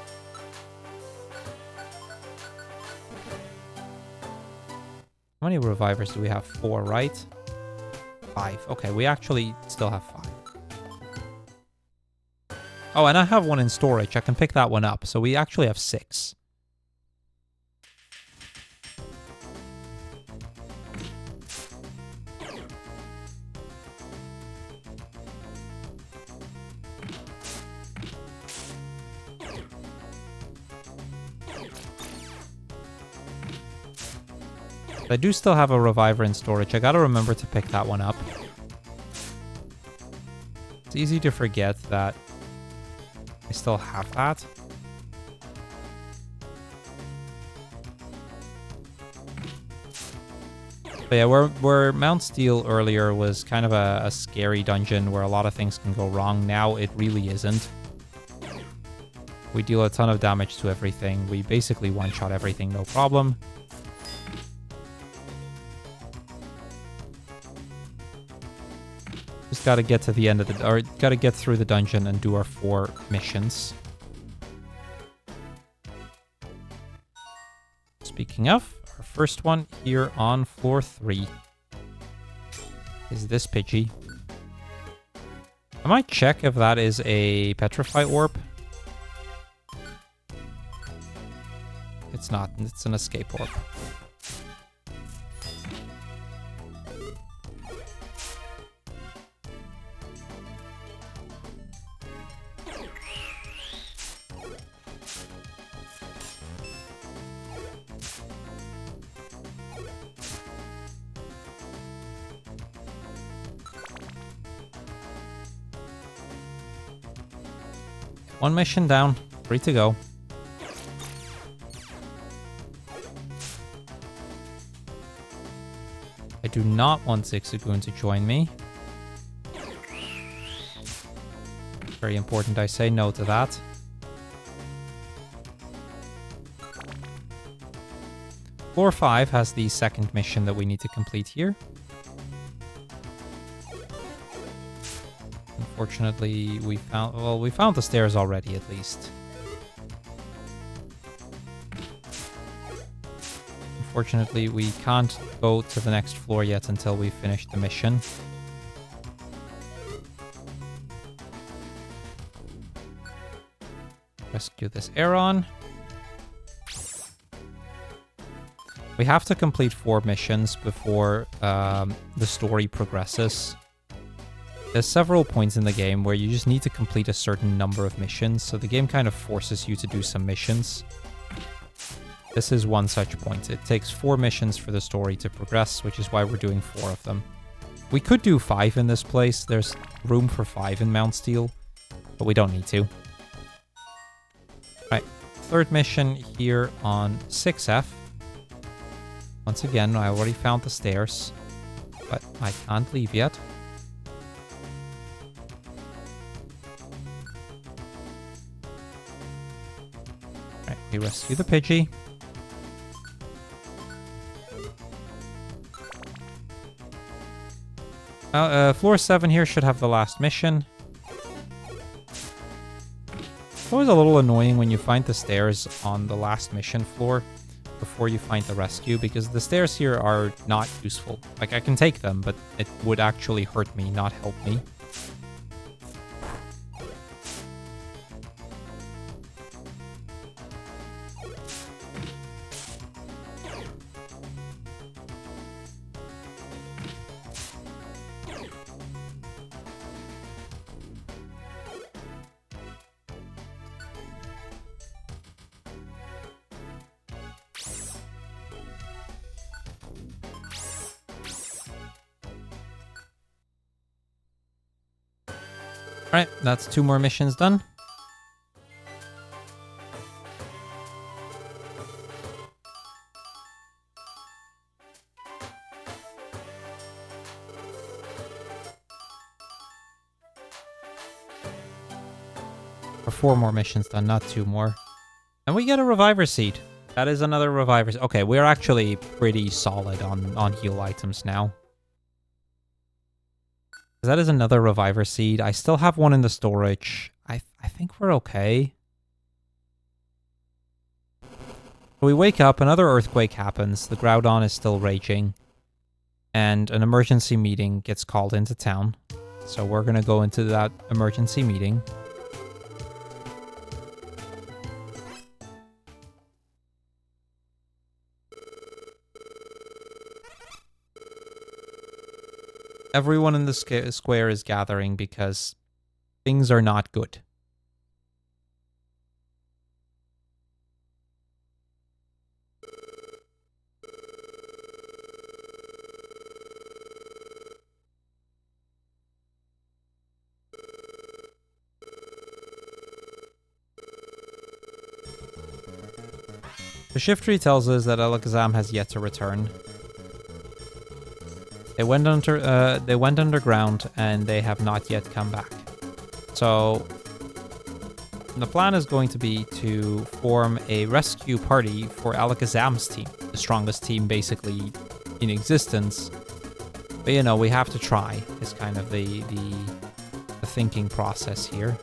How many revivers do we have? 4, right? 5. Okay, we actually still have 5. Oh, and I have one in storage. I can pick that one up. So we actually have 6. I do still have a reviver in storage. I gotta remember to pick that one up. It's easy to forget that I still have that. But yeah, where Mount Steel earlier was kind of a scary dungeon where a lot of things can go wrong. Now it really isn't. We deal a ton of damage to everything. We basically one-shot everything, no problem. Just gotta get to the end of or gotta get through the dungeon and do our 4 missions. Speaking of, our first one here on floor 3 is this Pidgey. I might check if that is a Petrify Orb. It's not, it's an Escape Orb. One mission down, 3 to go. I do not want Zigzagoon to join me. Very important I say no to that. Floor 5 has the second mission that we need to complete here. Unfortunately, we found the stairs already, at least. Unfortunately, we can't go to the next floor yet until we finish the mission. Rescue this Aeron. We have to complete 4 missions before the story progresses. There's several points in the game where you just need to complete a certain number of missions, so the game kind of forces you to do some missions. This is one such point. It takes 4 missions for the story to progress, which is why we're doing 4 of them. We could do 5 in this place. There's room for 5 in Mount Steel, but we don't need to. Right, 3rd mission here on 6F. Once again, I already found the stairs, but I can't leave yet. Right, we rescue the Pidgey. Floor 7 here should have the last mission. It's always a little annoying when you find the stairs on the last mission floor before you find the rescue, because the stairs here are not useful. Like, I can take them, but it would actually hurt me, not help me. Alright, that's 2 more missions done. Or 4 more missions done, not 2 more. And we get a Reviver Seed. That is another Reviver Seed. Okay, we're actually pretty solid on heal items now. That is another Reviver Seed. I still have one in the storage. I think we're okay. We wake up, another earthquake happens, the Groudon is still raging, and an emergency meeting gets called into town. So we're going to go into that emergency meeting. Everyone in the square is gathering because things are not good. The Shiftry tells us that Alakazam has yet to return. They went underground and they have not yet come back. So the plan is going to be to form a rescue party for Alakazam's team, the strongest team basically in existence. But you know, we have to try. Is kind of the thinking process here.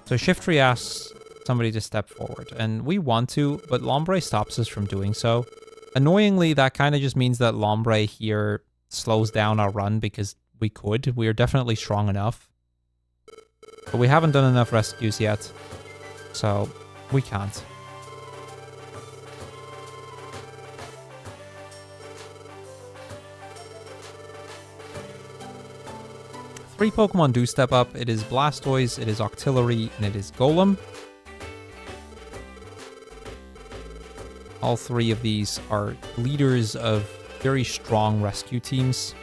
So Shiftry asks somebody to step forward, and we want to, but Lombre stops us from doing so. Annoyingly, that kind of just means that Lombre here slows down our run because we could. We are definitely strong enough. But we haven't done enough rescues yet, so we can't. Three Pokemon do step up. It is Blastoise, it is Octillery, and it is Golem. All 3 of these are leaders of very strong rescue teams.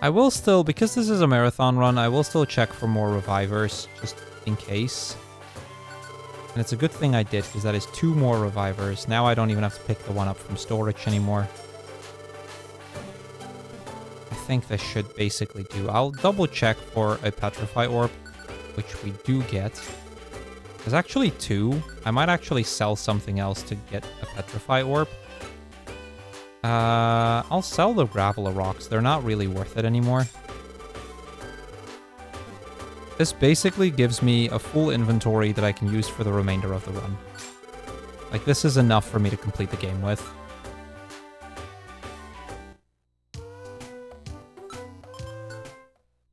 I will still, because this is a marathon run, I will still check for more revivers, just in case. And it's a good thing I did, because that is 2 more revivers. Now I don't even have to pick the one up from storage anymore. I think this should basically do. I'll double check for a Petrify Orb, which we do get. There's actually 2. I might actually sell something else to get a Petrify Orb. I'll sell the Graveler Rocks. They're not really worth it anymore. This basically gives me a full inventory that I can use for the remainder of the run. Like, this is enough for me to complete the game with.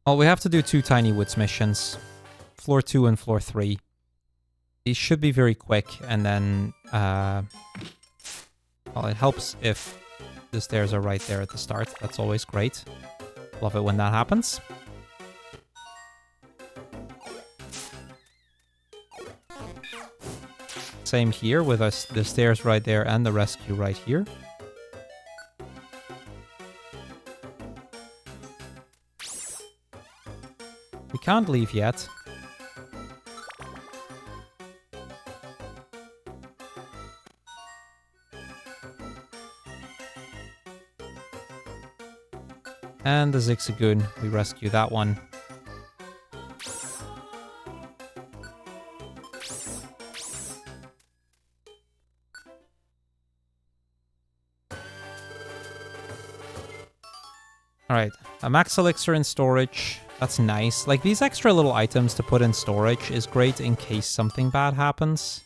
Well, we have to do 2 Tiny Woods missions. Floor 2 and Floor 3. These should be very quick, and then, well, it helps if the stairs are right there at the start. That's always great. Love it when that happens. Same here with us, the stairs right there and the rescue right here. We can't leave yet. And the Zigzagoon, we rescue that one. Alright, a Max Elixir in storage. That's nice. Like, these extra little items to put in storage is great in case something bad happens.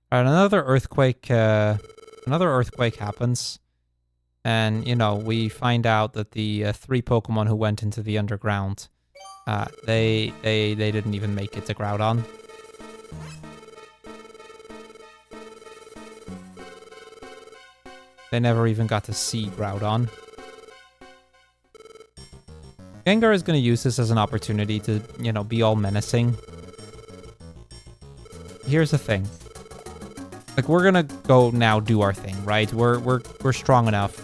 Alright, another earthquake happens. And, you know, we find out that the 3 Pokemon who went into the underground, they didn't even make it to Groudon. They never even got to see Groudon. Gengar is going to use this as an opportunity to, you know, be all menacing. Here's the thing. Like, we're gonna go now do our thing, right? We're strong enough.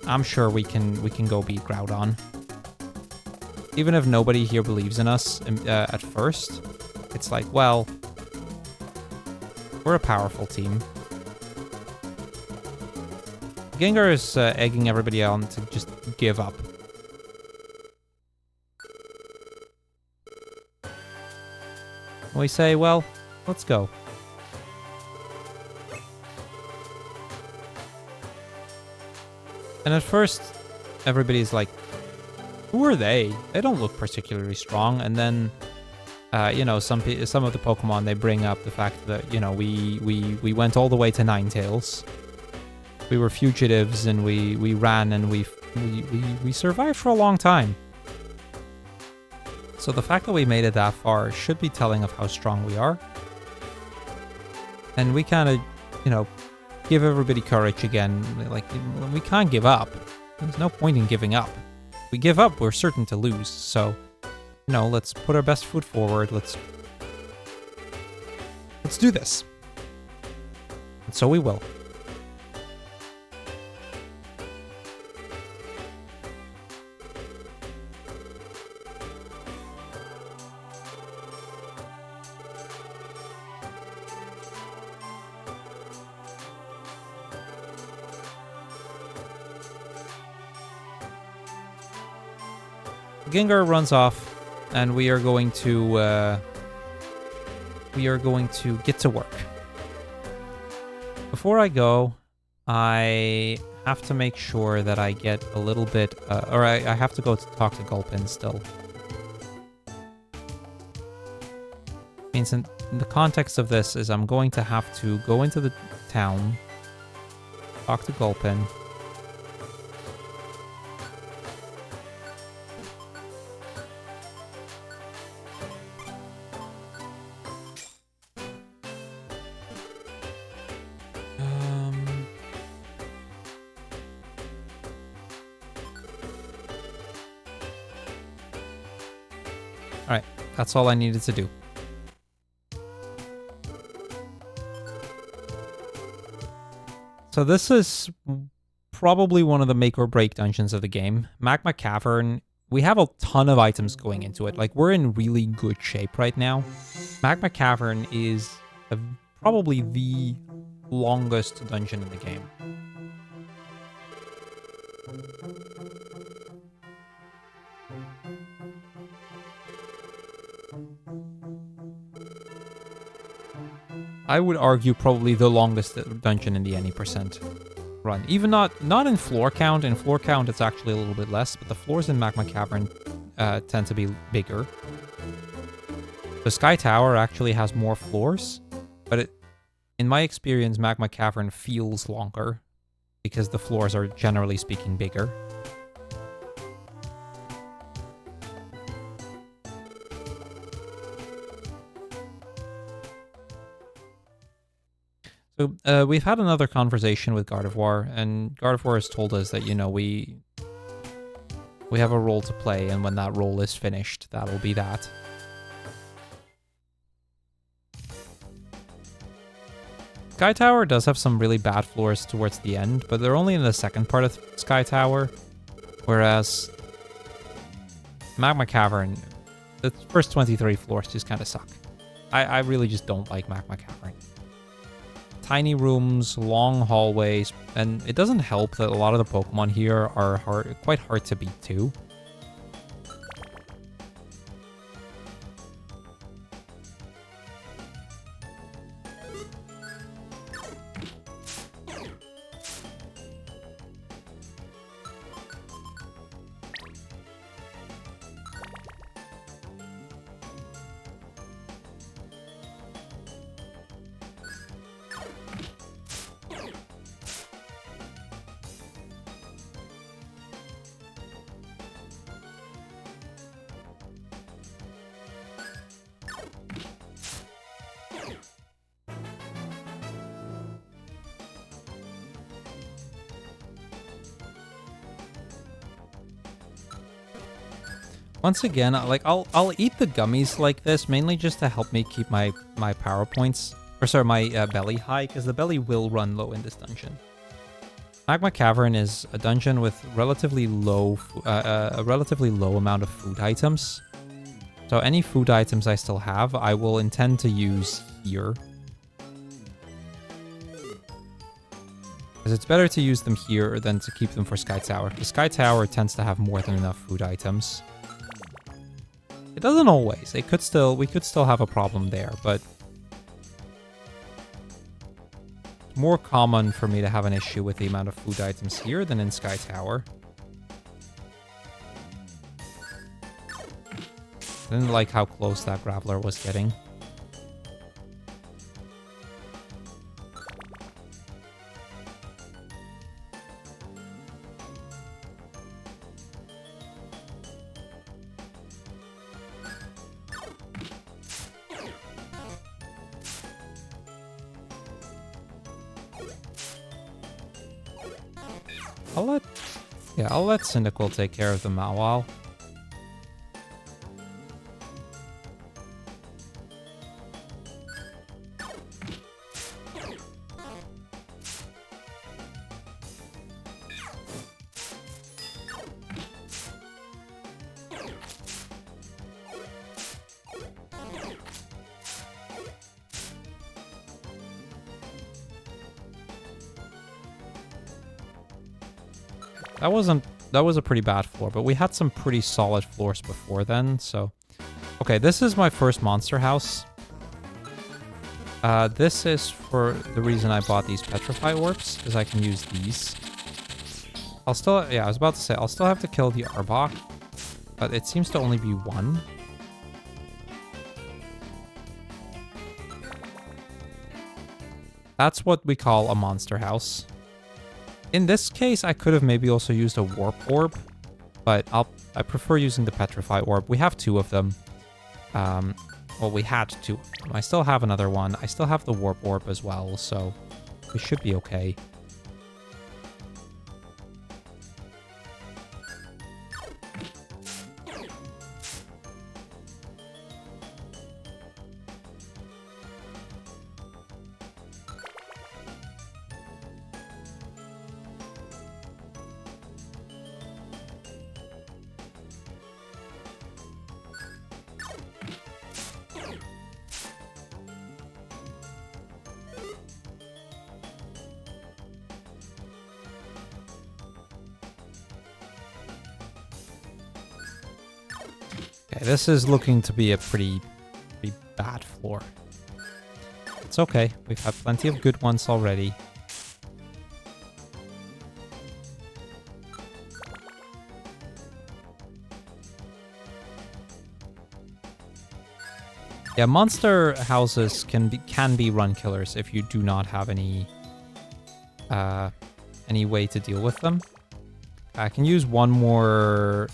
I'm sure we can go beat Groudon. Even if nobody here believes in us at first, it's like, well, we're a powerful team. Gengar is egging everybody on to just give up. We say, well, let's go. And at first, everybody's like, who are they? They don't look particularly strong. And then, you know, some of the Pokemon, they bring up the fact that, you know, we went all the way to Ninetales. We were fugitives, and we ran, and we survived for a long time. So the fact that we made it that far should be telling of how strong we are. And we kind of, you know, give everybody courage again. Like, we can't give up. There's no point in giving up. If we give up, we're certain to lose. So, you know, let's put our best foot forward. Let's do this. And so we will. Gengar runs off, and we are going to get to work. Before I go, I have to make sure that I get a little bit, or I have to go to talk to Gulpin still. Means in the context of this is I'm going to have to go into the town, talk to Gulpin. That's all I needed to do. So this is probably one of the make or break dungeons of the game. Magma Cavern, we have a ton of items going into it. Like, we're in really good shape right now. Magma Cavern is probably the longest dungeon in the game. I would argue probably the longest dungeon in the any percent run. Even not in floor count. In floor count, it's actually a little bit less, but the floors in Magma Cavern tend to be bigger. The Sky Tower actually has more floors, but in my experience, Magma Cavern feels longer because the floors are generally speaking bigger. So we've had another conversation with Gardevoir, and Gardevoir has told us that, you know, we have a role to play, and when that role is finished, that'll be that. Sky Tower does have some really bad floors towards the end, but they're only in the second part of Sky Tower, whereas Magma Cavern, the first 23 floors just kind of suck. I really just don't like Magma Cavern. Tiny rooms, long hallways, and it doesn't help that a lot of the Pokemon here are quite hard to beat too. Once again, like I'll eat the gummies like this mainly just to help me keep my power points, or sorry, my belly high, because the belly will run low in this dungeon. Magma Cavern is a dungeon with relatively low, a relatively low amount of food items. So any food items I still have, I will intend to use here. Because it's better to use them here than to keep them for Sky Tower. The Sky Tower tends to have more than enough food items. It doesn't always. We could still have a problem there, but it's more common for me to have an issue with the amount of food items here than in Sky Tower. I didn't like how close that Graveler was getting. I'll let Cyndaquil take care of the Mawile. That was a pretty bad floor, but we had some pretty solid floors before then, so... Okay, this is my first monster house. This is for the reason I bought these Petrify Orbs, because I can use these. I was about to say, I'll still have to kill the Arbok, but it seems to only be one. That's what we call a monster house. In this case, I could have maybe also used a Warp Orb, but I prefer using the Petrify Orb. We have two of them. Well, we had two of them. I still have another one. I still have the Warp Orb as well, so we should be okay. Okay, this is looking to be a pretty bad floor. It's okay. We've had plenty of good ones already. Yeah, monster houses can be run killers if you do not have any way to deal with them. I can use one more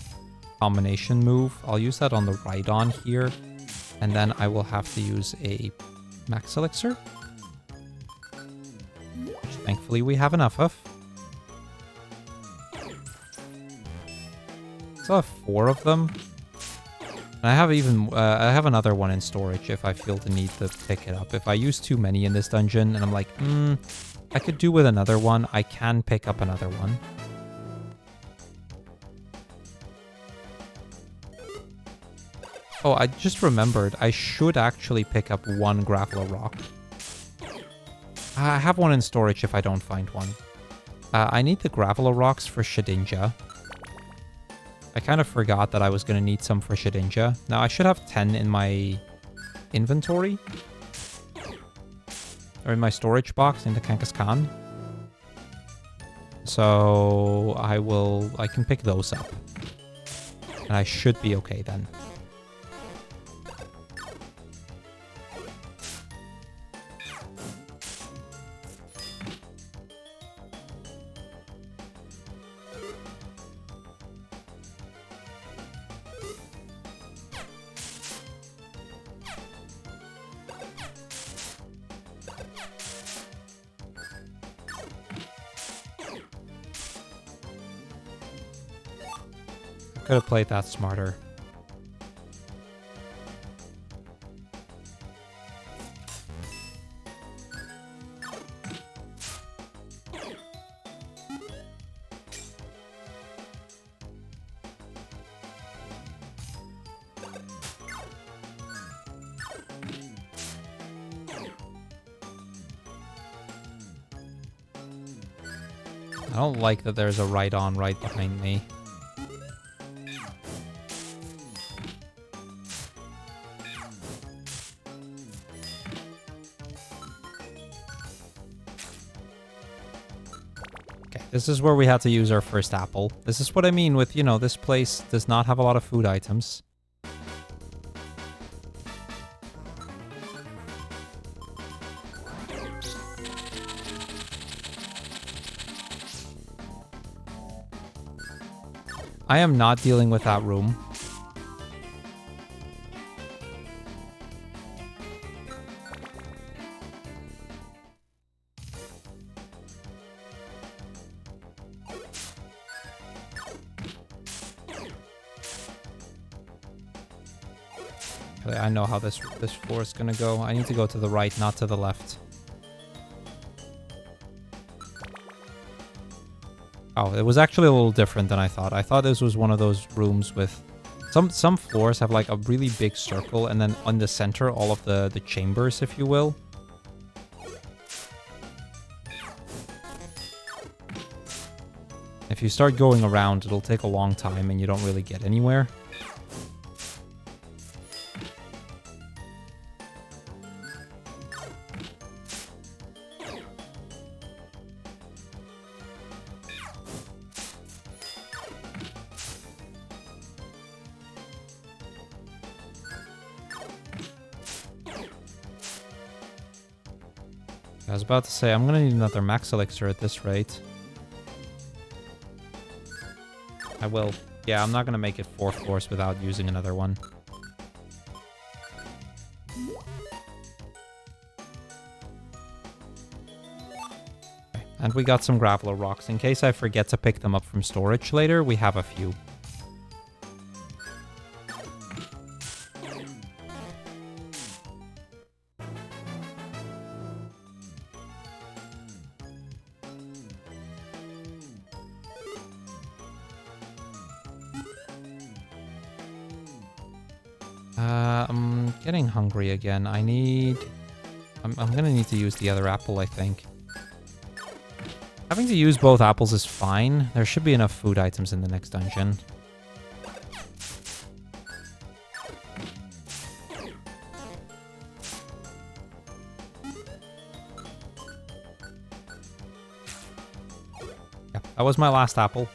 combination move. I'll use that on the right on here, and then I will have to use a max elixir, which thankfully we have enough of. So I have 4 of them. And I have another one in storage if I feel the need to pick it up. If I use too many in this dungeon and I'm like, I could do with another one, I can pick up another one. Oh, I just remembered. I should actually pick up 1 graveler rock. I have one in storage if I don't find one. I need the graveler rocks for Shedinja. I kind of forgot that I was going to need some for Shedinja. Now, I should have 10 in my inventory. Or in my storage box in the Kangaskhan. So, I can pick those up. And I should be okay then. Could have played that smarter. I don't like that there's a right on right behind me. This is where we had to use our first apple. This is what I mean with, this place does not have a lot of food items. I am not dealing with that room. I know how this floor is gonna go. I need to go to the right, not to the left. Oh, it was actually a little different than I thought. I thought this was one of those rooms with... Some floors have like a really big circle, and then on the center, all of the chambers, if you will. If you start going around, it'll take a long time, and you don't really get anywhere. I was about to say, I'm gonna need another max elixir at this rate. I will. Yeah, I'm not gonna make it 4 floors without using another one. Okay. And we got some graveler rocks. In case I forget to pick them up from storage later, we have a few. I'm getting hungry again. I'm gonna need to use the other apple, I think. Having to use both apples is fine. There should be enough food items in the next dungeon. That was my last apple.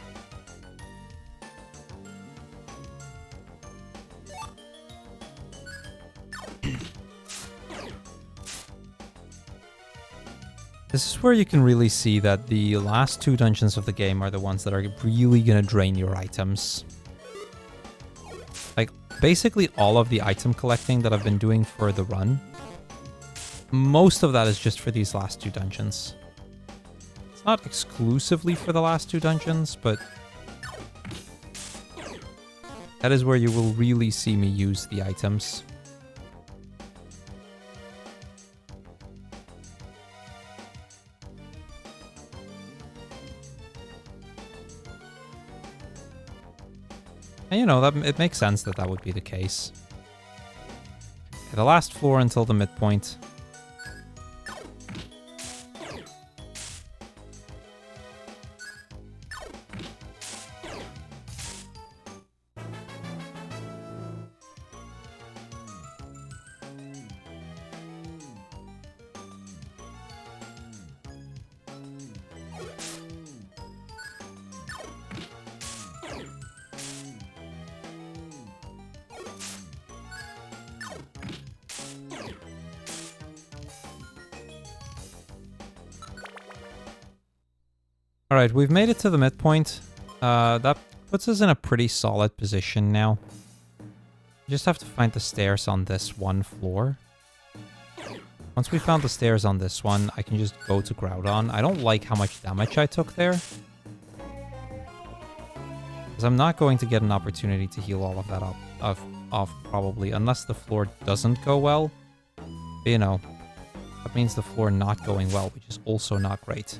This is where you can really see that the last 2 dungeons of the game are the ones that are really gonna drain your items. Like, basically all of the item collecting that I've been doing for the run, most of that is just for these last 2 dungeons. It's not exclusively for the last 2 dungeons, but that is where you will really see me use the items. And you know, it makes sense that that would be the case. Okay, the last floor until the midpoint. Alright, we've made it to the midpoint. That puts us in a pretty solid position now. We just have to find the stairs on this one floor. Once we found the stairs on this one, I can just go to Groudon. I don't like how much damage I took there, because I'm not going to get an opportunity to heal all of that off probably, unless the floor doesn't go well. But, you know, that means the floor not going well, which is also not great.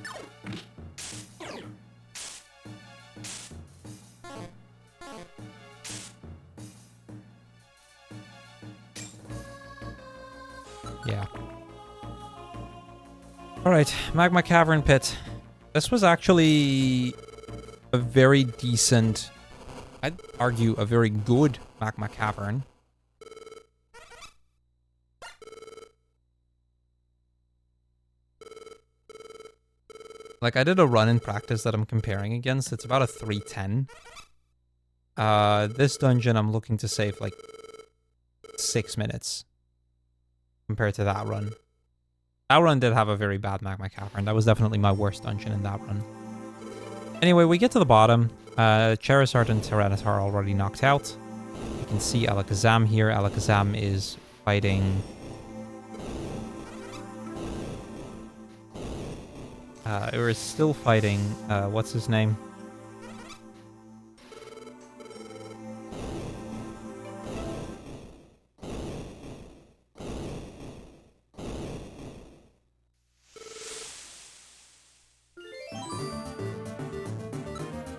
Yeah. Alright, Magma Cavern Pit. This was actually a very decent, I'd argue a very good Magma Cavern. Like, I did a run in practice that I'm comparing against. It's about a 310. This dungeon I'm looking to save like 6 minutes. Compared to that run. That run did have a very bad Magma Cavern. That was definitely my worst dungeon in that run. Anyway, we get to the bottom. Charizard and Tyranitar are already knocked out. You can see Alakazam here. Alakazam is fighting... or is still fighting... what's his name?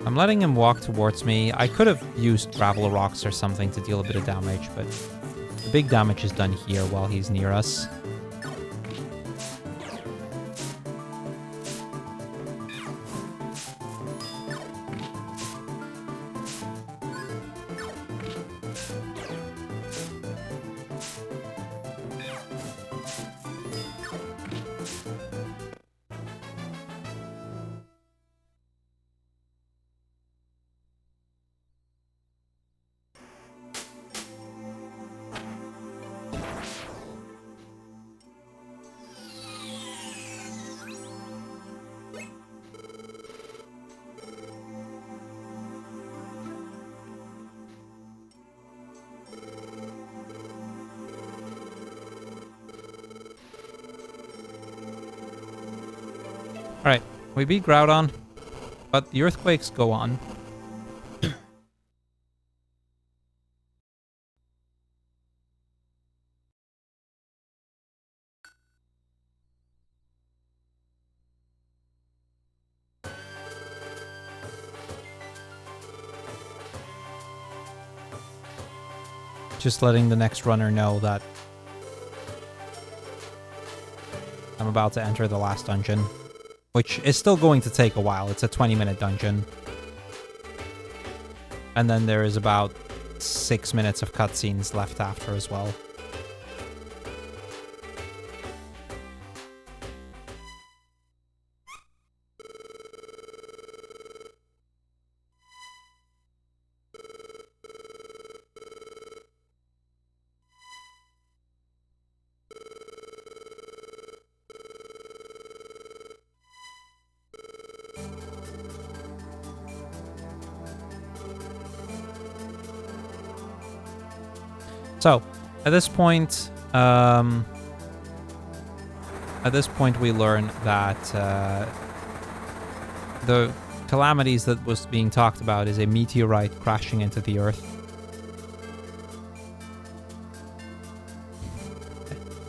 I'm letting him walk towards me. I could have used Gravel Rocks or something to deal a bit of damage, but the big damage is done here while he's near us. Alright, we beat Groudon, but the earthquakes go on. Just letting the next runner know that I'm about to enter the last dungeon. Which is still going to take a while. It's a 20-minute dungeon. And then there is about 6 minutes of cutscenes left after as well. So, at this point, we learn that the calamities that was being talked about is a meteorite crashing into the Earth.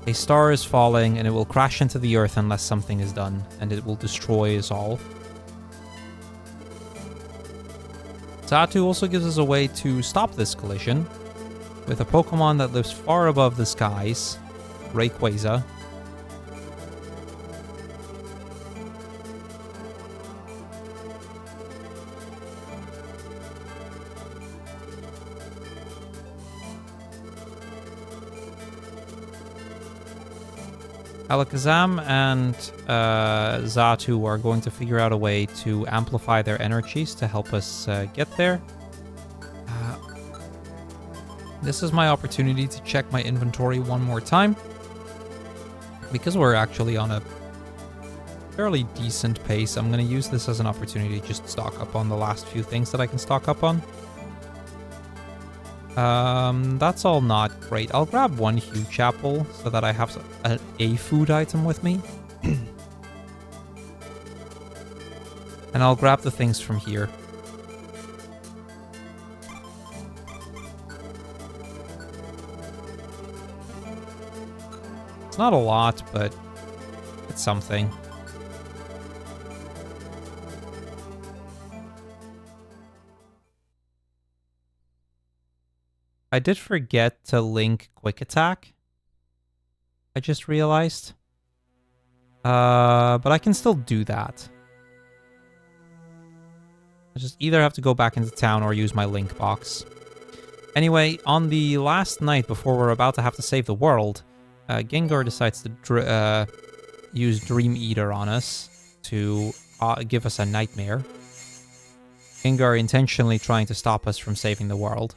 A star is falling, and it will crash into the Earth unless something is done, and it will destroy us all. Zatu also gives us a way to stop this collision with a Pokemon that lives far above the skies, Rayquaza. Alakazam and Zatu are going to figure out a way to amplify their energies to help us get there. This is my opportunity to check my inventory one more time, because we're actually on a fairly decent pace. I'm going to use this as an opportunity to just stock up on the last few things that I can stock up on. That's all not great. I'll grab one huge apple so that I have a food item with me. And I'll grab the things from here. It's not a lot, but it's something. I did forget to link Quick Attack. I just realized. But I can still do that. I just either have to go back into town or use my link box. Anyway, on the last night before we're about to have to save the world, Gengar decides to use Dream Eater on us to give us a nightmare. Gengar intentionally trying to stop us from saving the world.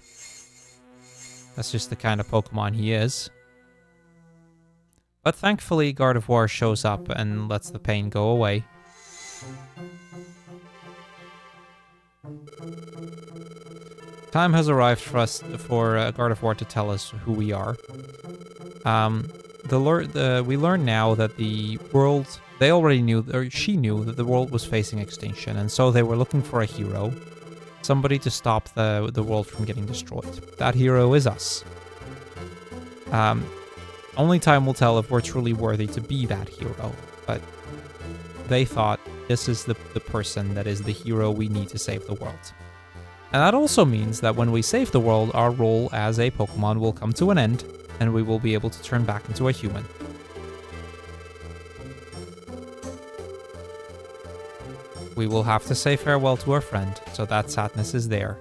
That's just the kind of Pokemon he is. But thankfully, Gardevoir shows up and lets the pain go away. Time has arrived for us, for Gardevoir to tell us who we are. We learn now that the world, they already knew, or she knew, that the world was facing extinction, and so they were looking for a hero. Somebody to stop the world from getting destroyed. That hero is us. Only time will tell if we're truly worthy to be that hero, but they thought this is the person that is the hero we need to save the world. And that also means that when we save the world, our role as a Pokemon will come to an end, and we will be able to turn back into a human. We will have to say farewell to our friend, so that sadness is there.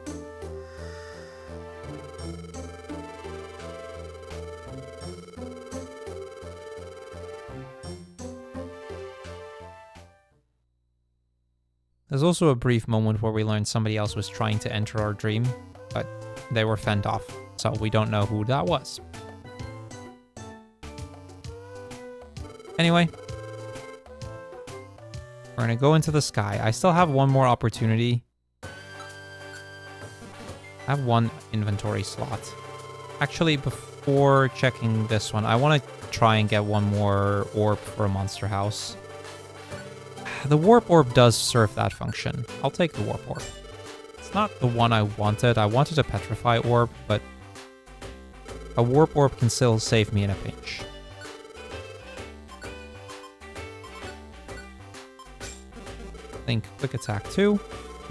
There's also a brief moment where we learned somebody else was trying to enter our dream, but they were fended off, so we don't know who that was. Anyway, we're gonna go into the sky. I still have one more opportunity. I have one inventory slot. Actually, before checking this one, I want to try and get one more orb for a monster house. The warp orb does serve that function. I'll take the warp orb. It's not the one I wanted. I wanted a petrify orb, but a warp orb can still save me in a pinch. Think quick attack 2.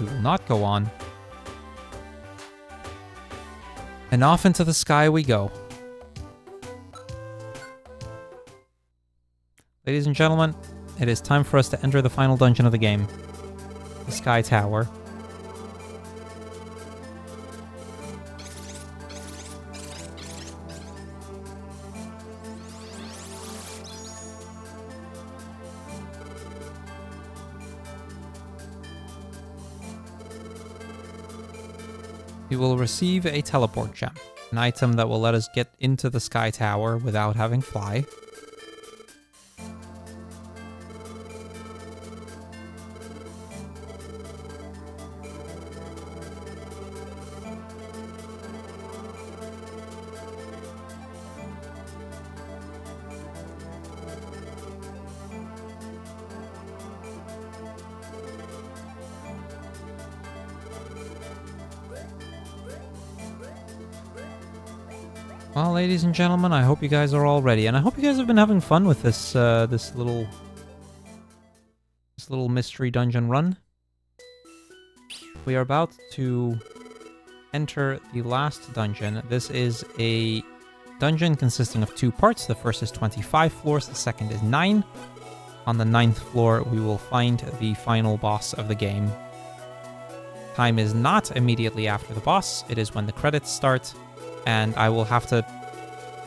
We will not go on. And off into the sky we go. Ladies and gentlemen, it is time for us to enter the final dungeon of the game. The Sky Tower. We will receive a teleport gem, an item that will let us get into the Sky Tower without having fly. Well, ladies and gentlemen, I hope you guys are all ready, and I hope you guys have been having fun with this little mystery dungeon run. We are about to enter the last dungeon. This is a dungeon consisting of 2 parts. The first is 25 floors, the second is 9. On the 9th floor, we will find the final boss of the game. Time is not immediately after the boss, it is when the credits start, and I will have to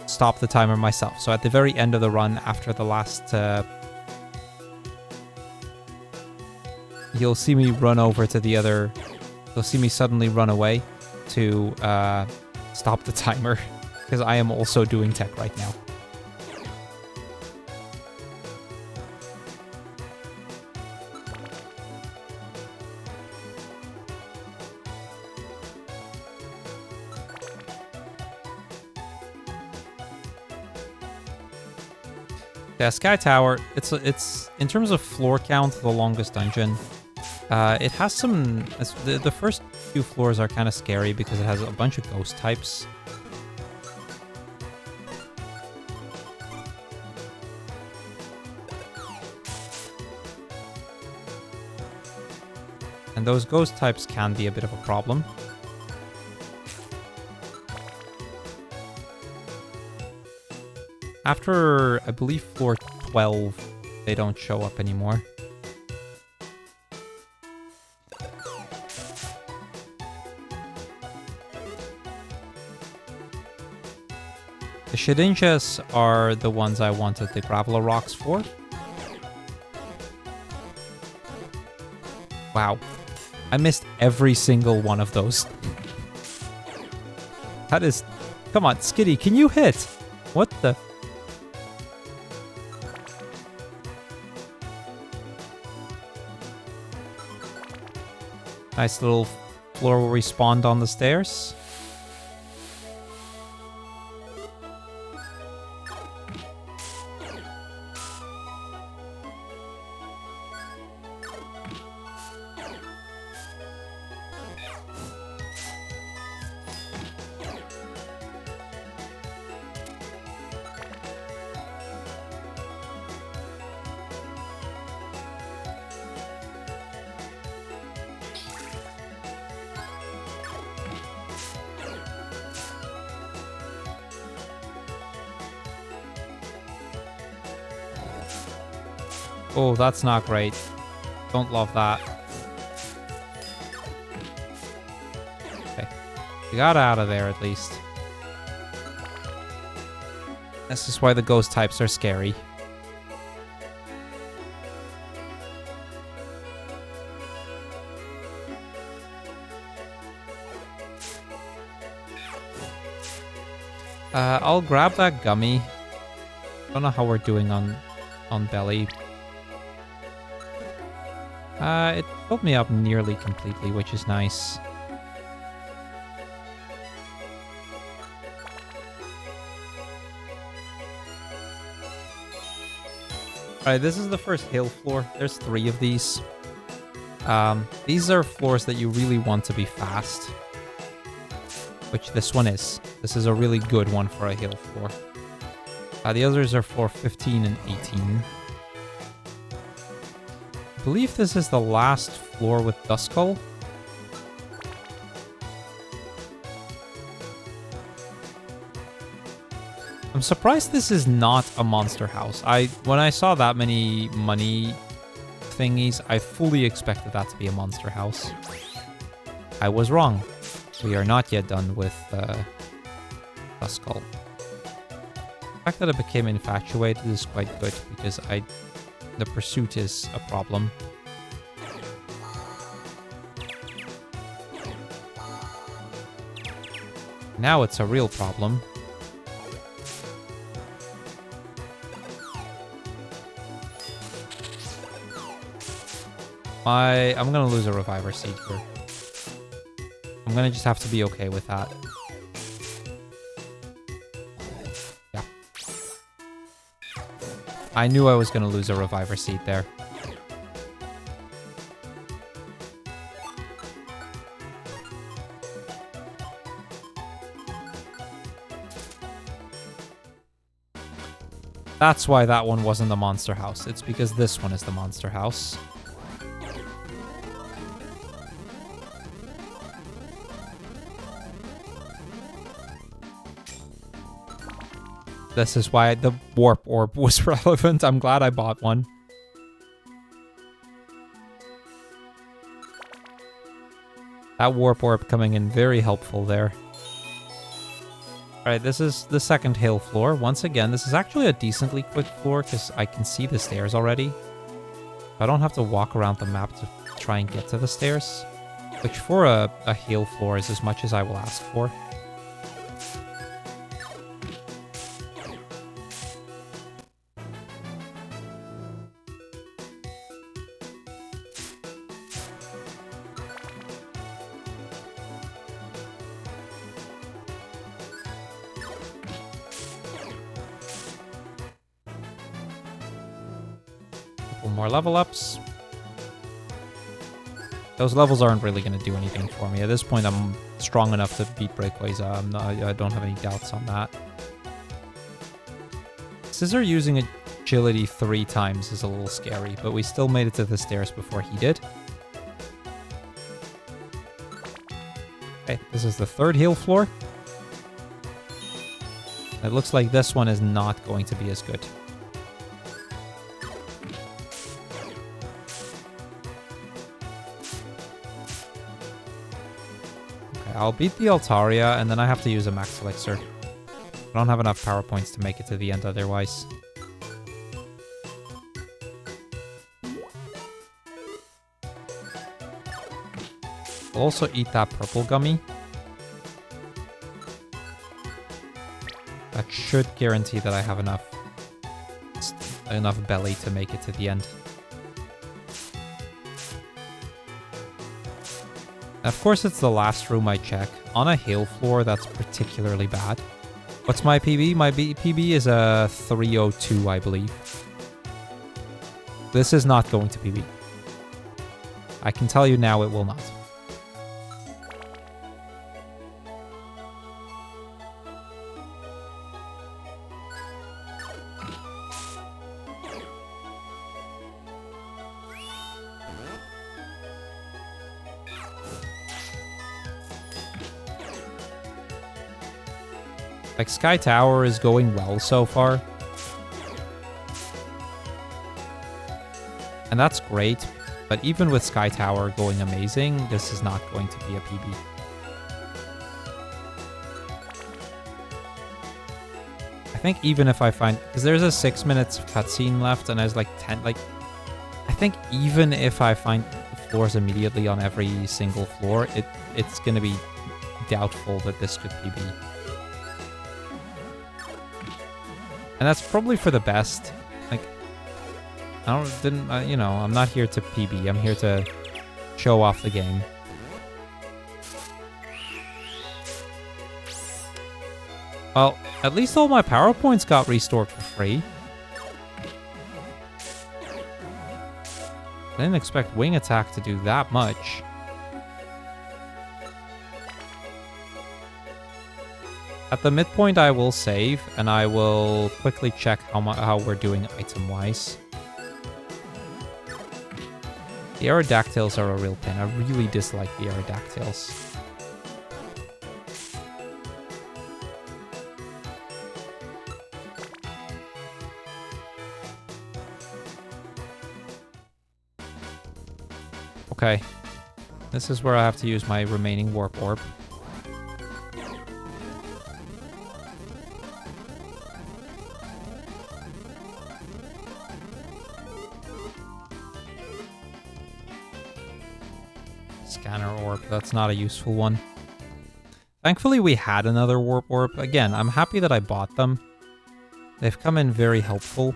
stop the timer myself. So at the very end of the run, after the last... you'll see me run over to the other... You'll see me suddenly run away to stop the timer, because I am also doing tech right now. Yeah, Sky Tower, it's in terms of floor count, the longest dungeon. It has some... The first few floors are kind of scary because it has a bunch of ghost types. And those ghost types can be a bit of a problem. After, I believe, floor 12, they don't show up anymore. The Shedinjas are the ones I wanted the Graveler Rocks for. Wow. I missed every single one of those. That is... Come on, Skitty, can you hit? What the... Nice little floor where we spawned on the stairs. Oh, that's not great. Don't love that. Okay. We got out of there, at least. This is why the ghost types are scary. I'll grab that gummy. Don't know how we're doing on belly. It filled me up nearly completely, which is nice. Alright, this is the first hill floor. There's 3 of these. These are floors that you really want to be fast. Which this one is. This is a really good one for a hill floor. The others are floor 15 and 18. I believe this is the last floor with Duskull. I'm surprised this is not a monster house. When I saw that many money thingies, I fully expected that to be a monster house. I was wrong. We are not yet done with Duskull. The fact that I became infatuated is quite good because the pursuit is a problem. Now it's a real problem. I'm gonna lose a reviver seed here. I'm gonna just have to be okay with that. Yeah. I knew I was gonna lose a reviver seed there. That's why that one wasn't the monster house. It's because this one is the monster house. This is why the warp orb was relevant. I'm glad I bought one. That warp orb coming in very helpful there. Alright, this is the second hill floor. Once again, this is actually a decently quick floor because I can see the stairs already. I don't have to walk around the map to try and get to the stairs. Which for a hill floor is as much as I will ask for. More level ups. Those levels aren't really going to do anything for me. At this point, I'm strong enough to beat Breakaways. I don't have any doubts on that. Scissor using agility 3 times is a little scary, but we still made it to the stairs before he did. Okay, this is the third hill floor. It looks like this one is not going to be as good. I'll beat the Altaria, and then I have to use a max elixir. I don't have enough power points to make it to the end otherwise. I'll also eat that purple gummy. That should guarantee that I have enough belly to make it to the end. Of course, it's the last room I check. On a hill floor, that's particularly bad. What's my PB? My PB is a 302, I believe. This is not going to PB. I can tell you now it will not. Like, Sky Tower is going well so far. And that's great, but even with Sky Tower going amazing, this is not going to be a PB. I think even if I find... Because there's a 6 minutes cutscene left, and there's like 10... Like, I think even if I find floors immediately on every single floor, it's going to be doubtful that this could PB. And that's probably for the best. Like, you know, I'm not here to PB. I'm here to show off the game. Well, at least all my power points got restored for free. I didn't expect Wing Attack to do that much. At the midpoint, I will save, and I will quickly check how we're doing item-wise. The Aerodactyls are a real pain. I really dislike the Aerodactyls. Okay. This is where I have to use my remaining Warp Orb. Scanner Orb, that's not a useful one. Thankfully, we had another Warp Orb. Again, I'm happy that I bought them. They've come in very helpful.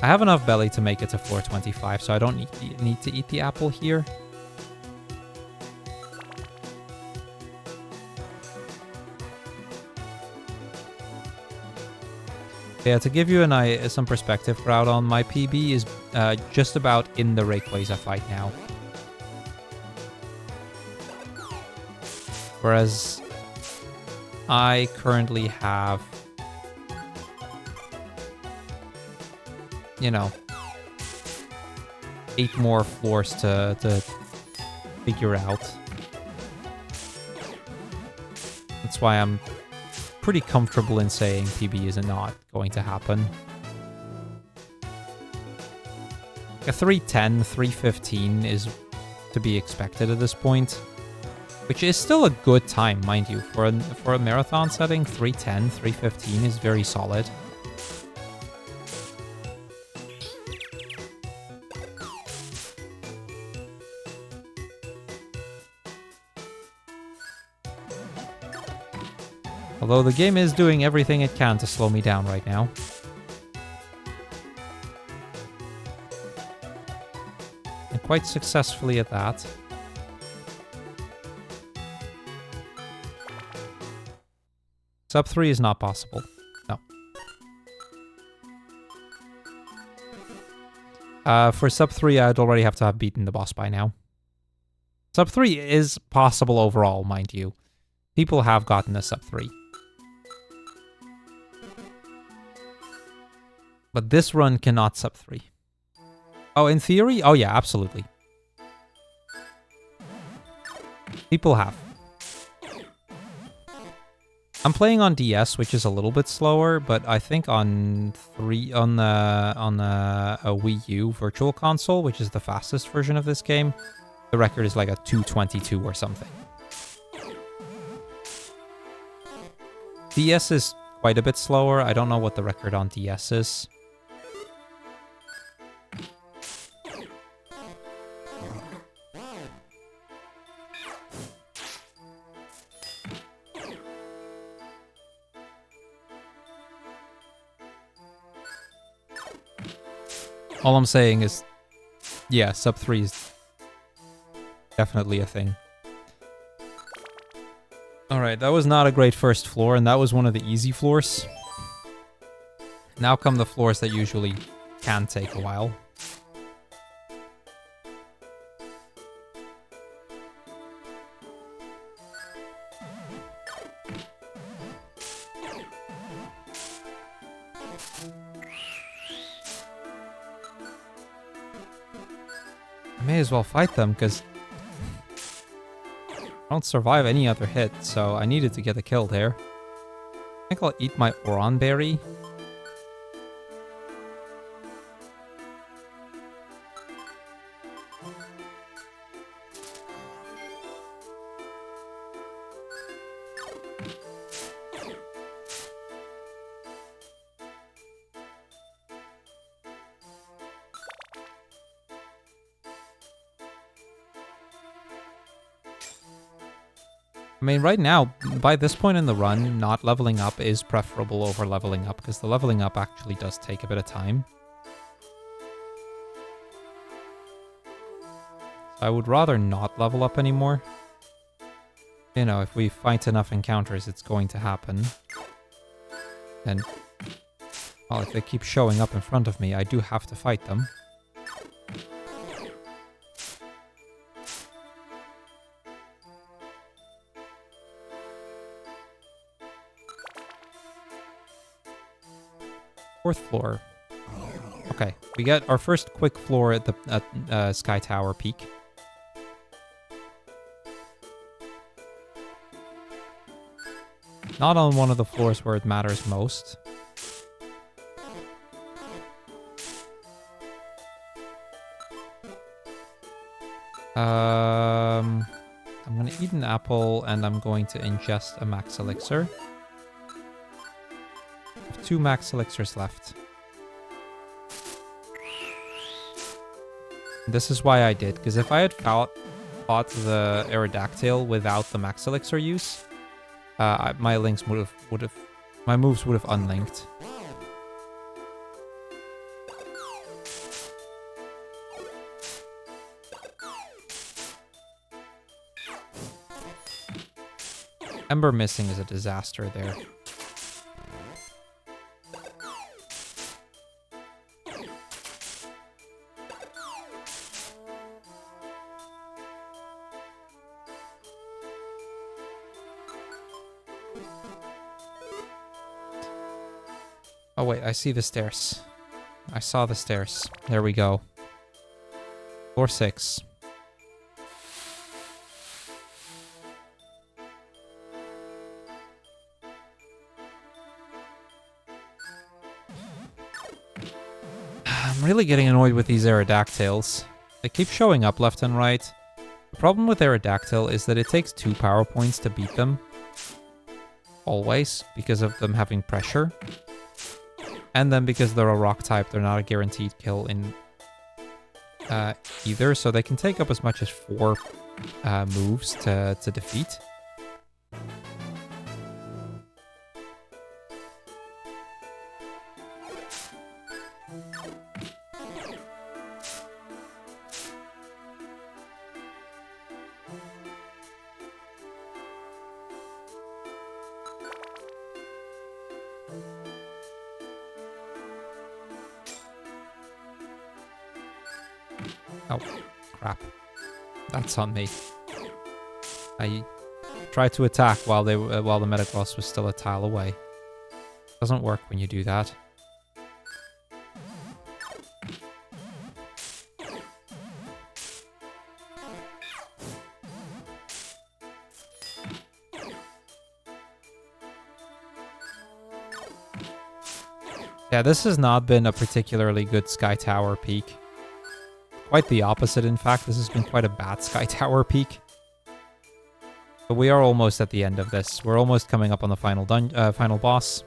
I have enough belly to make it to 425, so I don't need to eat the apple here. Yeah, to give you some perspective, Crowd, on my PB is just about in the Rayquaza fight now. Whereas I currently have, you know, 8 more floors to figure out. That's why I'm pretty comfortable in saying PB is not going to happen. A 310, 315 is to be expected at this point, which is still a good time, mind you. For a marathon setting, 310, 315 is very solid. Although the game is doing everything it can to slow me down right now. And quite successfully at that. Sub 3 is not possible. No. For sub 3, I'd already have to have beaten the boss by now. Sub 3 is possible overall, mind you. People have gotten a sub 3. But this run cannot sub 3. Oh, in theory? Oh yeah, absolutely. People have. I'm playing on DS, which is a little bit slower, but I think on a Wii U Virtual Console, which is the fastest version of this game, the record is like a 222 or something. DS is quite a bit slower. I don't know what the record on DS is. All I'm saying is, yeah, sub 3 is definitely a thing. Alright, that was not a great first floor, and that was one of the easy floors. Now come the floors that usually can take a while. I may as well fight them, because I don't survive any other hit, so I needed to get a kill there. I think I'll eat my Oron Berry. I mean, right now, by this point in the run, not leveling up is preferable over leveling up, because the leveling up actually does take a bit of time. I would rather not level up anymore. You know, if we fight enough encounters, it's going to happen. And, well, if they keep showing up in front of me, I do have to fight them. Fourth floor. Okay, we get our first quick floor at the Sky Tower peak. Not on one of the floors where it matters most. I'm gonna eat an apple and I'm going to ingest a max elixir. 2 max elixirs left. This is why I did, because if I had fought the Aerodactyl without the max elixir use, my moves would have unlinked. Ember missing is a disaster there. Oh wait, I see the stairs. I saw the stairs. There we go. Floor 6. I'm really getting annoyed with these Aerodactyls. They keep showing up left and right. The problem with Aerodactyl is that it takes 2 power points to beat them. Always, because of them having pressure. And then because they're a rock type, they're not a guaranteed kill in either. So they can take up as much as 4 moves to defeat. Oh, crap. That's on me. I tried to attack while the Metagross was still a tile away. Doesn't work when you do that. Yeah, this has not been a particularly good Sky Tower peak. Quite the opposite, in fact. This has been quite a bad Sky Tower peak. But we are almost at the end of this. We're almost coming up on the final boss.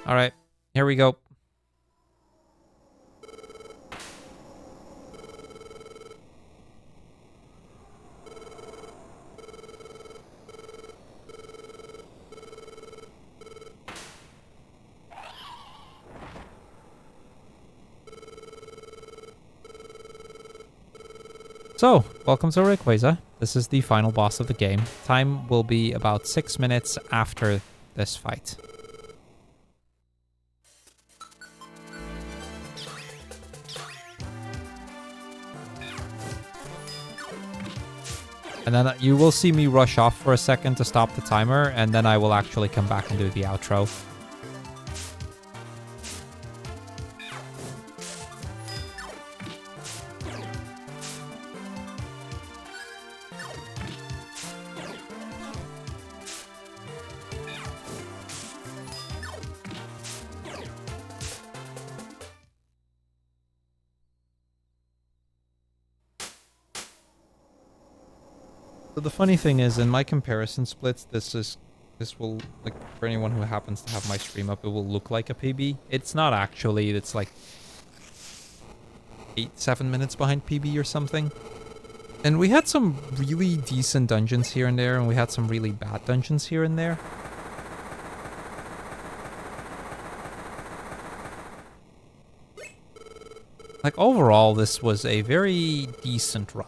All right, here we go. So, welcome to Rayquaza. This is the final boss of the game. Time will be about 6 minutes after this fight. And then you will see me rush off for a second to stop the timer, and then I will actually come back and do the outro. So the funny thing is, in my comparison splits, this will, like, for anyone who happens to have my stream up, it will look like a PB. It's not actually. It's like 7 minutes behind PB or something. And we had some really decent dungeons here and there, and we had some really bad dungeons here and there. Like, overall, this was a very decent run.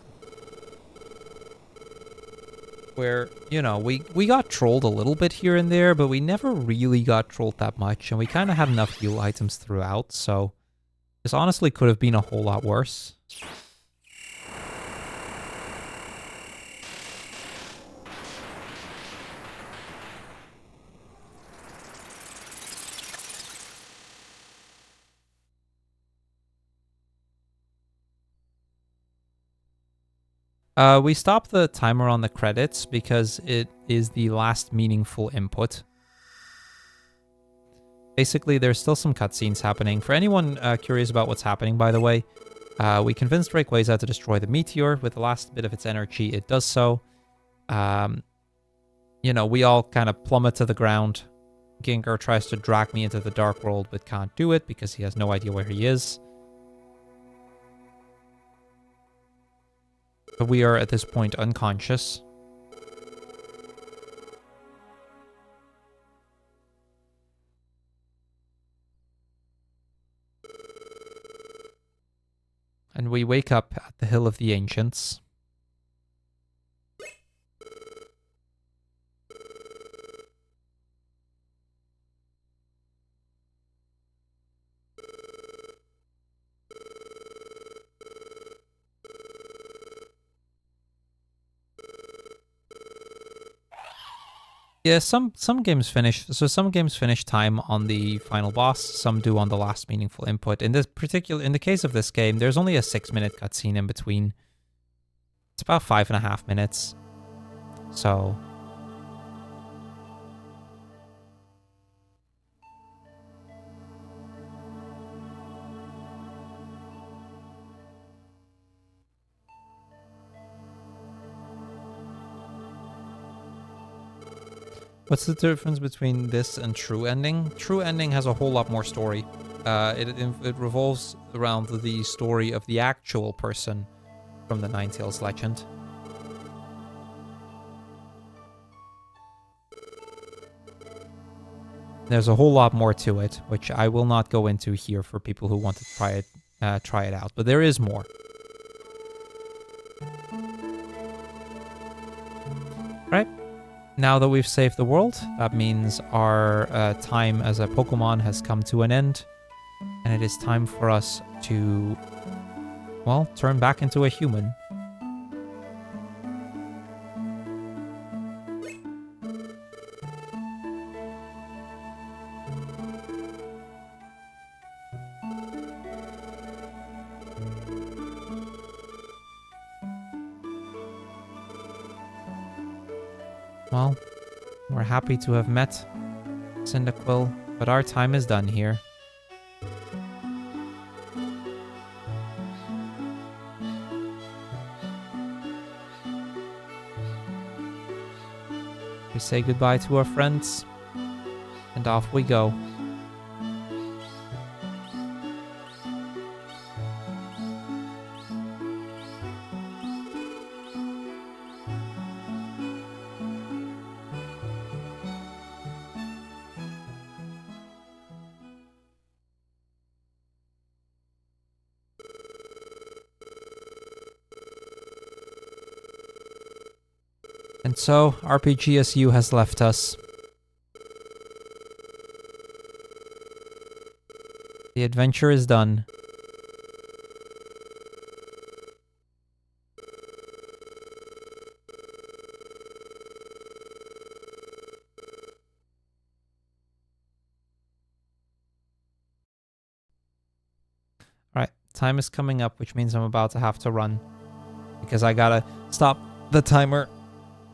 Where, you know, we got trolled a little bit here and there, but we never really got trolled that much, and we kind of had enough heal items throughout, so this honestly could have been a whole lot worse. We stopped the timer on the credits because it is the last meaningful input. Basically, there's still some cutscenes happening. For anyone curious about what's happening, by the way, we convinced Rayquaza to destroy the meteor. With the last bit of its energy, it does so. You know, we all kind of plummet to the ground. Gengar tries to drag me into the Dark World, but can't do it because he has no idea where he is. But we are, at this point, unconscious. And we wake up at the Hill of the Ancients. Yeah, some games finish. So some games finish time on the final boss. Some do on the last meaningful input. In the case of this game, there's only a 6-minute cutscene in between. It's about 5.5 minutes. So. What's the difference between this and True Ending? True Ending has a whole lot more story. It revolves around the story of the actual person from the Ninetales legend. There's a whole lot more to it, which I will not go into here for people who want to try it out. But there is more. Right. Now that we've saved the world, that means our time as a Pokemon has come to an end. And it is time for us to, well, turn back into a human. Well, we're happy to have met Cyndaquil, but our time is done here. We say goodbye to our friends, and off we go. And so, RPGSU has left us. The adventure is done. Alright, time is coming up, which means I'm about to have to run. Because I gotta stop the timer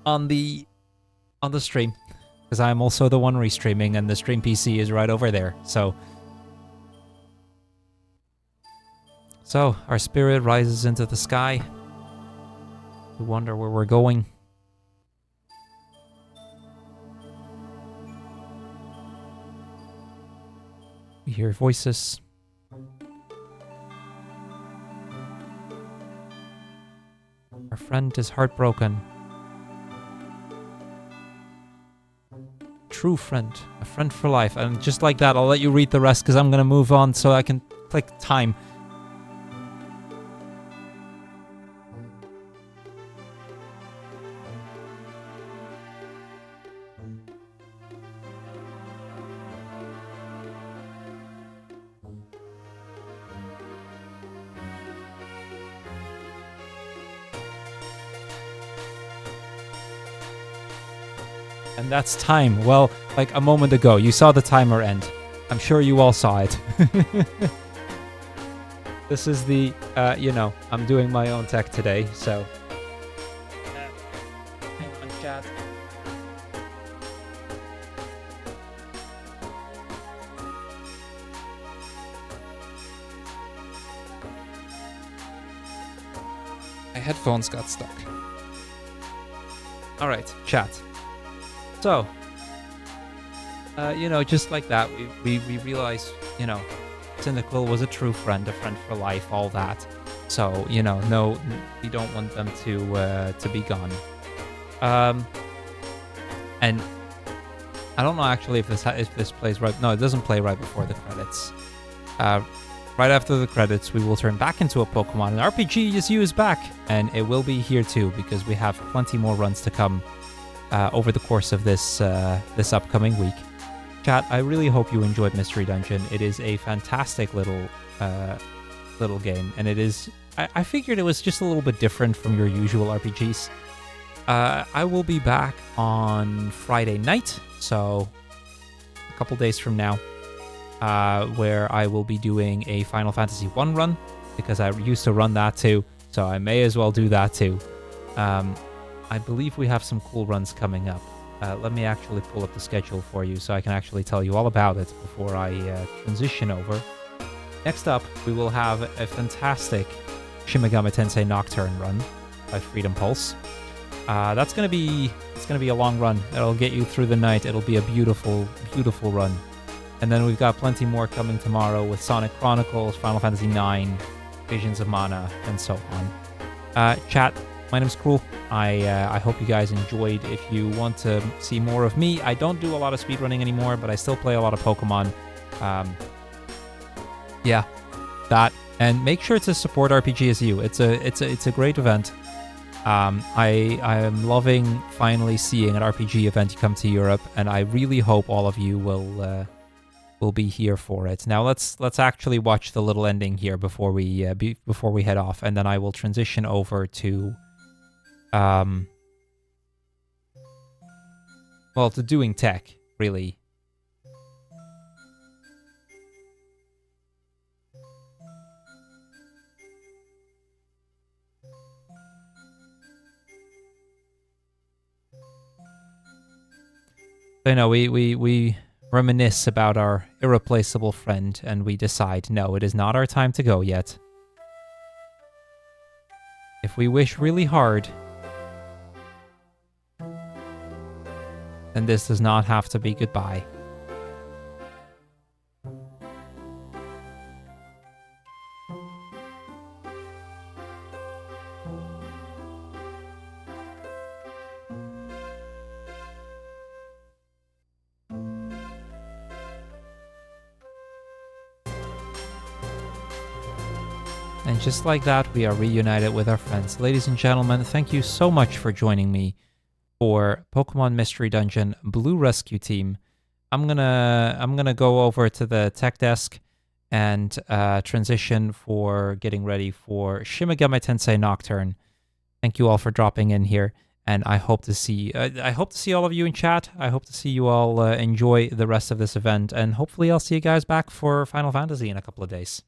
on the stream, because I'm also the one restreaming and the stream PC is right over there. So our spirit rises into the sky. We wonder where we're going. We hear voices. Our friend is heartbroken. True friend, a friend for life. And just like that, I'll let you read the rest because I'm going to move on so I can click time. And that's time. Well, like a moment ago, you saw the timer end. I'm sure you all saw it. This is the, I'm doing my own tech today, so. Hang on, chat. My headphones got stuck. All right, chat. So, just like that, we realized, Cyndaquil was a true friend, a friend for life, all that. So, no, we don't want them to be gone. And I don't know actually if this plays right. No, it doesn't play right before the credits. Right after the credits, we will turn back into a Pokemon, and RPGSU is back, and it will be here too, because we have plenty more runs to come over the course of this this upcoming week. Chat, I really hope you enjoyed Mystery Dungeon. It is a fantastic little game, and it is... I figured it was just a little bit different from your usual RPGs. I will be back on Friday night, so a couple days from now, where I will be doing a Final Fantasy 1 run, because I used to run that too, so I may as well do that too. I believe we have some cool runs coming up. Let me actually pull up the schedule for you so I can actually tell you all about it before I transition over. Next up, we will have a fantastic Shin Megami Tensei Nocturne run by Freedom Pulse. It's gonna be a long run. It'll get you through the night. It'll be a beautiful, beautiful run. And then we've got plenty more coming tomorrow with Sonic Chronicles, Final Fantasy IX, Visions of Mana, and so on. Chat, my name's Crrool. I hope you guys enjoyed. If you want to see more of me, I don't do a lot of speedrunning anymore, but I still play a lot of Pokemon. Yeah, that. And make sure to support RPGSU. It's a great event. I am loving finally seeing an RPG event come to Europe, and I really hope all of you will be here for it. Now let's actually watch the little ending here before we head off, and then I will transition over to to doing tech, really. So, we reminisce about our irreplaceable friend, and we decide, no, it is not our time to go yet. If we wish really hard, then this does not have to be goodbye. And just like that, we are reunited with our friends. Ladies and gentlemen, thank you so much for joining me for Pokemon Mystery Dungeon Blue Rescue Team. I'm gonna go over to the tech desk and transition for getting ready for Shin Megami Tensei Nocturne. Thank you all for dropping in here, and I hope to see all of you in chat. I hope to see you all enjoy the rest of this event, and hopefully I'll see you guys back for Final Fantasy in a couple of days.